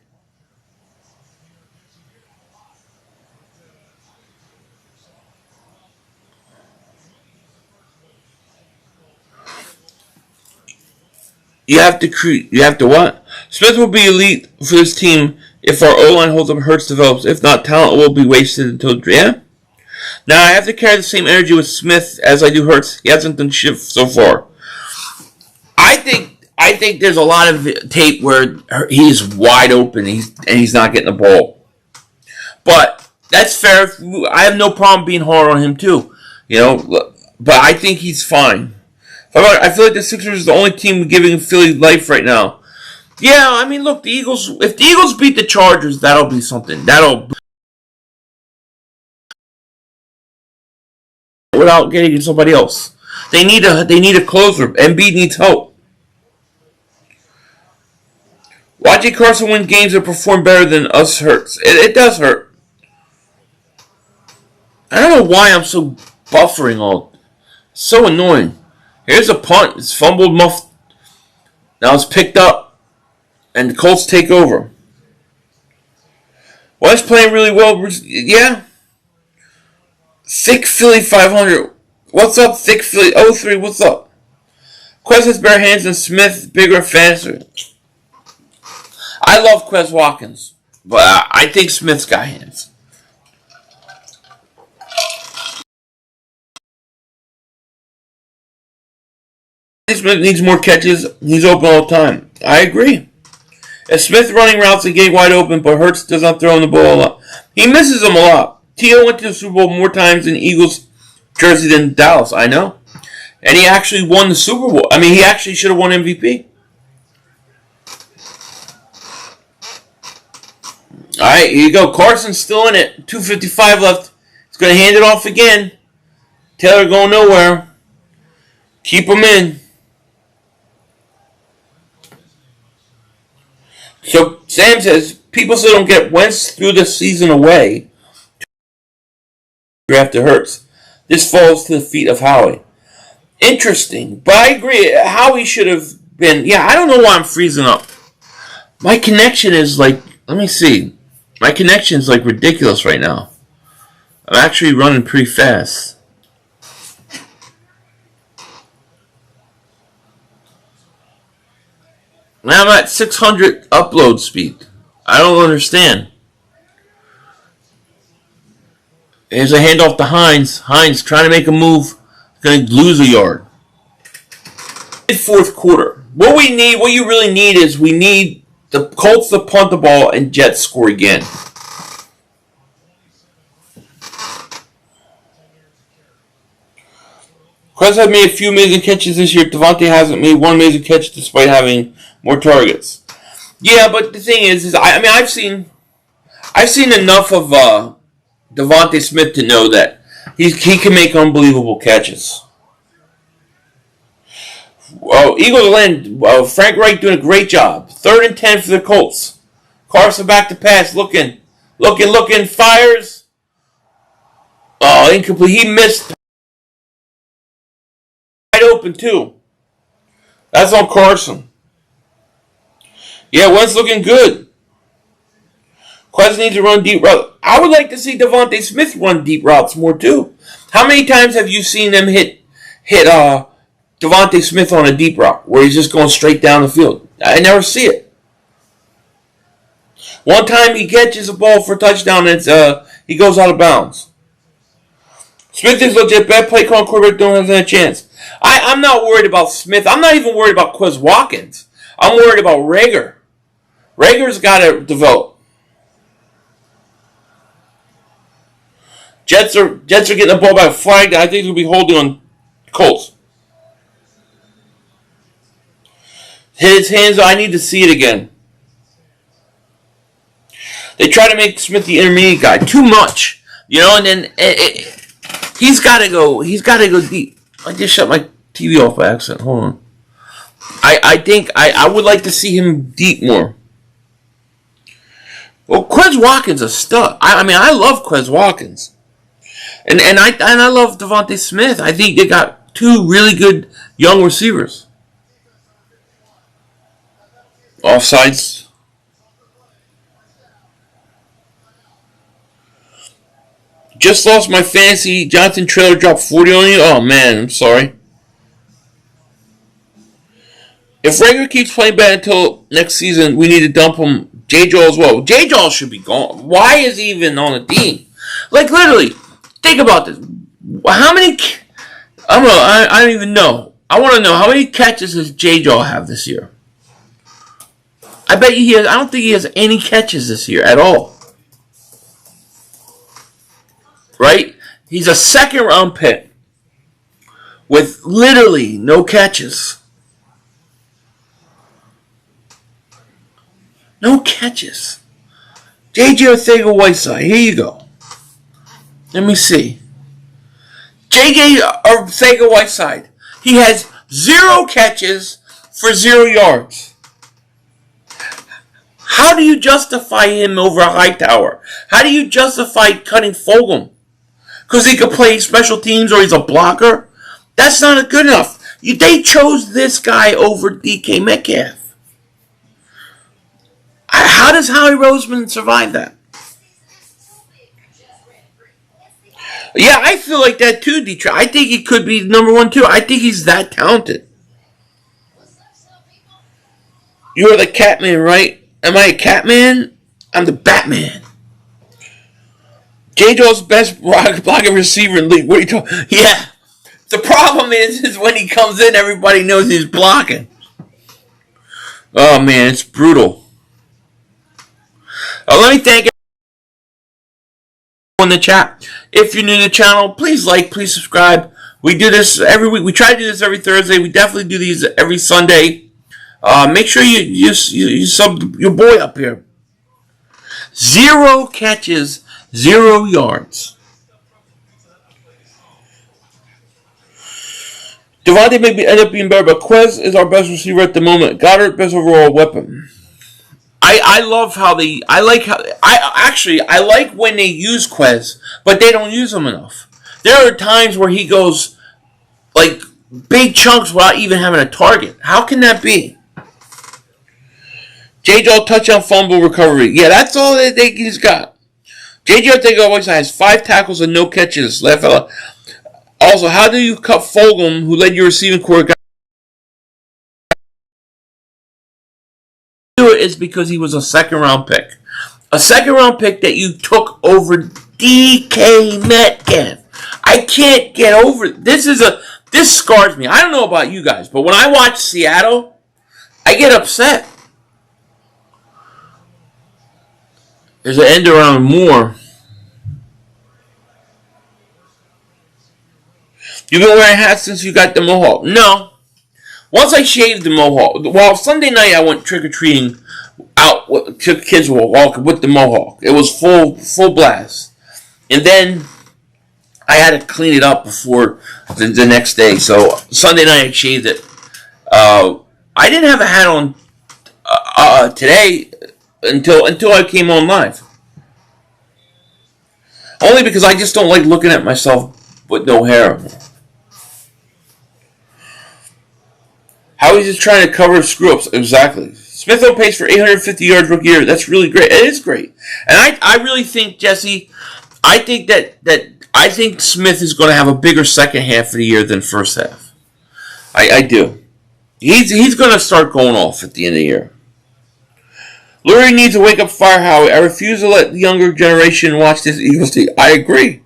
You have to what? Smith will be elite for this team if our O-line holds up, Hurts develops. If not, talent will be wasted until, yeah? Now, I have to carry the same energy with Smith as I do Hurts. He hasn't done shit so far. I think there's a lot of tape where he's wide open and he's not getting the ball. But that's fair. I have no problem being hard on him too. But I think he's fine. I feel like the Sixers is the only team giving Philly life right now. Yeah, I mean, look, if the Eagles beat the Chargers, that'll be something. Without getting somebody else. They need a closer. Embiid needs help. Watching Carson win games that perform better than us hurts. It does hurt. I don't know why I'm so buffering all. It's so annoying. Here's a punt. It's fumbled, muffed. Now it's picked up. And the Colts take over. West playing really well. Yeah. Thick Philly 500. What's up, Thick Philly 03? What's up? Quez has better hands than Smith. Bigger, faster. I love Quez Watkins. But I think Smith's got hands. Smith needs more catches. He's open all the time. I agree. If Smith running routes and getting wide open, but Hurts does not throw in the ball a lot. He misses them a lot. T.O. went to the Super Bowl more times in Eagles jersey than Dallas. I know. And he actually won the Super Bowl. I mean, he actually should have won MVP. All right, here you go. Carson's still in it. 2:55 left. He's going to hand it off again. Taylor going nowhere. Keep him in. So Sam says, people still don't get Wentz through the season away. After Hurts. This falls to the feet of Howie. Interesting. But I agree. Howie should have been. Yeah, I don't know why I'm freezing up. My connection is like. Let me see. My connection is like ridiculous right now. I'm actually running pretty fast. And I'm at 600 upload speed. I don't understand. Here's a handoff to Hines. Hines trying to make a move. Going to lose a yard. Fourth quarter. What you really need is we need the Colts to punt the ball and Jets score again. Quez had made a few amazing catches this year. Devontae hasn't made one amazing catch despite having more targets. Yeah, but the thing is I've seen enough of Devontae Smith to know that he can make unbelievable catches. Eagles land. Frank Reich doing a great job. 3rd and 10 for the Colts. Carson back to pass. Looking. Fires. Oh, incomplete. He missed. Wide open, too. That's on Carson. Yeah, Wentz looking good. Quez needs to run deep routes. I would like to see Devontae Smith run deep routes more, too. How many times have you seen them hit Devontae Smith on a deep route where he's just going straight down the field? I never see it. One time he catches a ball for a touchdown and he goes out of bounds. Smith is legit. Bad play call. Quarterback don't have a chance. I'm not worried about Smith. I'm not even worried about Quez Watkins. I'm worried about Rager. Rager's got to develop. Jets are getting the ball by a flag. I think they'll be holding on Colts. Hit his hands. I need to see it again. They try to make Smith the intermediate guy too much, and then he's got to go. He's got to go deep. I just shut my TV off by accident. Hold on. I think I would like to see him deep more. Well, Quez Watkins a stud. I love Quez Watkins, and I love Devontae Smith. I think they got two really good young receivers. Offsides. Just lost my fantasy. Jonathan Traylor dropped 40 on you. Oh man, I'm sorry. If Rager keeps playing bad until next season, we need to dump him. J-Jaw as well. J-Jaw should be gone. Why is he even on the team? Like, literally, think about this. How many... I don't even know. I want to know, how many catches does J-Jaw have this year? I bet you I don't think he has any catches this year at all. Right? He's a 2nd-round pick with literally no catches. No catches. J.J. Arcega-Whiteside. Here you go. Let me see. J.J. Arcega-Whiteside. He has 0 catches for 0 yards. How do you justify him over Hightower? How do you justify cutting Fulgham? Because he could play special teams or he's a blocker? That's not good enough. They chose this guy over DK Metcalf. How does Howie Roseman survive that? Yeah, I feel like that too, Detroit. I think he could be number 1 too. I think he's that talented. You're the Catman, right? Am I a Catman? I'm the Batman. J-Jaw's best blocking receiver in the league. What are you talking? Yeah. The problem is when he comes in, everybody knows he's blocking. Oh man, it's brutal. Let me thank everyone in the chat. If you're new to the channel, please like, please subscribe. We do this every week. We try to do this every Thursday. We definitely do these every Sunday. Make sure you sub your boy up here. 0 catches, 0 yards. Devontae may end up being better, but Quez is our best receiver at the moment. Goddard, best overall weapon. I love how I like when they use Quez, but they don't use him enough. There are times where he goes like big chunks without even having a target. How can that be? J.J. touchdown fumble recovery. Yeah, that's all he's got. J.J. Arcega always has 5 tackles and no catches. Left fella. Also, how do you cut Fulgham, who led your receiving corps? it is because he was a second-round pick. A second-round pick that you took over DK Metcalf. I can't get over it. This scars me. I don't know about you guys, but when I watch Seattle, I get upset. There's an end around Moore. You've been wearing hats since you got the mohawk. No. Once I shaved the mohawk. Well, Sunday night I went trick-or-treating out. Took kids walking with the mohawk. It was full blast. And then I had to clean it up before the next day. So Sunday night I shaved it. I didn't have a hat on today until I came on live. Only because I just don't like looking at myself with no hair. How he's just trying to cover screw-ups. Exactly. Smith on pace for 850 yards rookie year. That's really great. It is great. And I really think, Jesse, I think I think Smith is going to have a bigger second half of the year than first half. I do. He's going to start going off at the end of the year. Lurie needs to wake up fire, Howie. I refuse to let the younger generation watch this Eagles team. I agree.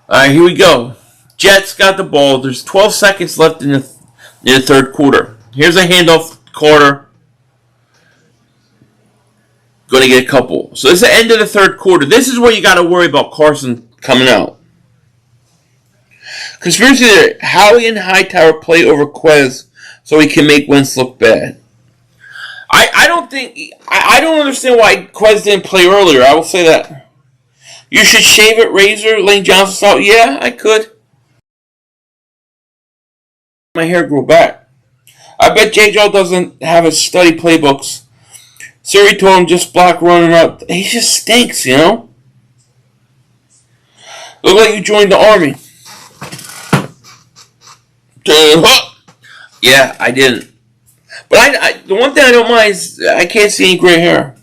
All right, here we go. Jets got the ball. There's 12 seconds left in the third quarter. Here's a handoff. Carter. Going to get a couple. So this is the end of the third quarter. This is where you got to worry about Carson coming out. Conspiracy theory. Howie and Hightower play over Quez so he can make Wentz look bad. I don't understand why Quez didn't play earlier. I will say that. You should shave it, razor, Lane Johnson style. Yeah, I could. My hair grew back. I bet J-Joe doesn't have his study playbooks. Siri told him just block running up. He just stinks, you know? Look like you joined the army. Yeah, I didn't. But the one thing I don't mind is I can't see any gray hair.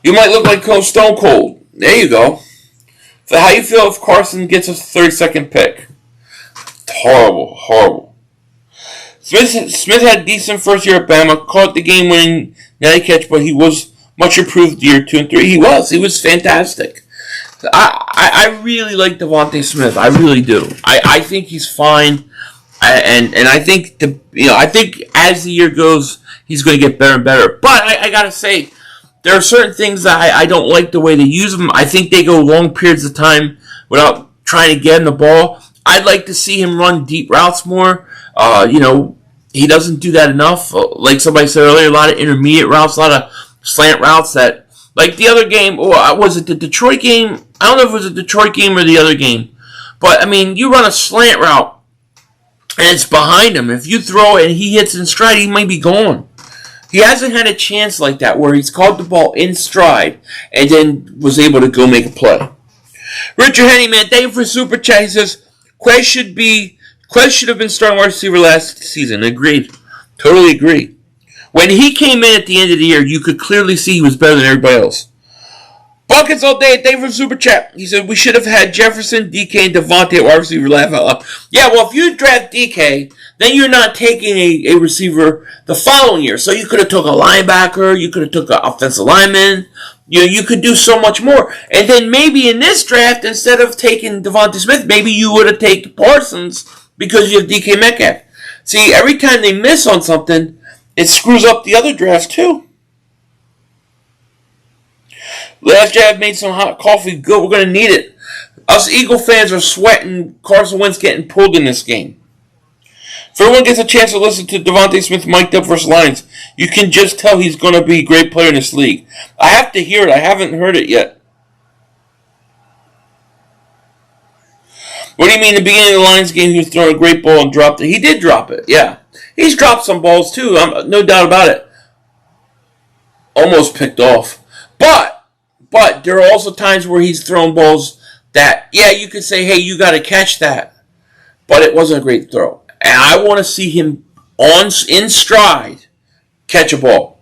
You might look like Stone Cold. There you go. So how you feel if Carson gets a 32nd pick? Horrible. Smith had a decent first year at Bama, caught the game-winning netty catch, but he was much improved year 2 and 3. He was fantastic. I really like Devontae Smith. I really do. I think he's fine, and I think I think as the year goes, he's going to get better and better. But I gotta say, there are certain things that I don't like the way they use him. I think they go long periods of time without trying to get him the ball. I'd like to see him run deep routes more. He doesn't do that enough. Like somebody said earlier, a lot of intermediate routes, a lot of slant routes that, like the other game, or was it the Detroit game? I don't know if it was the Detroit game or the other game. But, I mean, you run a slant route, and it's behind him. If you throw it and he hits in stride, he might be gone. He hasn't had a chance like that where he's caught the ball in stride and then was able to go make a play. Richard Henny, man, thank you for Super Chat. He says, Quez should have been starting wide receiver last season. Agreed. Totally agree. When he came in at the end of the year, you could clearly see he was better than everybody else. Buckets all day. Thank you for Super Chat. He said, we should have had Jefferson, DK, and Devontae at wide receiver. Laugh out loud. Yeah, well, if you draft DK, then you're not taking a receiver the following year. So you could have took a linebacker. You could have took an offensive lineman. You could do so much more. And then maybe in this draft, instead of taking Devontae Smith, maybe you would have taken Parsons because you have DK Metcalf. See, every time they miss on something, it screws up the other drafts too. Last jab made some hot coffee. Good, we're going to need it. Us Eagle fans are sweating Carson Wentz getting pulled in this game. If everyone gets a chance to listen to Devontae Smith mic'd up versus Lions, you can just tell he's going to be a great player in this league. I have to hear it. I haven't heard it yet. What do you mean? In the beginning of the Lions game, he was throwing a great ball and dropped it. He did drop it, yeah. He's dropped some balls too, no doubt about it. Almost picked off. But there are also times where he's thrown balls that, yeah, you could say, hey, you got to catch that. But it wasn't a great throw. And I want to see him in stride catch a ball.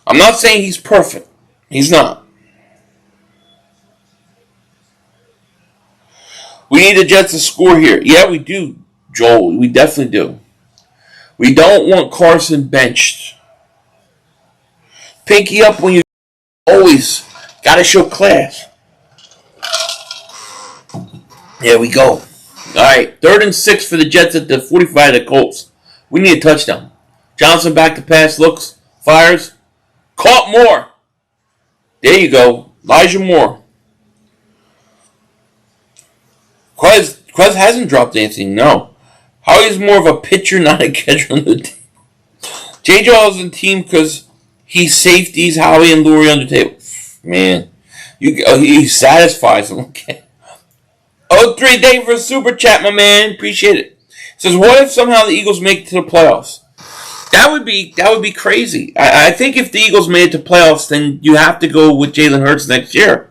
I'm not saying he's perfect. He's not. We need the Jets to score here. Yeah, we do. Joel, we definitely do. We don't want Carson benched. Pinky up when you always got to show class. There we go. All right, 3rd and 6 for the Jets at the 45 of the Colts. We need a touchdown. Johnson back to pass, looks, fires. Caught Moore. There you go. Elijah Moore. Quez hasn't dropped anything, no. Howie's more of a pitcher, not a catcher on the team. J. Jaw is in the team because he safeties Howie and Lurie on the table. Man, he satisfies them. Okay. 03 Dave for a super chat, my man. Appreciate it. Says, what if somehow the Eagles make it to the playoffs? That would be crazy. I think if the Eagles made it to playoffs, then you have to go with Jalen Hurts next year.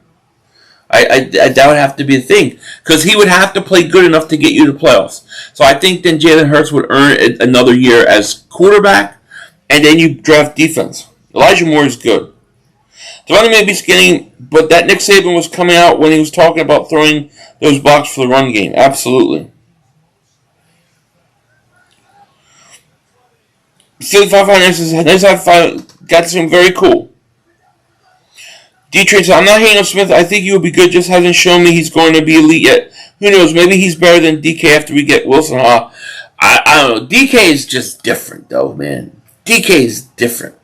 That would have to be a thing. Because he would have to play good enough to get you to playoffs. So I think then Jalen Hurts would earn another year as quarterback, and then you draft defense. Elijah Moore is good. Devontae may be skinny, but that Nick Saban was coming out when he was talking about throwing those blocks for the run game. Absolutely. Philly 500 says, nice high five. Got to seem very cool. D-Trade says, I'm not hating on Smith. I think he will be good. Just hasn't shown me he's going to be elite yet. Who knows? Maybe he's better than DK after we get Wilson. I don't know. DK is just different, though, man. DK is different.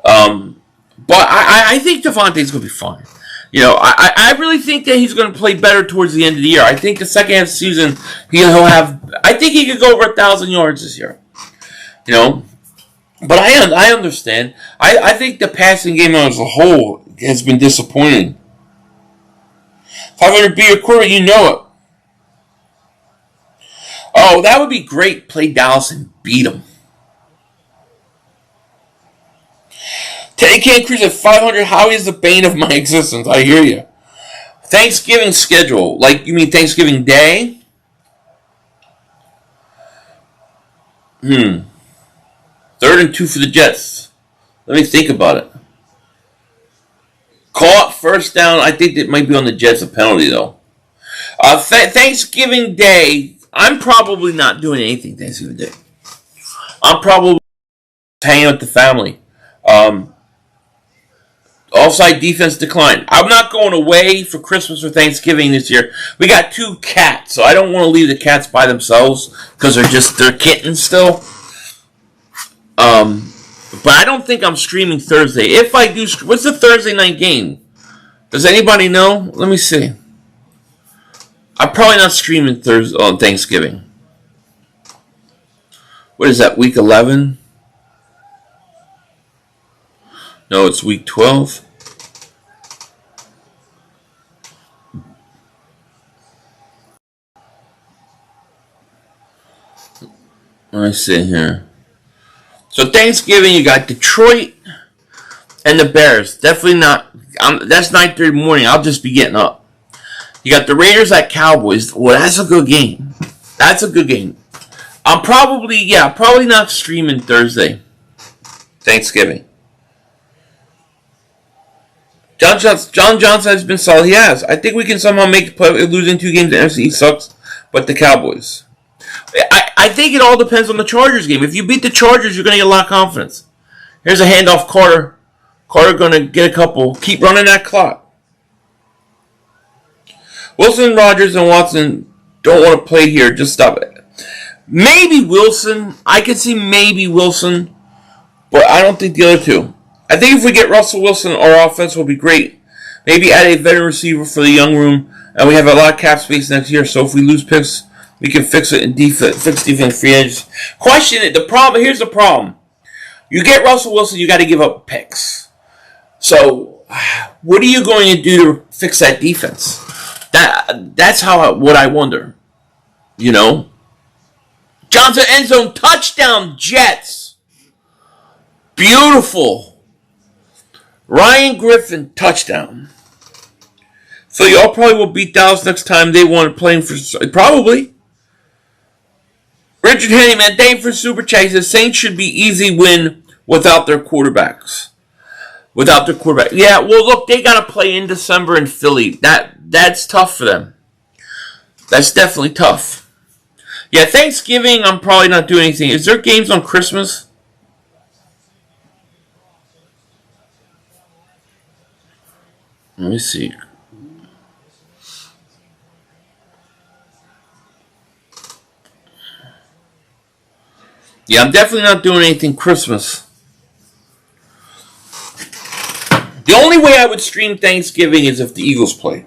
But I think Devontae's going to be fine. You know, I really think that he's going to play better towards the end of the year. I think the second half of the season, he'll have... I think he could go over 1,000 yards this year. You know? But I understand. I think the passing game as a whole has been disappointing. 500 be your quarterback, you know it. Oh, that would be great. Play Dallas and beat them. Teddy Can Cruz at 500. Howie is the bane of my existence. I hear you. Thanksgiving schedule. Like, you mean Thanksgiving Day? 3rd and 2 for the Jets. Let me think about it. Caught, first down. I think it might be on the Jets, a penalty, though. Thanksgiving Day. I'm probably not doing anything Thanksgiving Day. I'm probably hanging out with the family. Offside defense decline. I'm not going away for Christmas or Thanksgiving this year. We got 2 cats, so I don't want to leave the cats by themselves because they're kittens still. But I don't think I'm streaming Thursday. If I do, what's the Thursday night game? Does anybody know? Let me see. I'm probably not streaming Thursday on Thanksgiving. What is that? Week 11? No, it's week 12. Let me see here. So Thanksgiving, you got Detroit and the Bears. Definitely not. That's 9:30 morning. I'll just be getting up. You got the Raiders at Cowboys. Well, that's a good game. That's a good game. I'm probably not streaming Thursday. Thanksgiving. John Johnson has been solid. He has. I think we can somehow make it play. Losing 2 games, the NFC sucks, but the Cowboys. I think it all depends on the Chargers game. If you beat the Chargers, you're going to get a lot of confidence. Here's a handoff, Carter. Carter going to get a couple. Keep running that clock. Wilson, Rodgers, and Watson don't want to play here. Just stop it. Maybe Wilson. I could see maybe Wilson, but I don't think the other two. I think if we get Russell Wilson, our offense will be great. Maybe add a veteran receiver for the young room, and we have a lot of cap space next year. So if we lose picks, we can fix it in defense, free agents. Here's the problem. You get Russell Wilson, you got to give up picks. So what are you going to do to fix that defense? That's what I wonder. You know? Johnson end zone touchdown, Jets. Beautiful. Ryan Griffin touchdown. So y'all probably will beat Dallas next time they want to play him for probably. Richard Henny, man, thank you for super chat. The Saints should be easy win without their quarterbacks. Yeah, well, look, they got to play in December in Philly. That's tough for them. That's definitely tough. Yeah, Thanksgiving, I'm probably not doing anything. Is there games on Christmas? Let me see. Yeah, I'm definitely not doing anything Christmas. The only way I would stream Thanksgiving is if the Eagles play.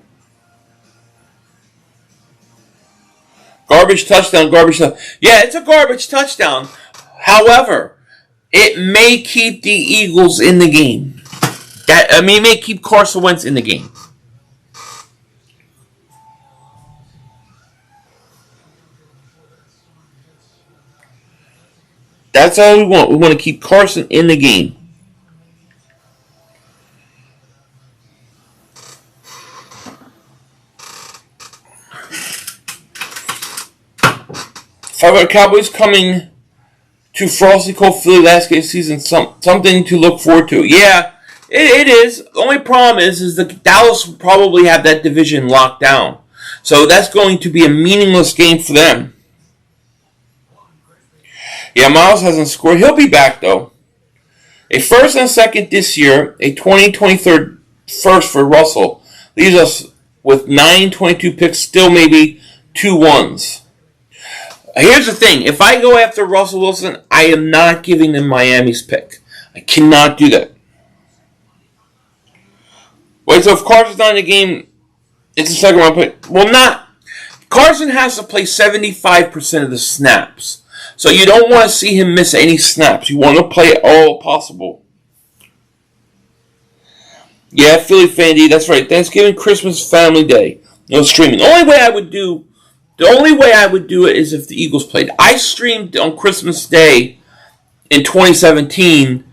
Garbage touchdown, garbage touchdown. Yeah, it's a garbage touchdown. However, it may keep the Eagles in the game. It may keep Carson Wentz in the game. That's all we want. We want to keep Carson in the game. However, Cowboys coming to Frosty Cold Philly last game season, something to look forward to. Yeah, it is. The only problem is that Dallas will probably have that division locked down. So that's going to be a meaningless game for them. Yeah, Miles hasn't scored. He'll be back, though. A first and a second this year, a 2023 first for Russell. Leaves us with 922 picks, still maybe 2 ones. Here's the thing. If I go after Russell Wilson, I am not giving them Miami's pick. I cannot do that. Wait, so if Carson's not in the game, it's a second round pick. Well, not. Carson has to play 75% of the snaps. So you don't want to see him miss any snaps. You want to play all possible. Yeah, Philly Fandy, that's right. Thanksgiving, Christmas, Family Day. No streaming. The only way I would do it is if the Eagles played. I streamed on Christmas Day in 2017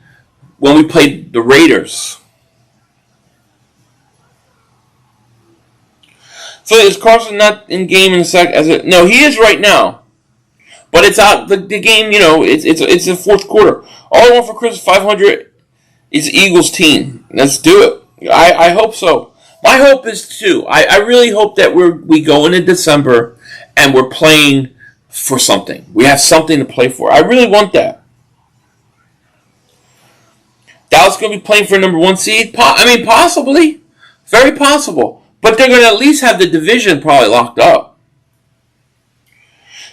when we played the Raiders. So is Carson not in game in a sec? No, he is right now. But it's out the game. It's the fourth quarter. All I want for Christmas 500 is Eagles team. Let's do it. I hope so. My hope is too. I really hope that we go into December and we're playing for something. We have something to play for. I really want that. Dallas going to be playing for a number 1 seed? Possibly. Very possible. But they're going to at least have the division probably locked up.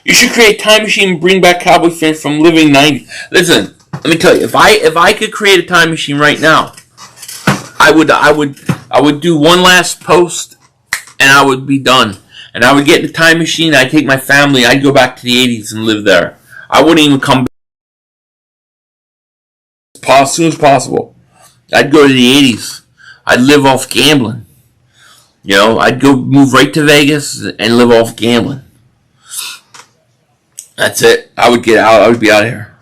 You should create a time machine and bring back Cowboy fans from living 90s. Listen, let me tell you, if I could create a time machine right now, I would do one last post and I would be done. And I would get in the time machine, I'd take my family, I'd go back to the 80s and live there. I wouldn't even come back as soon as possible. I'd go to the 80s. I'd live off gambling. I'd go move right to Vegas and live off gambling. That's it. I would get out. I would be out of here.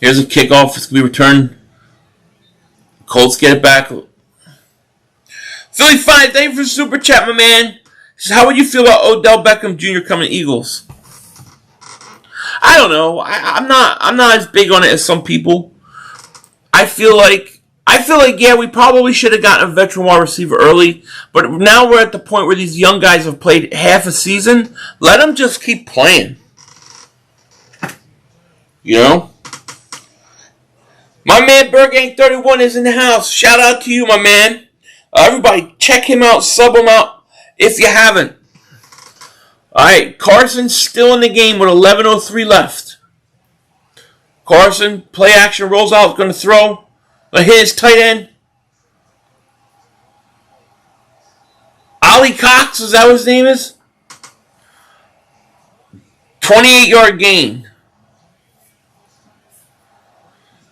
Here's a kickoff. It's going to be returned. Colts get it back. Philly 5, thank you for the super chat, my man. He says, how would you feel about Odell Beckham Jr. coming to Eagles? I don't know. I'm not as big on it as some people. I feel like yeah, we probably should have gotten a veteran wide receiver early, but now we're at the point where these young guys have played half a season. Let them just keep playing. My man Bergang31 is in the house. Shout out to you, my man. Everybody, check him out, sub him out if you haven't. Alright, Carson's still in the game with 11:03 left. Carson, play action, rolls out, going to throw. Hit his tight end. Ollie Cox, is that what his name is? 28-yard gain.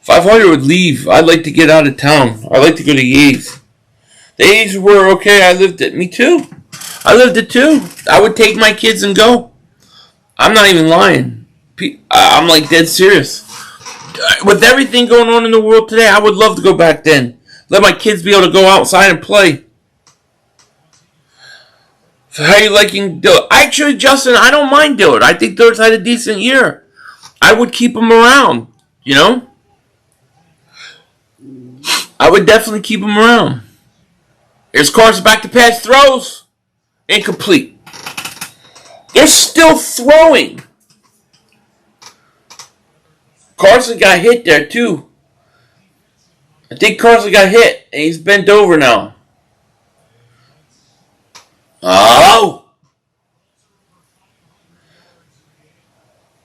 500 would leave. I'd like to get out of town. I'd like to go to the A's. The A's were okay. I lived it. Me too. I lived it too. I would take my kids and go. I'm not even lying. I'm like dead serious. With everything going on in the world today, I would love to go back then. Let my kids be able to go outside and play. So how are you liking Dillard? Actually, Justin, I don't mind Dillard. I think Dillard's had a decent year. I would keep him around, I would definitely keep him around. Here's Carson back to pass throws. Incomplete. They're still throwing. Carson got hit there too. I think Carson got hit and he's bent over now. Oh!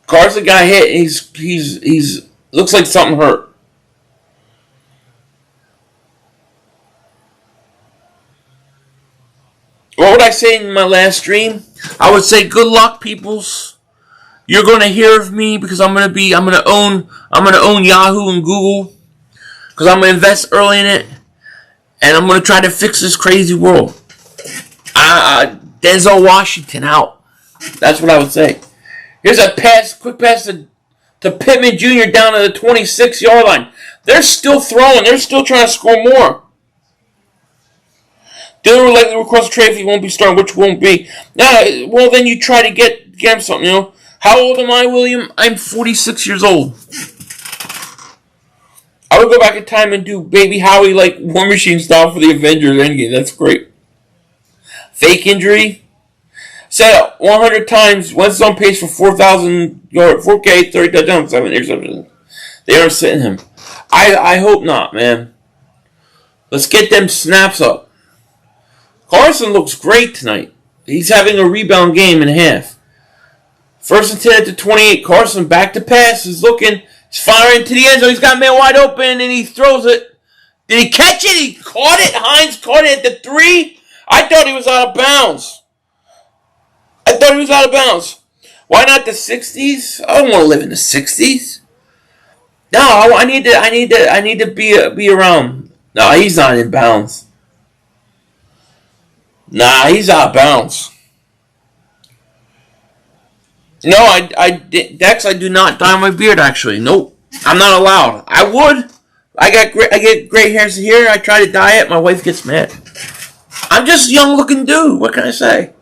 Carson got hit. He's looks like something hurt. What would I say in my last stream? I would say good luck, peoples. You're gonna hear of me because I'm gonna own Yahoo and Google because I'm gonna invest early in it and I'm gonna try to fix this crazy world. Denzel Washington out. That's what I would say. Here's a quick pass to Pittman Jr. down to the 26-yard line. They're still throwing. They're still trying to score more. Dylan will likely request a trade if he won't be starting, which won't be. Well, then you try to get him something, you know. How old am I, William? I'm 46 years old. I would go back in time and do Baby Howie like War Machine style for the Avengers Endgame. That's great. Fake injury. Said it 100 times. Wentz on pace for 4,000 yards, 4K, 30 touchdowns, 7 interceptions. They aren't sitting him. I hope not, man. Let's get them snaps up. Carson looks great tonight. He's having a rebound game and a half. 1st and 10 at the 28. Carson back to pass. He's looking. He's firing to the end zone. He's got man wide open and he throws it. Did he catch it? He caught it. Hines caught it at the 3. I thought he was out of bounds. Why not the 60s? I don't want to live in the 60s. No, I need to be around. No, he's not in bounds. Nah, he's out of bounds. No, Dex, I do not dye my beard, actually. Nope. I'm not allowed. I would. I get gray hairs here. I try to dye it. My wife gets mad. I'm just a young looking dude. What can I say?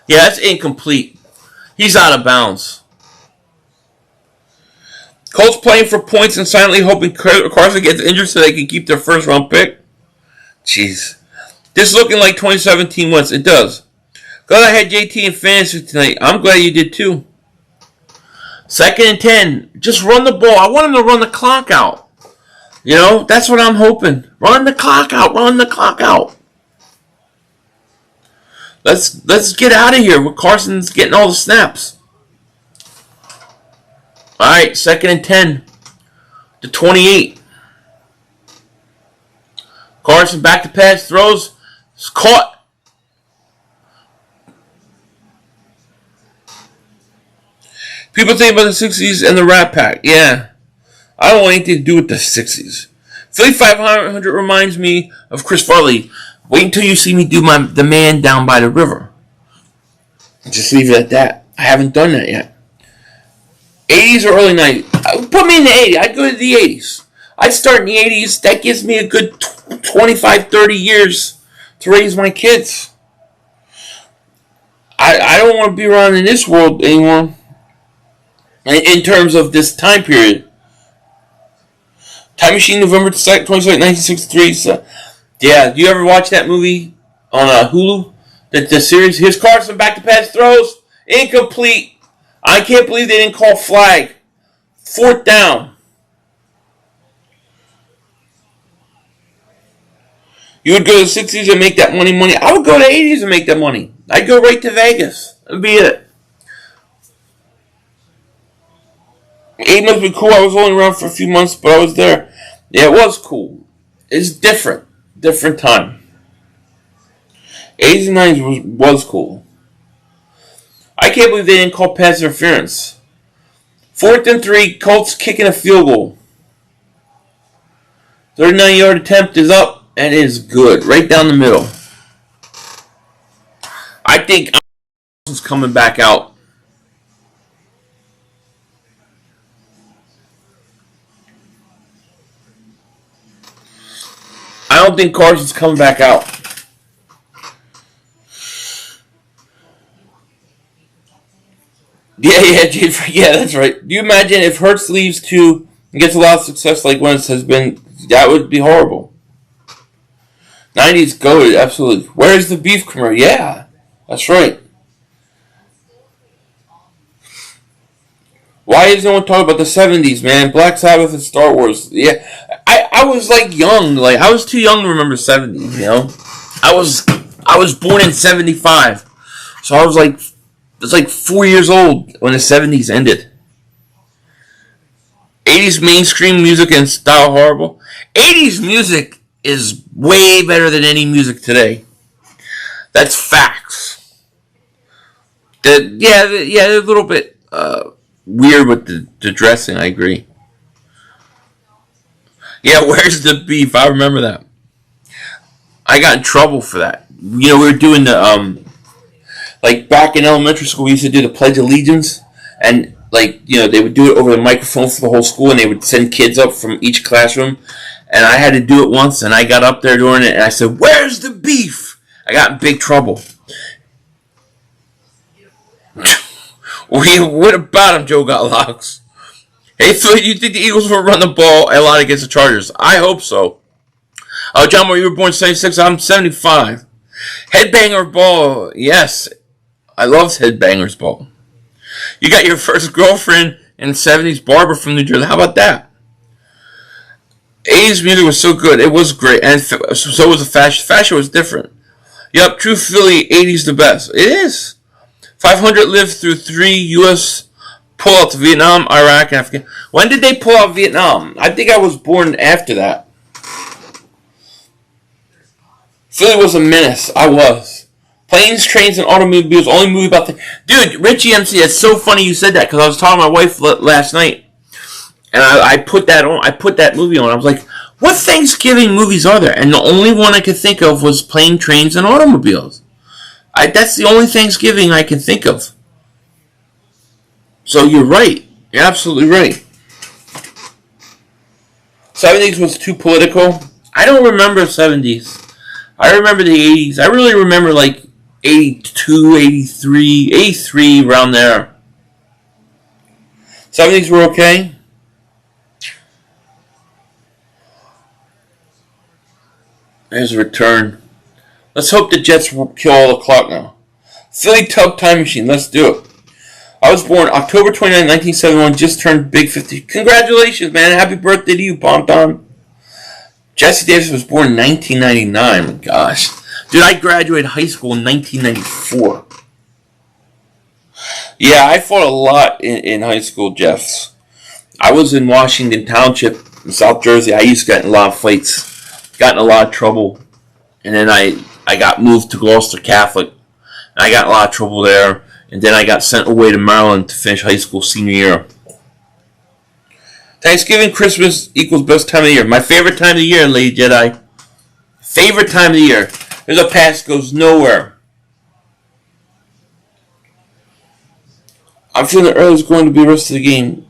Yeah, that's incomplete. He's out of bounds. Colts playing for points and silently hoping Carson gets injured so they can keep their first round pick. Jeez. This is looking like 2017 Wentz. It does. Glad I had JT in fantasy tonight. I'm glad you did too. 2nd and 10. Just run the ball. I want him to run the clock out. You know, that's what I'm hoping. Run the clock out. Let's get out of here with Carson's getting all the snaps. Alright, 2nd and 10. To 28. Carson back to pass, throws. It's caught. People think about the 60s and the Rat Pack. Yeah. I don't want anything to do with the 60s. Philly 500 reminds me of Chris Farley. Wait until you see me do the man down by the river. Just leave it at that. I haven't done that yet. 80s or early 90s. Put me in the 80s. I'd go to the 80s. I'd start in the 80s. That gives me a good 25, 30 years to raise my kids. I don't want to be around in this world anymore. In terms of this time period. Time Machine, November 2nd, 22nd, 1963. So, yeah, do you ever watch that movie on Hulu? The series? Here's Carson, back to pass, throws. Incomplete. I can't believe they didn't call flag. 4th down. You would go to the 60s and make that money. I would go to the 80s and make that money. I'd go right to Vegas. That'd be it. 8 must be cool. I was only around for a few months, but I was there. Yeah, it was cool. It's different. Different time. 80s and 90s was cool. I can't believe they didn't call pass interference. 4th and 3, Colts kicking a field goal. 39-yard attempt is up and is good. Right down the middle. I think is coming back out. I don't think Carson's coming back out. Yeah, that's right. Do you imagine if Hurts leaves too and gets a lot of success like Wentz has been? That would be horrible. 90s goated, absolutely. Where's the beef commercial? Yeah, that's right. Why is no one talking about the 70s, man? Black Sabbath and Star Wars. Yeah, I was like young. Like, I was too young to remember 70s, you know? I was born in 75. So I was like 4 years old when the 70s ended. 80s mainstream music and style horrible. 80s music is way better than any music today. That's facts. They're a little bit weird with the dressing, I agree. Yeah, where's the beef? I remember that. I got in trouble for that. You know, we were doing the like back in elementary school, we used to do the Pledge of Allegiance, and like, you know, they would do it over the microphone for the whole school, and they would send kids up from each classroom, and I had to do it once, and I got up there doing it, and I said, "Where's the beef?" I got in big trouble. What about him, Joe Got Locks? Hey, so you think the Eagles will run the ball a lot against the Chargers? I hope so. Oh, John Moore, you were born 76. I'm 75. Headbanger ball. Yes. I love Headbangers ball. You got your first girlfriend in the 70s, Barbara from New Jersey. How about that? 80s music was so good. It was great. And so was the fashion. Fashion was different. Yep, true Philly, 80s the best. It is. 500 lived through 3 U.S. pullouts to Vietnam, Iraq, and Afghanistan. When did they pull out Vietnam? I think I was born after that. Philly was a menace. I was. Planes, Trains, and Automobiles, only movie about the... Dude, Richie MC, it's so funny you said that, because I was talking to my wife last night, and I put that on. I put that movie on. I was like, what Thanksgiving movies are there? And the only one I could think of was Planes, Trains, and Automobiles. That's the only Thanksgiving I can think of. So you're right. You're absolutely right. 70s was too political. I don't remember 70s. I remember the 80s. I really remember like 82, 83, 83, around there. 70s were okay. There's a return. Let's hope the Jets will kill all the clock now. Philly Tub Time Machine. Let's do it. I was born October 29, 1971. Just turned big 50. Congratulations, man. Happy birthday to you, Bonton. Jesse Davis was born in 1999. Gosh. Dude, I graduated high school in 1994. Yeah, I fought a lot in high school, Jeffs. I was in Washington Township in South Jersey. I used to get in a lot of fights. Got in a lot of trouble. And then I got moved to Gloucester Catholic. And I got in a lot of trouble there. And then I got sent away to Maryland to finish high school senior year. Thanksgiving, Christmas equals best time of the year. My favorite time of the year, Lady Jedi. Favorite time of the year. There's a pass goes nowhere. I'm feeling the Earl's going to be the rest of the game.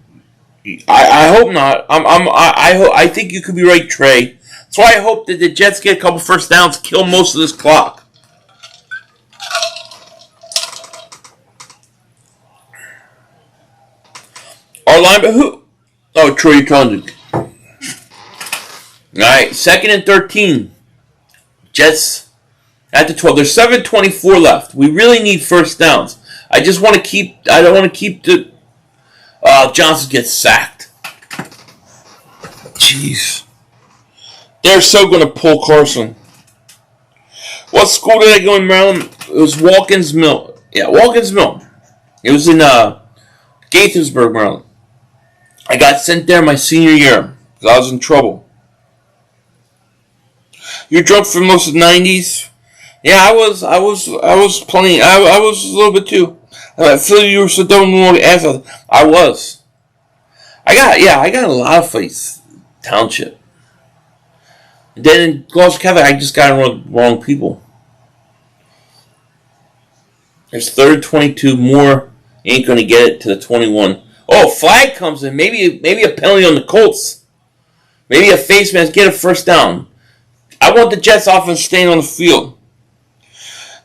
I hope not. I think you could be right, Trey. That's why I hope that the Jets get a couple first downs, kill most of this clock. Our linebacker, who? Oh, Troy Condon. All right, 2nd and 13. Jets at the 12. There's 7:24 left. We really need first downs. I don't want to keep the Johnson gets sacked. Jeez. They're so going to pull Carson. What school did I go in Maryland? It was Watkins Mill. Yeah, Watkins Mill. It was in Gaithersburg, Maryland. I got sent there my senior year because I was in trouble. You're drunk for most of the 90s? Yeah, I was plenty. I was a little bit too. I feel you were so dumb to ask. I was. I got a lot of fights. Township. And then in Gloucester Catholic, I just got around the wrong people. There's 3rd 22 more. You ain't gonna get it to the 21. Oh, flag comes in. Maybe a penalty on the Colts. Maybe a face mask. Get a first down. I want the Jets offense staying on the field.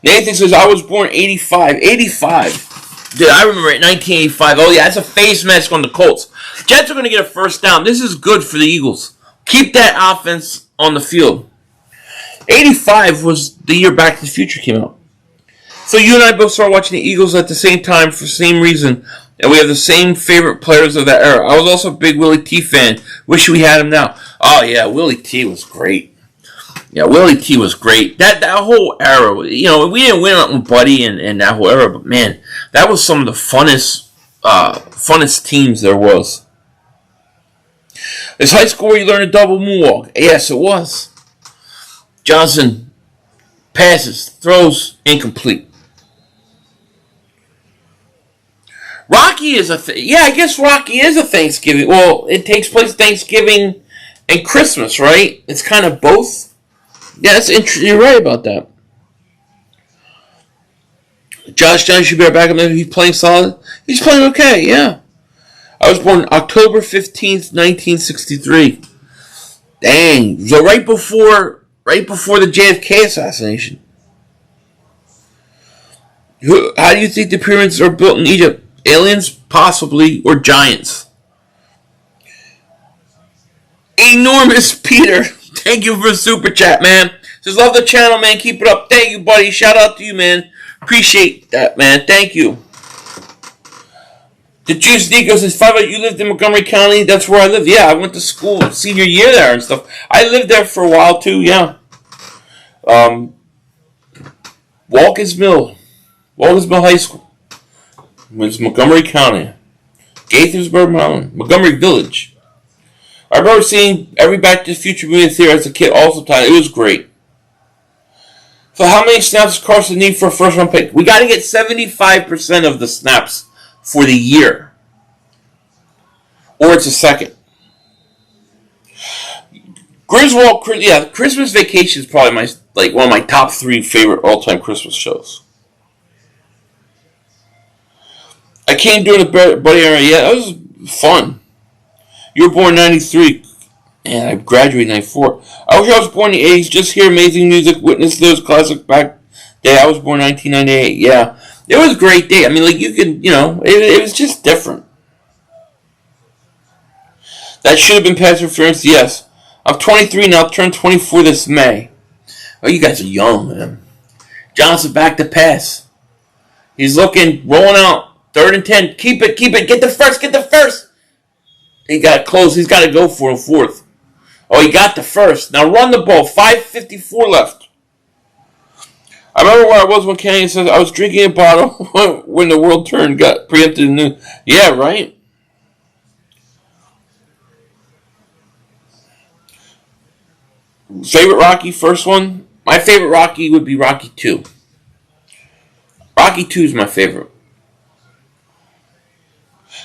Nathan says, I was born 85. 85. Dude, I remember it, 1985. Oh, yeah, that's a face mask on the Colts. Jets are going to get a first down. This is good for the Eagles. Keep that offense on the field. 85 was the year Back to the Future came out. So you and I both started watching the Eagles at the same time for the same reason. And we have the same favorite players of that era. I was also a big Willie T fan. Wish we had him now. Oh, yeah, Willie T was great. Yeah, Willie T was great. That whole era, we didn't win up with Buddy and that whole era, but man, that was some of the funnest teams there was. Is high school where you learn a double moonwalk? Yes, it was. Johnson passes, throws, incomplete. Rocky is I guess Rocky is a Thanksgiving. Well, it takes place Thanksgiving and Christmas, right? It's kind of both. Yeah, that's interesting. You're right about that. Josh Johnson should be back up there. He's playing solid. He's playing okay, yeah. I was born October 15th, 1963. Dang. So right before the JFK assassination. How do you think the pyramids are built in Egypt? Aliens, possibly, or giants? Enormous Peter. Thank you for the super chat, man. Just love the channel, man. Keep it up. Thank you, buddy. Shout out to you, man. Appreciate that, man. Thank you. The Juice Nico says, you lived in Montgomery County? That's where I lived. Yeah, I went to school senior year there and stuff. I lived there for a while, too, yeah. Walker's Mill High School. It's Montgomery County. Gaithersburg, Maryland. Montgomery Village. I remember seeing every Back to the Future movie in the theater as a kid all the time. It was great. So how many snaps does Carson need for a first round pick? We got to get 75% of the snaps for the year. Or it's a second. Griswold, yeah, Christmas Vacation is probably one of my top 3 favorite all-time Christmas shows. I came during the Buddy era. Yeah, that was fun. You were born in 93, and I graduated in 94. I wish I was born in the 80s. Just hear amazing music, witness those classic back day. I was born in 1998. Yeah, it was a great day. I mean, it was just different. That should have been pass interference. Yes, I'm 23 now. Turn 24 this May. Oh, you guys are young, man. Johnson back to pass. He's looking, rolling out. 3rd and 10. Keep it. Get the first. He got close. He's got to go for a 4th. Oh, he got the first. Now run the ball. 5:54 left. I remember where I was when Kenny says I was drinking a bottle when the world turned, got preempted in the... Yeah, right? Favorite Rocky, first one? My favorite Rocky would be Rocky 2. Rocky 2 is my favorite.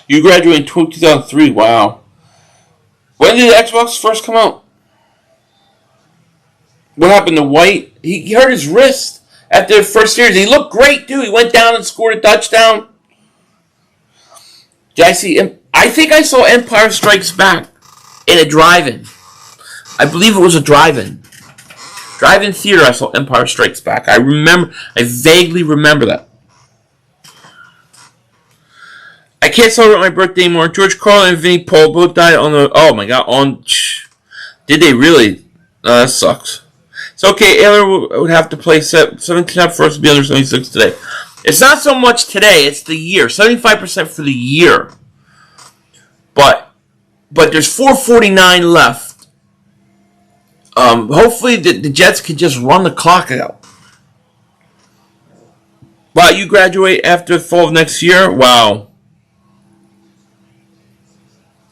You graduated in 2003. Wow. When did the Xbox first come out? What happened to White? He hurt his wrist after the first series. He looked great, too. He went down and scored a touchdown. Did I see him? I think I saw Empire Strikes Back in a drive-in. I believe it was a drive-in. Drive-in theater, I saw Empire Strikes Back. I vaguely remember that. I can't celebrate my birthday anymore. George Carlin and Vinnie Paul both died on the... Oh, my God. Did they really? That sucks. It's okay. Ayler would have to play 17 for us to be under 76 today. It's not so much today. It's the year. 75% for the year. But there's 4:49 left. Hopefully the Jets can just run the clock out. Wow, you graduate after the fall of next year? Wow.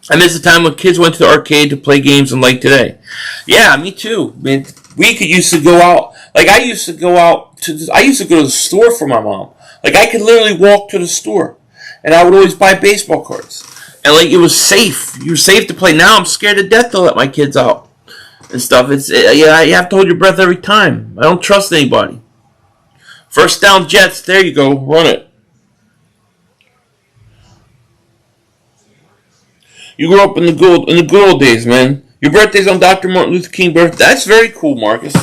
I miss the time when kids went to the arcade to play games unlike today. Yeah, me too. I mean, used to go out. Like, I used to go to the store for my mom. Like, I could literally walk to the store. And I would always buy baseball cards. And, it was safe. You were safe to play. Now I'm scared to death to let my kids out and stuff. You have to hold your breath every time. I don't trust anybody. First down, Jets. There you go. Run it. You grew up in the good old days, man. Your birthday's on Dr. Martin Luther King birthday. That's very cool, Marcus.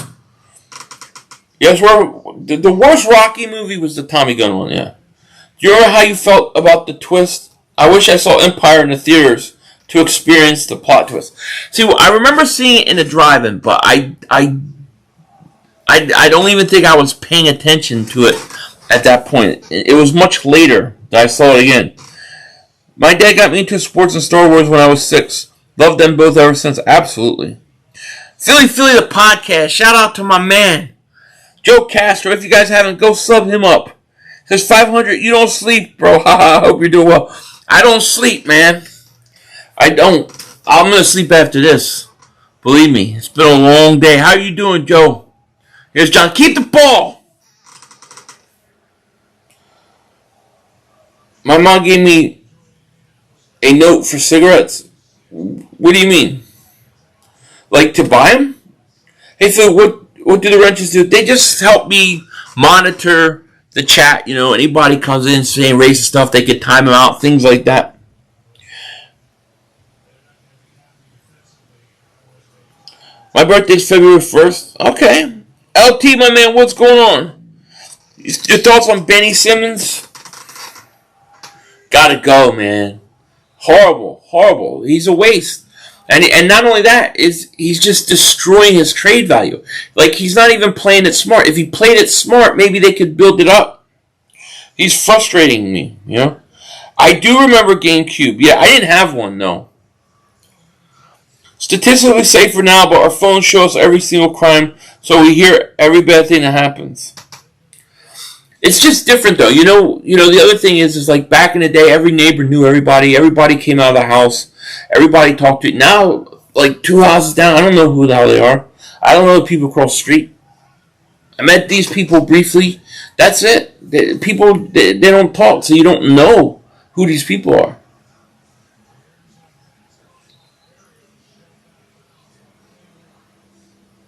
Yes, the worst Rocky movie was the Tommy Gunn one, yeah. Do you remember how you felt about the twist? I wish I saw Empire in the theaters to experience the plot twist. See, I remember seeing it in the drive-in, but I don't even think I was paying attention to it at that point. It was much later that I saw it again. My dad got me into sports and Star Wars when I was 6. Loved them both ever since. Absolutely. Philly the podcast. Shout out to my man, Joe Castro. If you guys haven't, go sub him up. Says 500. You don't sleep, bro. I hope you're doing well. I don't sleep, man. I don't. I'm going to sleep after this. Believe me. It's been a long day. How you doing, Joe? Here's John. Keep the ball. My mom gave me a note for cigarettes. What do you mean? Like to buy them? Hey, Phil, what do the wrenches do? They just help me monitor the chat. You know, anybody comes in saying racist stuff, they can time them out, things like that. My birthday's February 1st. Okay. LT, my man, what's going on? Your thoughts on Benny Simmons? Gotta go, man. Horrible. He's a waste. And not only that, he's just destroying his trade value. Like, he's not even playing it smart. If he played it smart, maybe they could build it up. He's frustrating me, you know? I do remember GameCube. Yeah, I didn't have one, though. Statistically safer now, but our phones show us every single crime, so we hear every bad thing that happens. It's just different, though. You know. The other thing is like back in the day, every neighbor knew everybody. Everybody came out of the house. Everybody talked to it. Now, like 2 houses down, I don't know who the hell they are. I don't know the people across the street. I met these people briefly. That's it. They don't talk, so you don't know who these people are.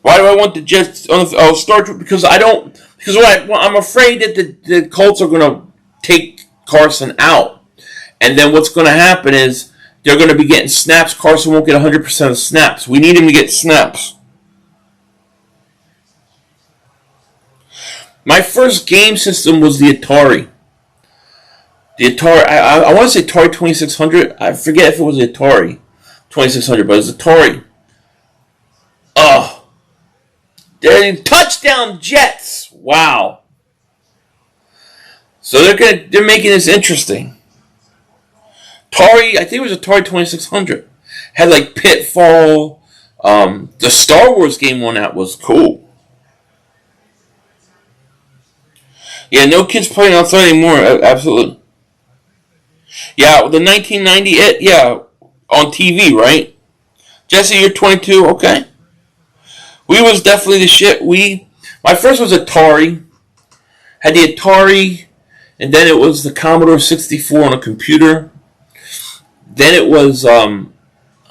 Why do I want the Jets on the start? Because I don't. Because I'm afraid that the Colts are going to take Carson out, and then what's going to happen is they're going to be getting snaps. Carson won't get 100% of snaps. We need him to get snaps. My first game system was the Atari. I want to say Atari 2600. I forget if it was the Atari 2600, but it was Atari. Oh, they're touchdown Jets! Wow. So they're making this interesting. Atari, I think it was Atari 2600. Had like Pitfall. The Star Wars game on that was cool. Yeah, no kids playing outside anymore. Absolutely. Yeah, the 1990 on TV, right? Jesse, you're 22. Okay. We was definitely the shit. My first was Atari. Had the Atari, and then it was the Commodore 64 on a computer. Then it was, I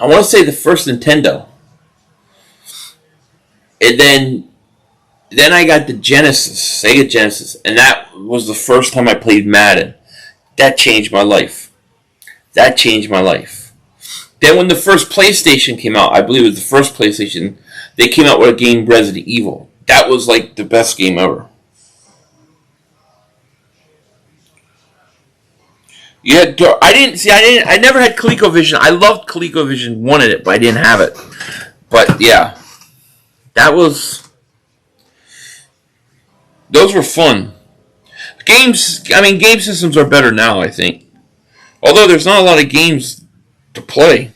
want to say the first Nintendo. And then I got the Sega Genesis, and that was the first time I played Madden. That changed my life. Then when the first PlayStation came out, I believe it was the first PlayStation, they came out with a game, Resident Evil. That was like the best game ever. Yeah, I never had ColecoVision. I loved ColecoVision, wanted it, but I didn't have it. But yeah, those were fun. Game systems are better now, I think. Although there's not a lot of games to play.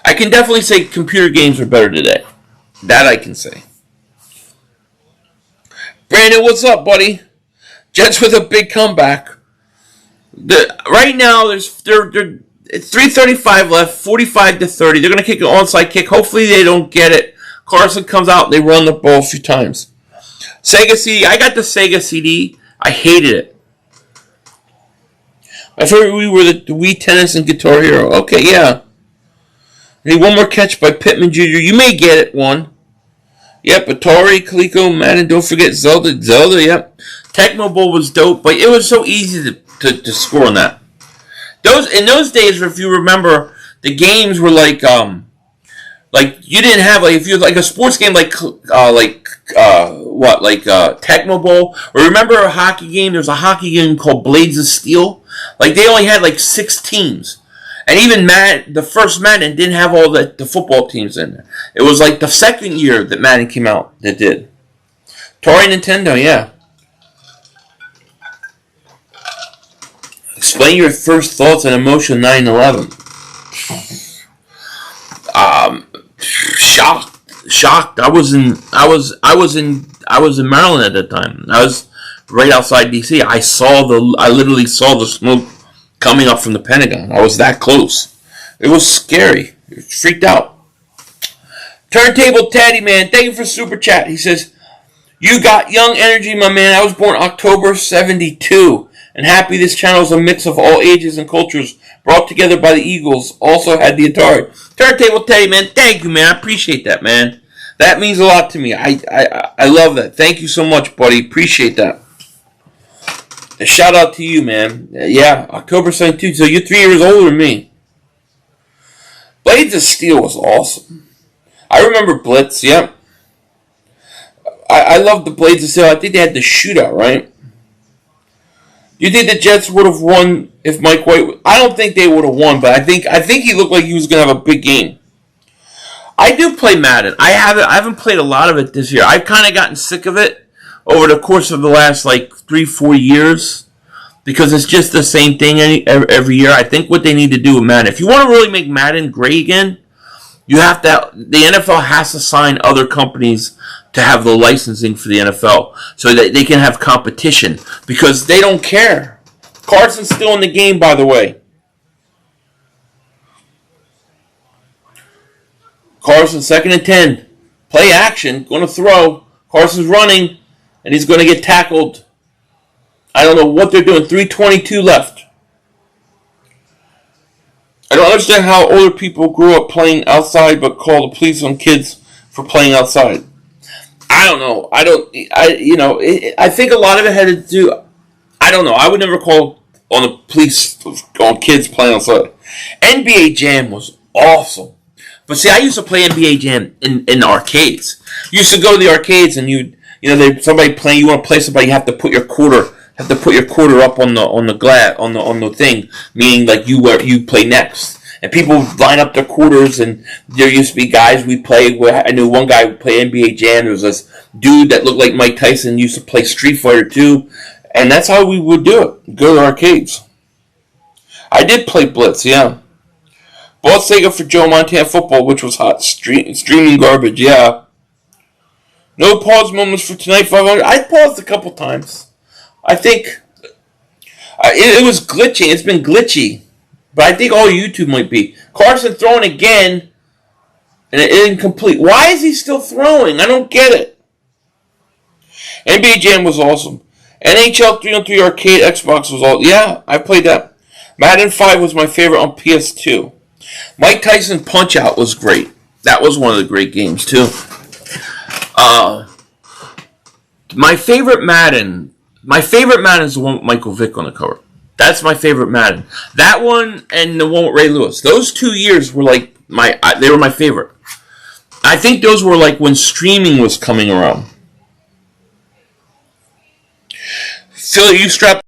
I can definitely say computer games are better today. That I can say. Brandon, what's up, buddy? Jets with a big comeback. Right now, it's 3:35 left, 45-30. They're going to kick an onside kick. Hopefully they don't get it. Carson comes out and they run the ball a few times. Sega CD. I got the Sega CD. I hated it. My favorite Wii were the Wii Tennis and Guitar Hero. Okay, yeah. I need one more catch by Pittman Jr. You may get it, one. Yep, Atari, Coleco, Madden, don't forget Zelda, yep. Tecmo Bowl was dope, but it was so easy to score on that. In those days, if you remember, the games were like you didn't have if you like a sports game Tecmo Bowl, or remember a hockey game? There was a hockey game called Blades of Steel. Like they only had 6 teams. And even the first Madden didn't have all the football teams in there. It was like the second year that Madden came out that did. Atari Nintendo, yeah. Explain your first thoughts and emotion 9/11. Shocked. I was in Maryland at that time. I was right outside DC. I literally saw the smoke coming up from the Pentagon. I was that close. It was scary. Freaked out. Turntable Teddy, man, thank you for super chat. He says, "You got young energy, my man. I was born October 72. And happy this channel is a mix of all ages and cultures brought together by the Eagles. Also had the Atari." Turntable Teddy, man, thank you, man. I appreciate that, man. That means a lot to me. I love that. Thank you so much, buddy. Appreciate that. A shout out to you, man. Yeah, October 72. So you're 3 years older than me. Blades of Steel was awesome. I remember Blitz, yep. I love the Blades of Steel. I think they had the shootout, right? Do you think the Jets would have won if Mike White? I don't think they would have won, but I think he looked like he was going to have a big game. I do play Madden. I haven't played a lot of it this year. I've kind of gotten sick of it over the course of the last 3-4 years because it's just the same thing every year. I think what they need to do with Madden, if you want to really make Madden great again, the NFL has to sign other companies to have the licensing for the NFL so that they can have competition because they don't care. Carson's still in the game, by the way. Carson, 2nd and 10. Play action, going to throw. Carson's running, and he's going to get tackled. I don't know what they're doing. 3:22 left. I don't understand how older people grew up playing outside but call the police on kids for playing outside. I don't know. I think a lot of it had to do. I don't know. I would never call on the police on kids playing outside. NBA Jam was awesome. But see, I used to play NBA Jam in arcades. You used to go to the arcades and somebody playing. You want to play somebody, you have to put your quarter up on the thing, meaning you play next. And people line up their quarters, and there used to be guys we played. I knew one guy who played NBA Jam. There was this dude that looked like Mike Tyson, used to play Street Fighter 2. And that's how we would do it. Go to arcades. I did play Blitz, yeah. Bought Sega for Joe Montana football, which was hot. Streaming garbage, yeah. No pause moments for tonight, 500. I paused a couple times. I think it was glitchy. It's been glitchy. But I think all YouTube might be. Carson throwing again, and it incomplete. Why is he still throwing? I don't get it. NBA Jam was awesome. NHL 3-on-3 Arcade Xbox was all. Yeah, I played that. Madden 5 was my favorite on PS2. Mike Tyson Punch-Out was great. That was one of the great games, too. My favorite Madden is the one with Michael Vick on the cover. That's my favorite Madden. That one and the one with Ray Lewis. Those 2 years were they were my favorite. I think those were when streaming was coming around. Phil, you strapped.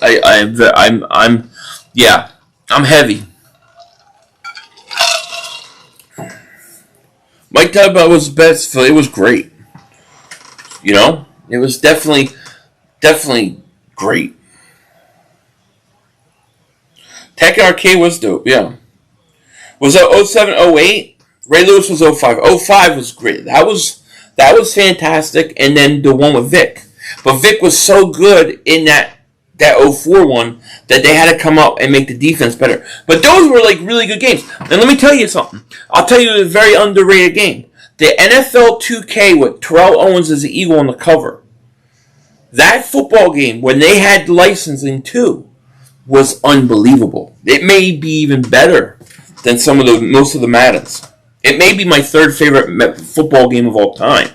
I'm heavy. Mike Tyson was best. Phil, it was great. It was definitely great. Tekken Arcade was dope, yeah. Was that 07, 08? Ray Lewis was 05. 05 was great. That was fantastic. And then the one with Vic. But Vic was so good in that 04 one that they had to come up and make the defense better. But those were really good games. And let me tell you something. I'll tell you a very underrated game. The NFL 2K with Terrell Owens as the Eagle on the cover. That football game, when they had licensing too, was unbelievable. It may be even better than most of the Maddens. It may be my third favorite football game of all time.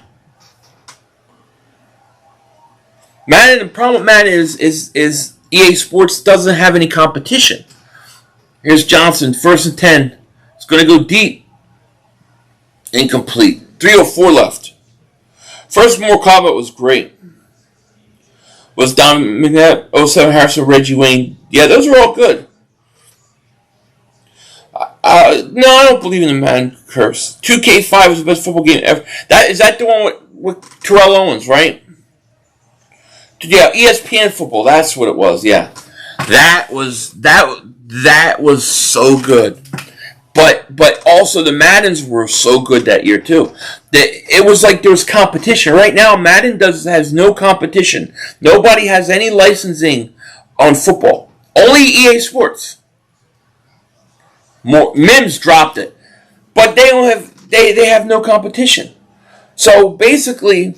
Madden, the problem with Madden is EA Sports doesn't have any competition. Here's Johnson, 1st and 10. It's going to go deep. Incomplete. 3:04 left. First Mortal Kombat was great. Was Don McNabb, 07 Harrison, Reggie Wayne. Yeah, those were all good. No, I don't believe in the Madden curse. 2K5 was the best football game ever. Is that the one with Terrell Owens, right? Yeah, ESPN football. That's what it was. Yeah, that was so good. But also the Maddens were so good that year too. It was like there was competition. Right now, Madden has no competition. Nobody has any licensing on football. Only EA Sports. Mims dropped it, but they have no competition. So basically,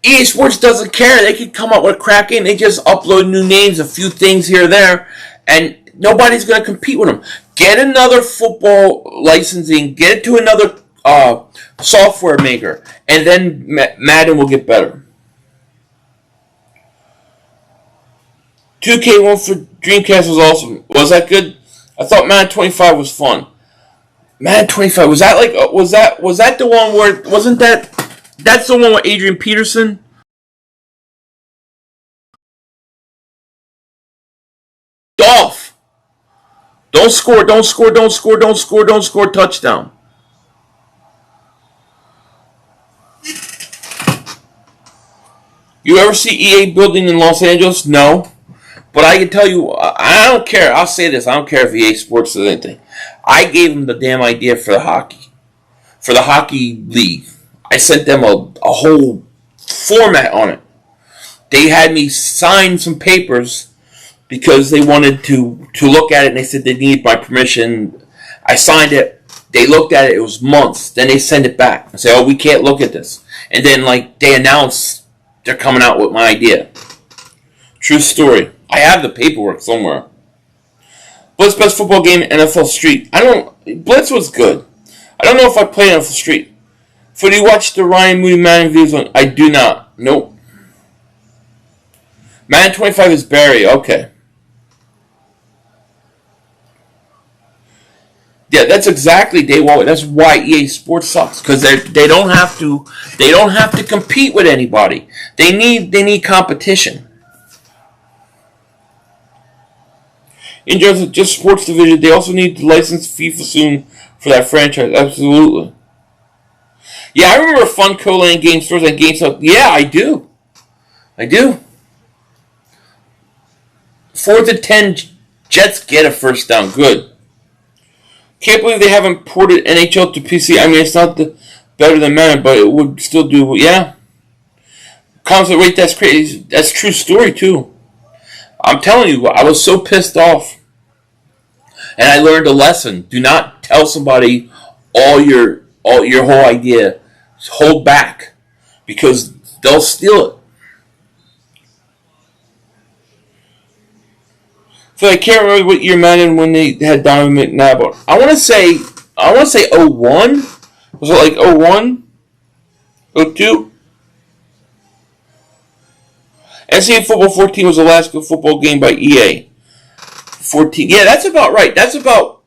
EA Sports doesn't care. They could come up with a crack game. They just upload new names, a few things here or there, and nobody's going to compete with them. Get another football licensing. Get it to another software maker, and then Madden will get better. 2K1 for Dreamcast was awesome. Was that good? I thought Madden 25 was fun. Madden 25 was that the one where wasn't that? That's the one with Adrian Peterson. Dolph. Don't score, touchdown. You ever see EA building in Los Angeles? No. But I can tell you, I don't care. I'll say this. I don't care if EA Sports does anything. I gave them the damn idea for the hockey league. I sent them a whole format on it. They had me sign some papers because they wanted to look at it, and they said they needed my permission. I signed it. They looked at it. It was months. Then they send it back and say, "Oh, we can't look at this." And then they announce they're coming out with my idea. True story. I have the paperwork somewhere. Blitz best football game NFL Street. Blitz was good. I don't know if I played NFL Street. So do you watch the Ryan Moody Madden videos? I do not. Nope. Madden 25 is Barry. Okay. Yeah, that's exactly that's why EA Sports sucks, because they don't have to compete with anybody. They need competition. In terms of just sports division, they also need to license FIFA soon for that franchise. Absolutely. Yeah, I remember Funko and game stores and GameStop. Yeah, I do. 4th and 10, Jets get a first down. Good. Can't believe they haven't ported NHL to PC. I mean, it's not better than Madden, but it would still do. Yeah. Constant rate, that's crazy. That's a true story, too. I'm telling you, I was so pissed off. And I learned a lesson. Do not tell somebody all your whole idea. Hold back, because they'll steal it. So I can't remember what year Madden when they had Donovan McNabb. I want to say 01. Was it like 01? 02? NCAA Football 14 was the last good football game by EA. 14. Yeah, that's about right. That's about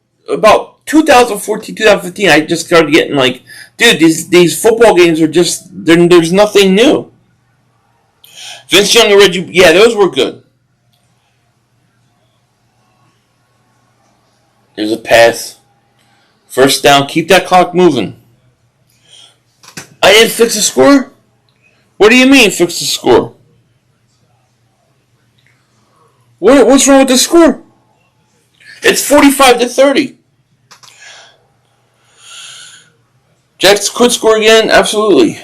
2014, 2015. I just started getting dude, these football games are just there's nothing new. Vince Young and Reggie, yeah, those were good. There's a pass. First down, keep that clock moving. I didn't fix the score? What do you mean fix the score? What's wrong with the score? It's 45-30. Jets could score again, absolutely.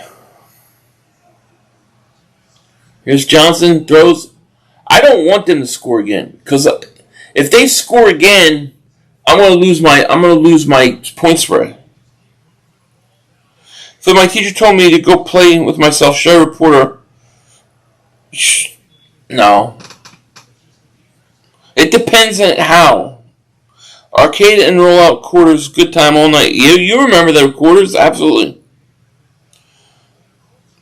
Here's Johnson, throws. I don't want them to score again, because if they score again, I'm gonna lose my point spread. So my teacher told me to go play with myself. Should I report her? No. It depends on how. Arcade and rollout quarters, good time all night. You remember the quarters? Absolutely.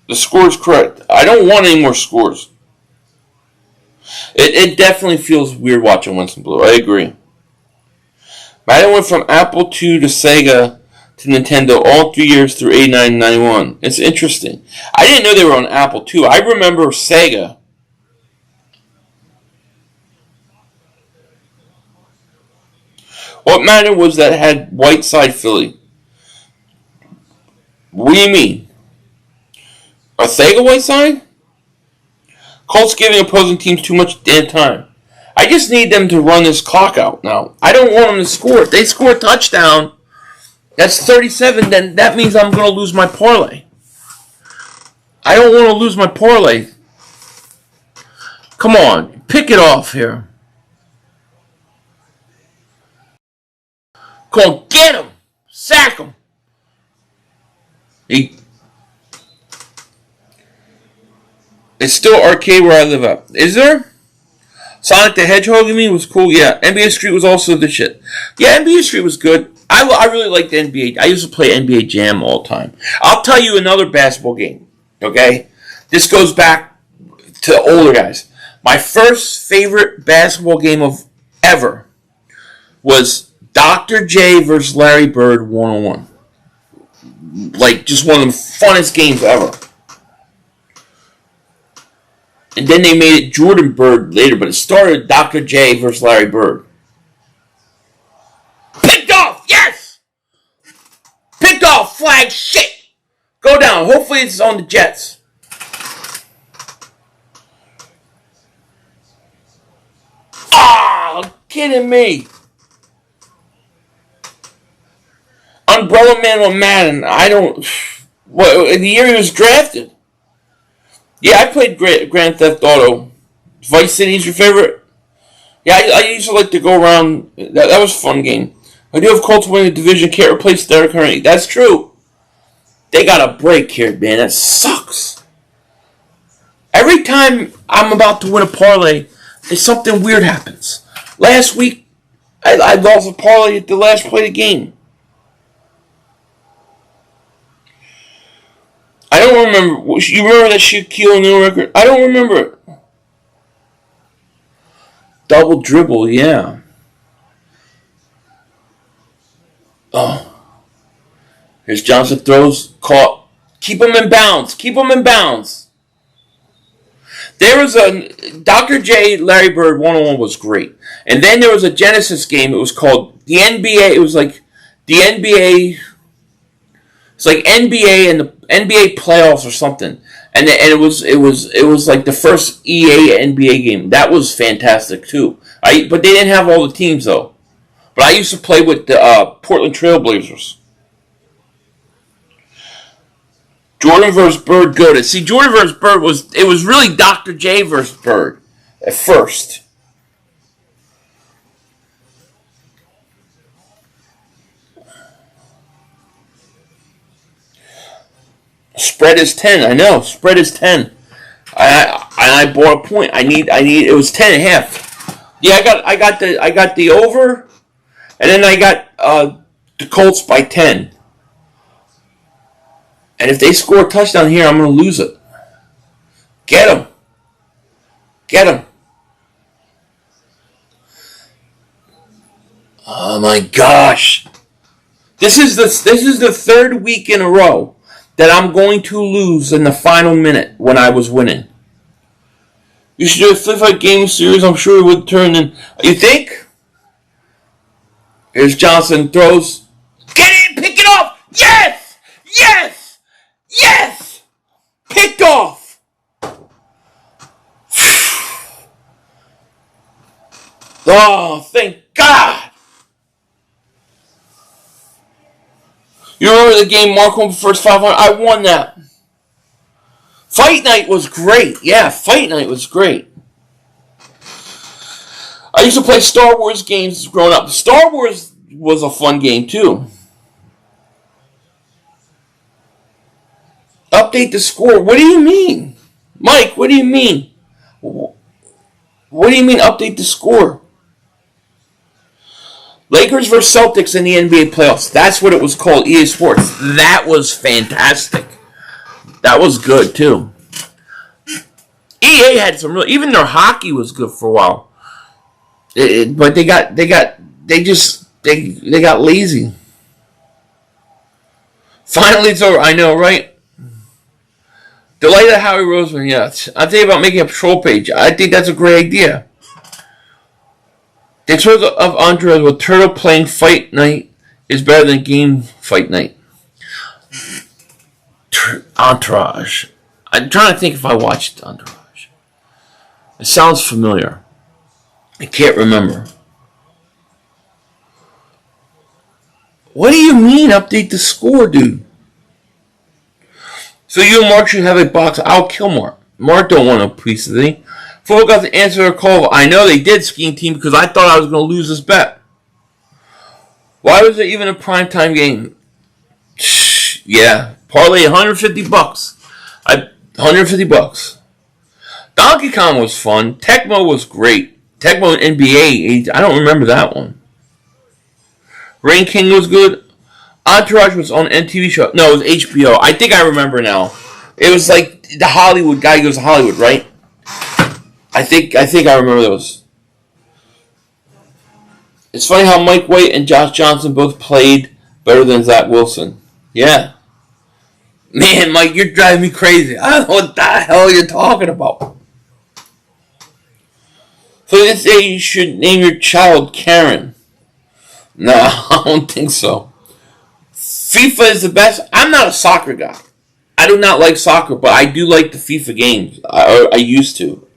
The score is correct. I don't want any more scores. It definitely feels weird watching Winston Blue. I agree. Madden went from Apple II to Sega to Nintendo all 3 years through 89 and 91. It's interesting. I didn't know they were on Apple II. I remember Sega. What Madden was that had Whiteside Philly? What do you mean? Arcega-Whiteside? Colts giving opposing teams too much damn time. I just need them to run this clock out now. I don't want them to score. If they score a touchdown, that's 37, then that means I'm going to lose my parlay. I don't want to lose my parlay. Come on, pick it off here. Come on, get him. Sack him. It's still arcade where I live at. Is there? Sonic the Hedgehog, you mean, was cool? Yeah. NBA Street was also the shit. Yeah, NBA Street was good. I really liked the NBA. I used to play NBA Jam all the time. I'll tell you another basketball game. Okay? This goes back to older guys. My first favorite basketball game of ever was Dr. J versus Larry Bird 1-on-1. Like, just one of the funnest games ever. And then they made it Jordan Bird later, but it started Dr. J versus Larry Bird. Picked off! Yes! Picked off! Flag! Shit! Go down. Hopefully it's on the Jets. Ah! Kidding me. Umbrella Man on Madden. I don't... What, the year he was drafted? Yeah, I played Grand Theft Auto. Vice City's your favorite? Yeah, I used to like to go around. That was a fun game. I do have Colts winning the division. Can't replace Derrick Henry. That's true. They got a break here, man. That sucks. Every time I'm about to win a parlay, something weird happens. Last week, I lost a parlay at the last play of the game. I don't remember. You remember that Shaquille O'Neal record? I don't remember it. Double dribble, yeah. Oh. Here's Johnson throws, caught. Keep him in bounds. Keep him in bounds. There was a Dr. J, Larry Bird 1-on-1 was great. And then there was a Genesis game. It was called the NBA. It was like the NBA. It's like NBA and the NBA playoffs or something, and it was like the first EA NBA game. That was fantastic too. But they didn't have all the teams though. But I used to play with the Portland Trailblazers. Jordan versus Bird, good. See, Jordan versus Bird was really Dr. J versus Bird at first. Spread is 10. I know. Spread is 10. I bought a point. I need. It was 10.5. Yeah, I got the over, and then I got the Colts by 10. And if they score a touchdown here, I'm going to lose it. Get them. Get them. Oh my gosh. This is the third week in a row that I'm going to lose in the final minute when I was winning. You should do a flip-fight game series. I'm sure it would turn in. You think? Here's Johnson. Throws. Get it! Pick it off! Yes! Yes! Yes! Picked off! Oh, thank God! You remember the game Mark home first 500? I won that. Fight Night was great. Yeah, Fight Night was great. I used to play Star Wars games growing up. Star Wars was a fun game too. Update the score. What do you mean? Mike, what do you mean? What do you mean update the score? Lakers versus Celtics in the NBA playoffs. That's what it was called, EA Sports. That was fantastic. That was good, too. EA had some real... Even their hockey was good for a while. But they got lazy. Finally, it's over. I know, right? Delighted Howie Roseman, yes. I'm thinking about making a patrol page. I think that's a great idea. The choice of Andres with Turtle playing Fight Night is better than Game Fight Night. Entourage. I'm trying to think if I watched Entourage. It sounds familiar. I can't remember. What do you mean update the score, dude? So you and Mark should have a box. I'll kill Mark. Mark don't want a piece of it. Football got to answer their call. I know they did, skiing team, because I thought I was going to lose this bet. Why was it even a primetime game? Yeah, parlay $150. $150. Donkey Kong was fun. Tecmo was great. Tecmo NBA. I don't remember that one. Rain King was good. Entourage was on MTV show. No, it was HBO. I think I remember now. It was like the Hollywood guy goes to Hollywood, right? I think I remember those. It's funny how Mike White and Josh Johnson both played better than Zach Wilson. Yeah. Man, Mike, you're driving me crazy. I don't know what the hell you're talking about. So they say you should name your child Karen. No, I don't think so. FIFA is the best. I'm not a soccer guy. I do not like soccer, but I do like the FIFA games. I used to.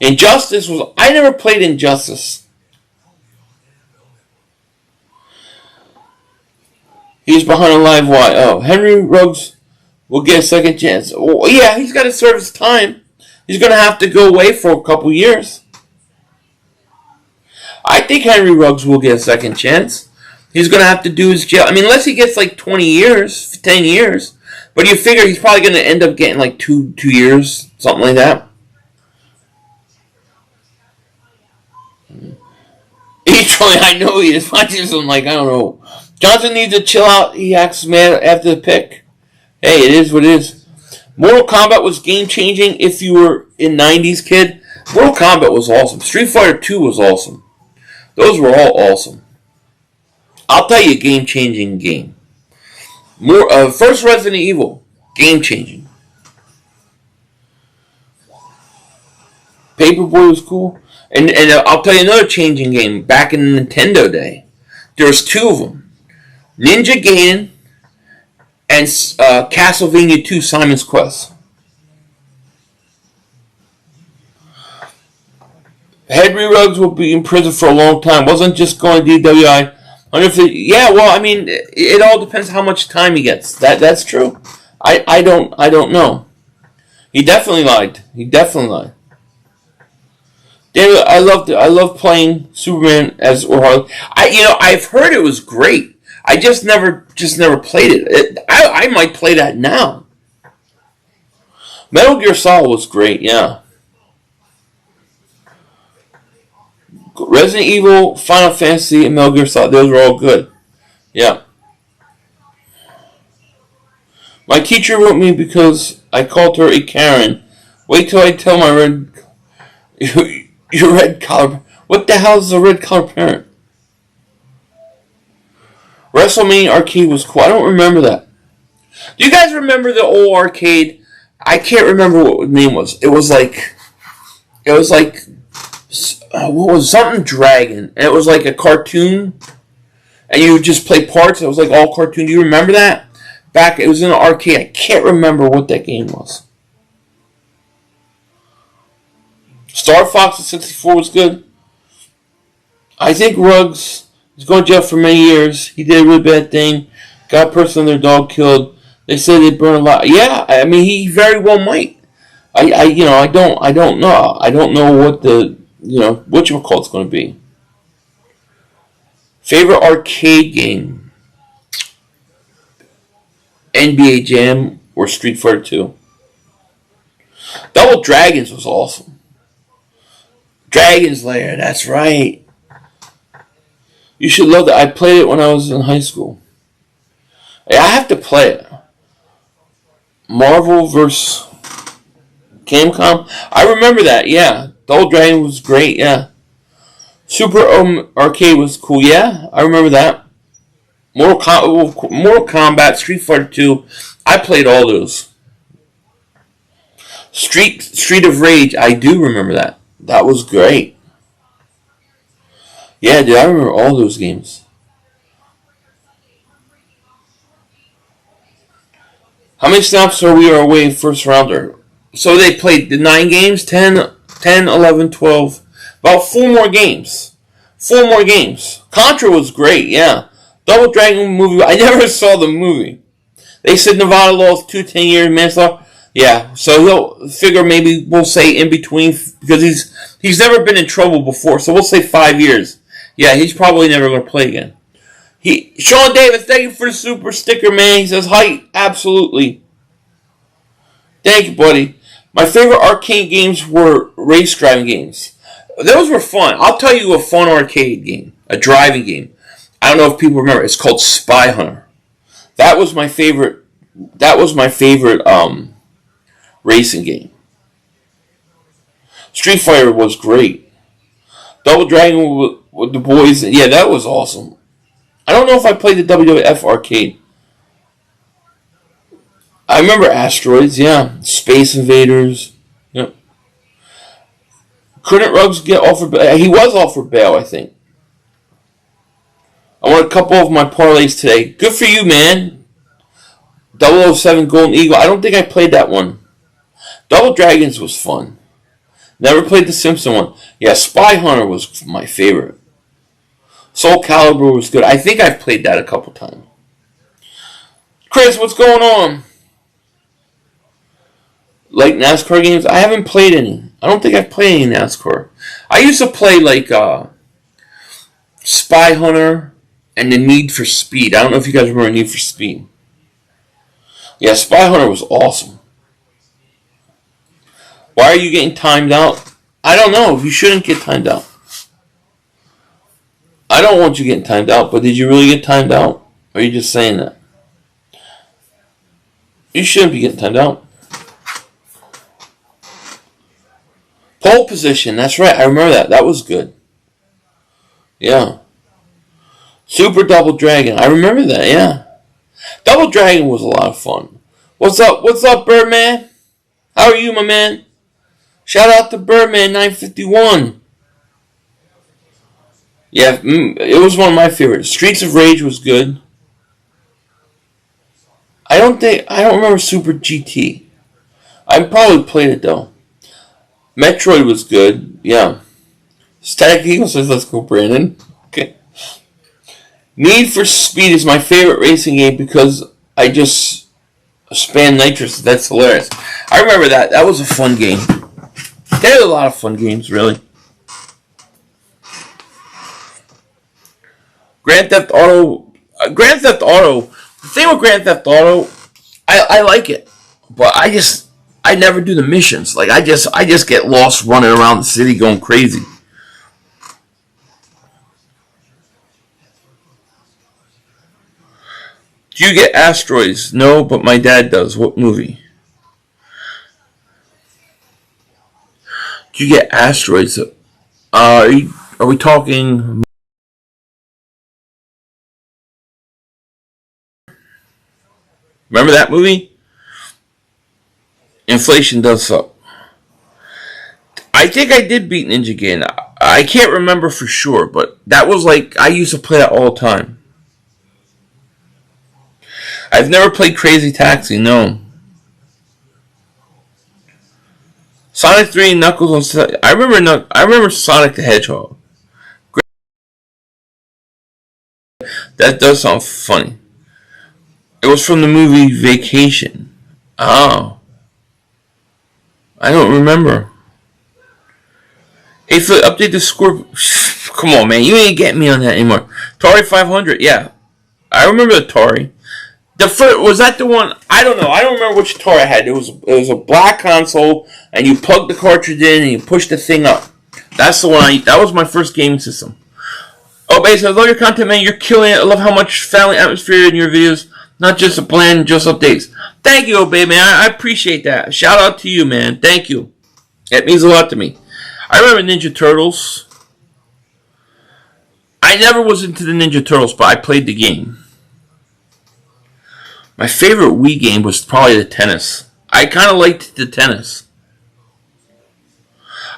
Injustice was... I never played Injustice. He's behind a live wire. Oh, Henry Ruggs will get a second chance. Oh, yeah, he's got to serve his time. He's going to have to go away for a couple years. I think Henry Ruggs will get a second chance. He's going to have to do his jail. I mean, unless he gets like 20 years, 10 years. But you figure he's probably going to end up getting like two years, something like that. I know he is. I'm like, I don't know. Johnson needs to chill out. He acts mad after the pick. Hey, it is what it is. Mortal Kombat was game-changing if you were a 90s kid. Mortal Kombat was awesome. Street Fighter 2 was awesome. Those were all awesome. I'll tell you a game-changing game. First Resident Evil. Game-changing. Paperboy was cool. And I'll tell you another changing game. Back in the Nintendo day, there was two of them. Ninja Gaiden and Castlevania 2 Simon's Quest. Henry Ruggs will be in prison for a long time. Wasn't just going to DWI. Yeah, well, I mean, it all depends how much time he gets. That's true. I don't know. He definitely lied. David, I love playing Superman as or Harley. I've heard it was great. I just never played it. I might play that now. Metal Gear Solid was great, yeah. Resident Evil, Final Fantasy, and Metal Gear Solid, those were all good. Yeah. My teacher wrote me because I called her a Karen. Wait till I tell my your red collar. What the hell is a red collar parent? WrestleMania arcade was cool. I don't remember that. Do you guys remember the old arcade? I can't remember what the name was. It was like what was something dragon, and it was like a cartoon, and you would just play parts. It was like all cartoon. Do you remember that? It was in an arcade. I can't remember what that game was. Star Fox 64 was good. I think Ruggs is going to jail for many years. He did a really bad thing. Got a person and their dog killed. They said they burned a lot. Yeah, I mean, he very well might. I don't know. I don't know what the whatchamacallit's going to be. Favorite arcade game? NBA Jam or Street Fighter 2? Double Dragons was awesome. Dragon's Lair, that's right. You should love that. I played it when I was in high school. I have to play it. Marvel vs. Capcom. I remember that, yeah. Double Dragon was great, yeah. Super Arcade was cool, yeah. I remember that. Mortal Kombat, Street Fighter 2. I played all those. Street of Rage, I do remember that. That was great. Yeah, dude, I remember all those games. How many snaps are we away first rounder? So they played the 9 games, 10, 10, 11, 12. About 4 more games. 4 more games. Contra was great, yeah. Double Dragon movie. I never saw the movie. They said Nevada law is 2 10-year manslaughter. Yeah, so he'll figure maybe we'll say in between because he's never been in trouble before. So we'll say 5 years. Yeah, he's probably never going to play again. Sean Davis, thank you for the super sticker, man. He says height, absolutely. Thank you, buddy. My favorite arcade games were race driving games. Those were fun. I'll tell you a fun arcade game, a driving game. I don't know if people remember. It's called Spy Hunter. That was my favorite. Racing game. Street Fighter was great. Double Dragon with the boys. Yeah, that was awesome. I don't know if I played the WWF arcade. I remember Asteroids, yeah. Space Invaders. Yep. Couldn't Ruggs get offered bail? He was offered bail, I think. I won a couple of my parlays today. Good for you, man. 007 Golden Eagle. I don't think I played that one. Double Dragons was fun. Never played the Simpson one. Yeah, Spy Hunter was my favorite. Soul Calibur was good. I think I've played that a couple times. Chris, what's going on? Like NASCAR games? I haven't played any. I don't think I've played any NASCAR. I used to play like Spy Hunter and the Need for Speed. I don't know if you guys remember Need for Speed. Yeah, Spy Hunter was awesome. Why are you getting timed out? I don't know. You shouldn't get timed out. I don't want you getting timed out, but did you really get timed out? Or are you just saying that? You shouldn't be getting timed out. Pole position, that's right. I remember that. That was good. Yeah. Super Double Dragon. I remember that, yeah. Double Dragon was a lot of fun. What's up? What's up, Birdman? How are you, my man? Shout out to Birdman 951. Yeah, it was one of my favorites. Streets of Rage was good. I don't remember Super GT. I probably played it though. Metroid was good. Yeah. Static Eagle says, let's go, Brandon. Okay. Need for Speed is my favorite racing game because I just span nitrous. That's hilarious. I remember that. That was a fun game. There were a lot of fun games, really. Grand Theft Auto. The thing with Grand Theft Auto, I like it, but I never do the missions. Like I just get lost running around the city going crazy. Do you get Asteroids? No, but my dad does. What movie? Do you get Asteroids? Are we talking? Remember that movie? Inflation does suck. I think I did beat Ninja Gaiden. I can't remember for sure, but that was like I used to play that all the time. I've never played Crazy Taxi, no. Sonic 3 and Knuckles on. I remember Sonic the Hedgehog. That does sound funny. It was from the movie Vacation. Oh. I don't remember. Hey, Phil, update the score. Come on, man. You ain't getting me on that anymore. Atari 500, yeah. I remember Atari. The first, was that the one? I don't know. I don't remember which Atari I had. It was a black console, and you plugged the cartridge in, and you pushed the thing up. That's the one that was my first gaming system. Oh, basically, I love your content, man. You're killing it. I love how much family atmosphere in your videos. Not just a plan, just updates. Thank you, Obey, man. I appreciate that. Shout out to you, man. Thank you. It means a lot to me. I remember Ninja Turtles. I never was into the Ninja Turtles, but I played the game. My favorite Wii game was probably the tennis. I kind of liked the tennis.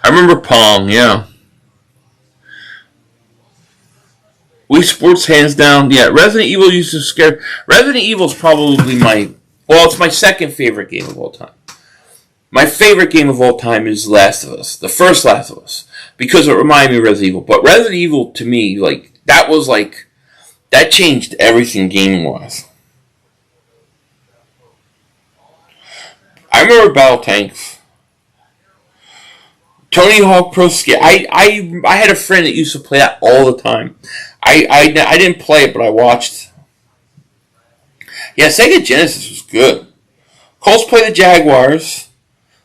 I remember Pong, yeah. Wii Sports, hands down. Yeah, Resident Evil used to scare. Resident Evil's probably my Well, it's my second favorite game of all time. My favorite game of all time is Last of Us, the first Last of Us, because it reminded me of Resident Evil. But Resident Evil, to me, that changed everything gaming-wise. I remember Battle Tanks. Tony Hawk Pro Skater. I had a friend that used to play that all the time. I didn't play it, but I watched. Yeah, Sega Genesis was good. Colts play the Jaguars.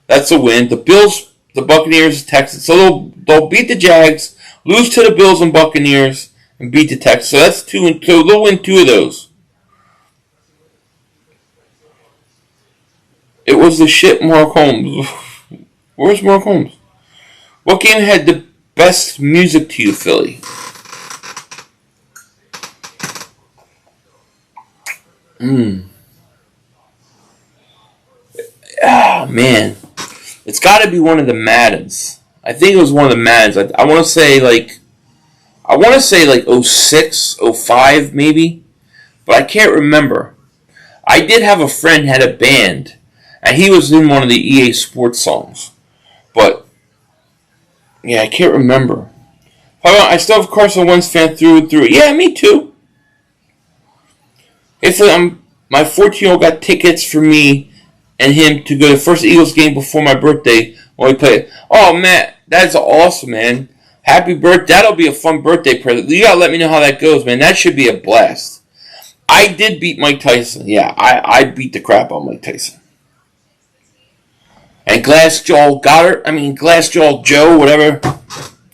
That's a win. The Bills, the Buccaneers, the Texans. So they'll beat the Jags, lose to the Bills and Buccaneers, and beat the Texans. So that's 2-2. They'll win 2 of those. It was the shit Mark Holmes. Where's Mark Holmes? What game had the best music to you, Philly? Ah, man. It's got to be one of the Maddens. I think it was one of the Maddens. I want to say like 06, 05 maybe, but I can't remember. I did have a friend had a band, and he was in one of the EA Sports songs, but yeah, I can't remember. I still have Carson Wentz fan through and through. Yeah, me too. If my 14-year-old got tickets for me and him to go to the first Eagles game before my birthday when we played. Oh, Matt, that's awesome, man. Happy birthday. That'll be a fun birthday present. You gotta let me know how that goes, man. That should be a blast. I did beat Mike Tyson. Yeah, I beat the crap out of Mike Tyson. And Glassjaw Joe, whatever.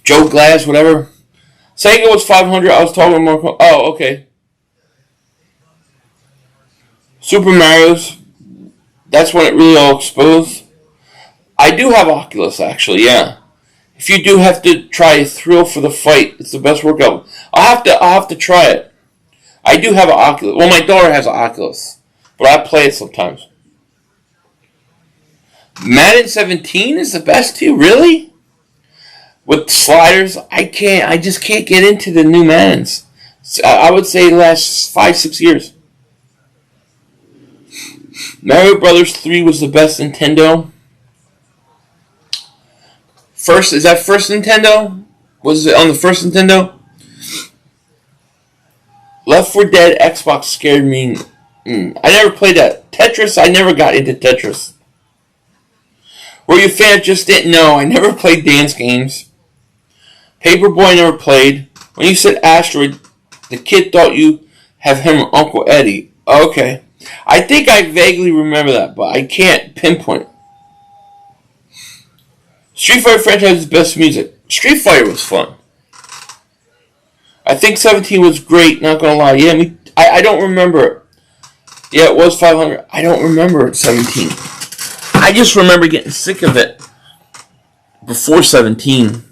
Joe Glass, whatever. Saying it was 500, I was talking more. Oh, okay. Super Mario's. That's when it really all exposed. I do have Oculus, actually, yeah. If you do have to try Thrill for the Fight, it's the best workout. I'll have to try it. I do have an Oculus. Well, my daughter has an Oculus, but I play it sometimes. Madden 17 is the best too, really? With sliders, I just can't get into the new Maddens. I would say the last 5-6 years. Mario Brothers 3 was the best Nintendo. Is that first Nintendo? Was it on the first Nintendo? Left 4 Dead Xbox scared me. I never played that. Tetris, I never got into Tetris. Were you a fan? Just didn't know. I never played dance games. Paperboy, I never played. When you said Asteroid, the kid thought you have him or Uncle Eddie. Okay. I think I vaguely remember that, but I can't pinpoint it. Street Fighter franchise's best music. Street Fighter was fun. I think 17 was great, not gonna lie. Yeah, I don't remember it. Yeah, it was 500. I don't remember 17. I just remember getting sick of it before 17.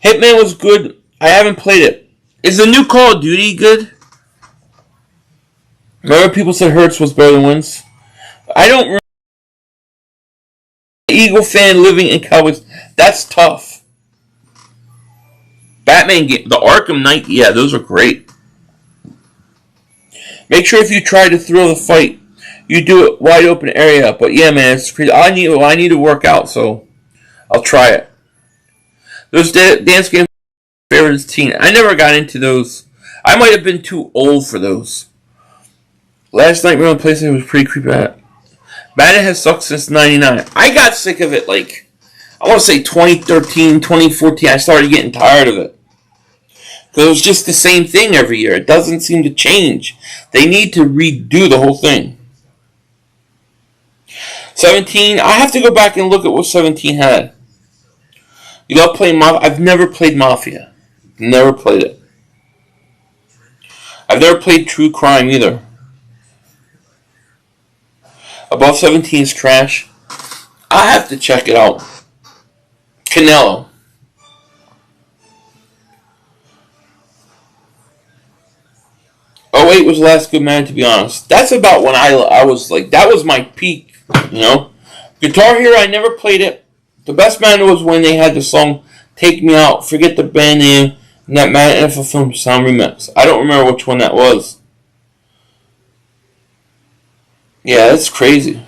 Hitman was good. I haven't played it. Is the new Call of Duty good? Remember people said Hertz was better than Wentz? I don't remember. Eagle fan living in Cowboys. That's tough. Batman game. The Arkham Knight. Yeah, those are great. Make sure if you try to throw the fight, you do it wide open area. But yeah, man, it's crazy. I need to work out, so I'll try it. Those dance games favorite as teen. I never got into those. I might have been too old for those. Last Nightmare on PlayStation was pretty creepy. Madden has sucked since 99. I got sick of it, I want to say 2013, 2014. I started getting tired of it. Because it was just the same thing every year. It doesn't seem to change. They need to redo the whole thing. 17, I have to go back and look at what 17 had. You love playing Mafia? I've never played Mafia. Never played it. I've never played True Crime either. Above 17 is trash. I have to check it out. Canelo. Oh, 08 was the last good man, to be honest. That's about when I was that was my peak, you know. Guitar Hero, I never played it. The best man was when they had the song Take Me Out, forget the band name, and that Madden NFL film sound remix. I don't remember which one that was. Yeah, that's crazy.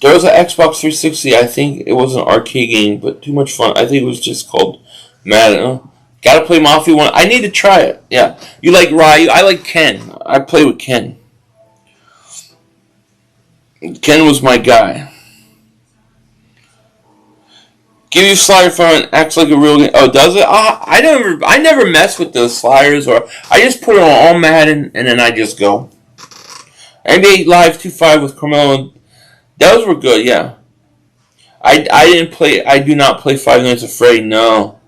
There was an Xbox 360. I think it was an arcade game, but too much fun. I think it was just called Madden. Gotta play Mafia 1. I need to try it. Yeah. You like Ryu? I like Ken. I play with Ken. Ken was my guy. Give you slider fun and acts like a real game. Oh, does it? I never mess with the sliders, or I just put it on all Madden and then I just go. NBA Live 2.5 with Carmelo. Those were good, yeah. I didn't play. I do not play Five Nights at Freddy. No.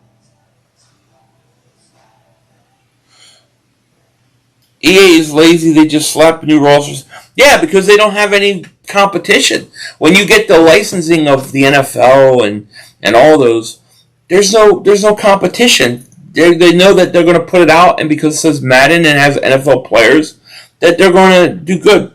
EA is lazy. They just slap new rosters. Yeah, because they don't have any competition. When you get the licensing of the NFL and all those, there's no competition. They know that they're going to put it out, and because it says Madden and has NFL players, that they're going to do good.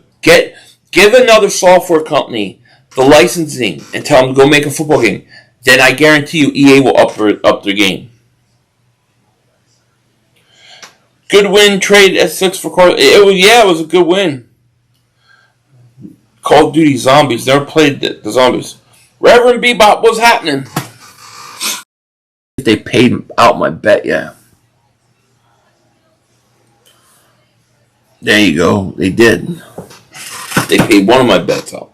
Give another software company the licensing and tell them to go make a football game. Then I guarantee you EA will up their game. Good win trade at 6 for Call. It was a good win. Call of Duty Zombies. Never played the Zombies. Reverend Bebop, what's happening? If they paid out my bet, yeah. There you go. They did. They paid one of my bets out.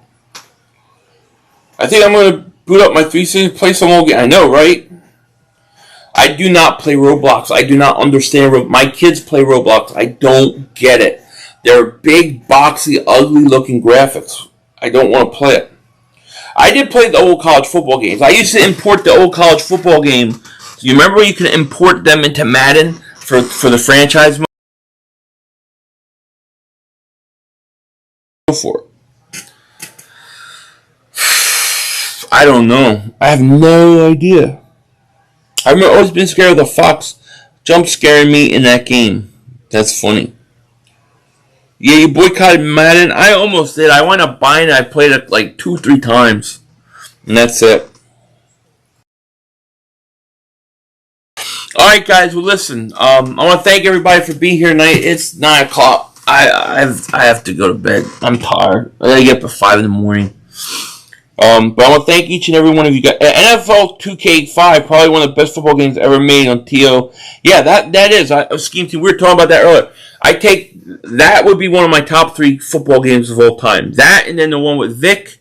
I think I'm going to boot up my 360, play some old game. I know, right? I do not play Roblox. I do not understand. My kids play Roblox. I don't get it. They're big, boxy, ugly-looking graphics. I don't want to play it. I did play the old college football games. I used to import the old college football game. So you remember you could import them into Madden for the franchise mode? Go for it. I don't know. I have no idea. I've always been scared of the fox jump scaring me in that game. That's funny. Yeah, you boycotted Madden? I almost did. I wound up buying it. I played it like 2-3 times. And that's it. Alright guys, well listen. I want to thank everybody for being here tonight. It's 9 o'clock. I have to go to bed. I'm tired. I gotta get up at 5 in the morning. But I want to thank each and every one of you guys. NFL 2K5, probably one of the best football games ever made on TO. Yeah, that is. Scheme Team, we were talking about that earlier. That would be one of my top 3 football games of all time. That, and then the one with Vic,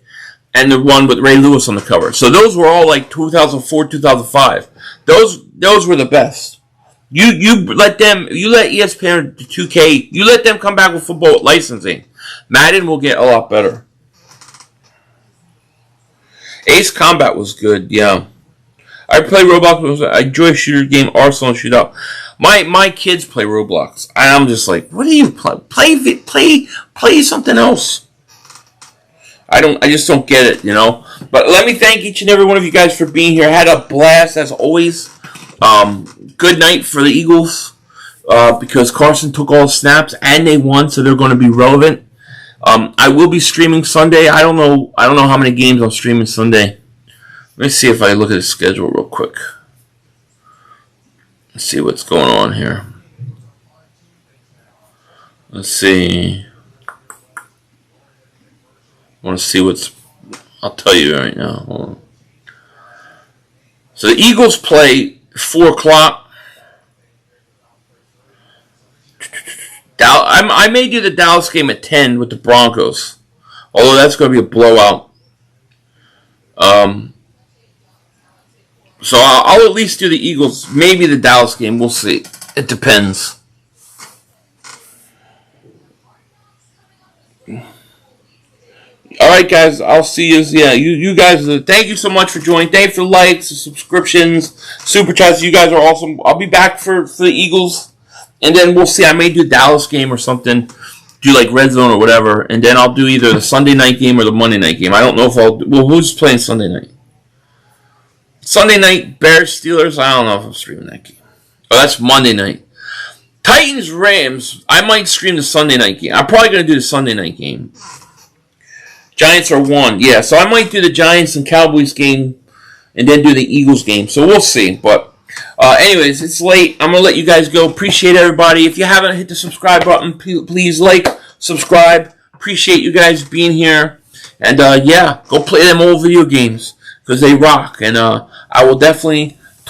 and the one with Ray Lewis on the cover. So those were all like 2004, 2005. Those were the best. You let ESPN 2K, you let them come back with football licensing. Madden will get a lot better. Ace Combat was good, yeah. I play Roblox. I enjoy a shooter game, Arsenal Shootout. My kids play Roblox. I'm just like, what do you play? Play something else. I just don't get it, you know. But let me thank each and every one of you guys for being here. I had a blast as always. Good night for the Eagles because Carson took all the snaps and they won, so they're going to be relevant. I will be streaming Sunday. I don't know how many games I'm streaming Sunday. Let me see if I look at the schedule real quick. Let's see what's going on here. Let's see. I want to see I'll tell you right now. Hold on. So the Eagles play 4 o'clock. I may do the Dallas game at 10 with the Broncos. Although that's going to be a blowout. So I'll at least do the Eagles. Maybe the Dallas game. We'll see. It depends. Alright guys, I'll see you. Yeah, you guys, thank you so much for joining. Thank you for likes, subscriptions, super chats. You guys are awesome. I'll be back for the Eagles. And then we'll see. I may do Dallas game or something. Do like Red Zone or whatever. And then I'll do either the Sunday night game or the Monday night game. I don't know if who's playing Sunday night? Sunday night, Bears, Steelers. I don't know if I'm streaming that game. Oh, that's Monday night. Titans, Rams. I might stream the Sunday night game. I'm probably going to do the Sunday night game. Giants are 1. Yeah, so I might do the Giants and Cowboys game and then do the Eagles game. So we'll see. But Anyways, it's late. I'm going to let you guys go. Appreciate everybody. If you haven't hit the subscribe button, please like, subscribe. Appreciate you guys being here. And, yeah, go play them old video games because they rock. And I will definitely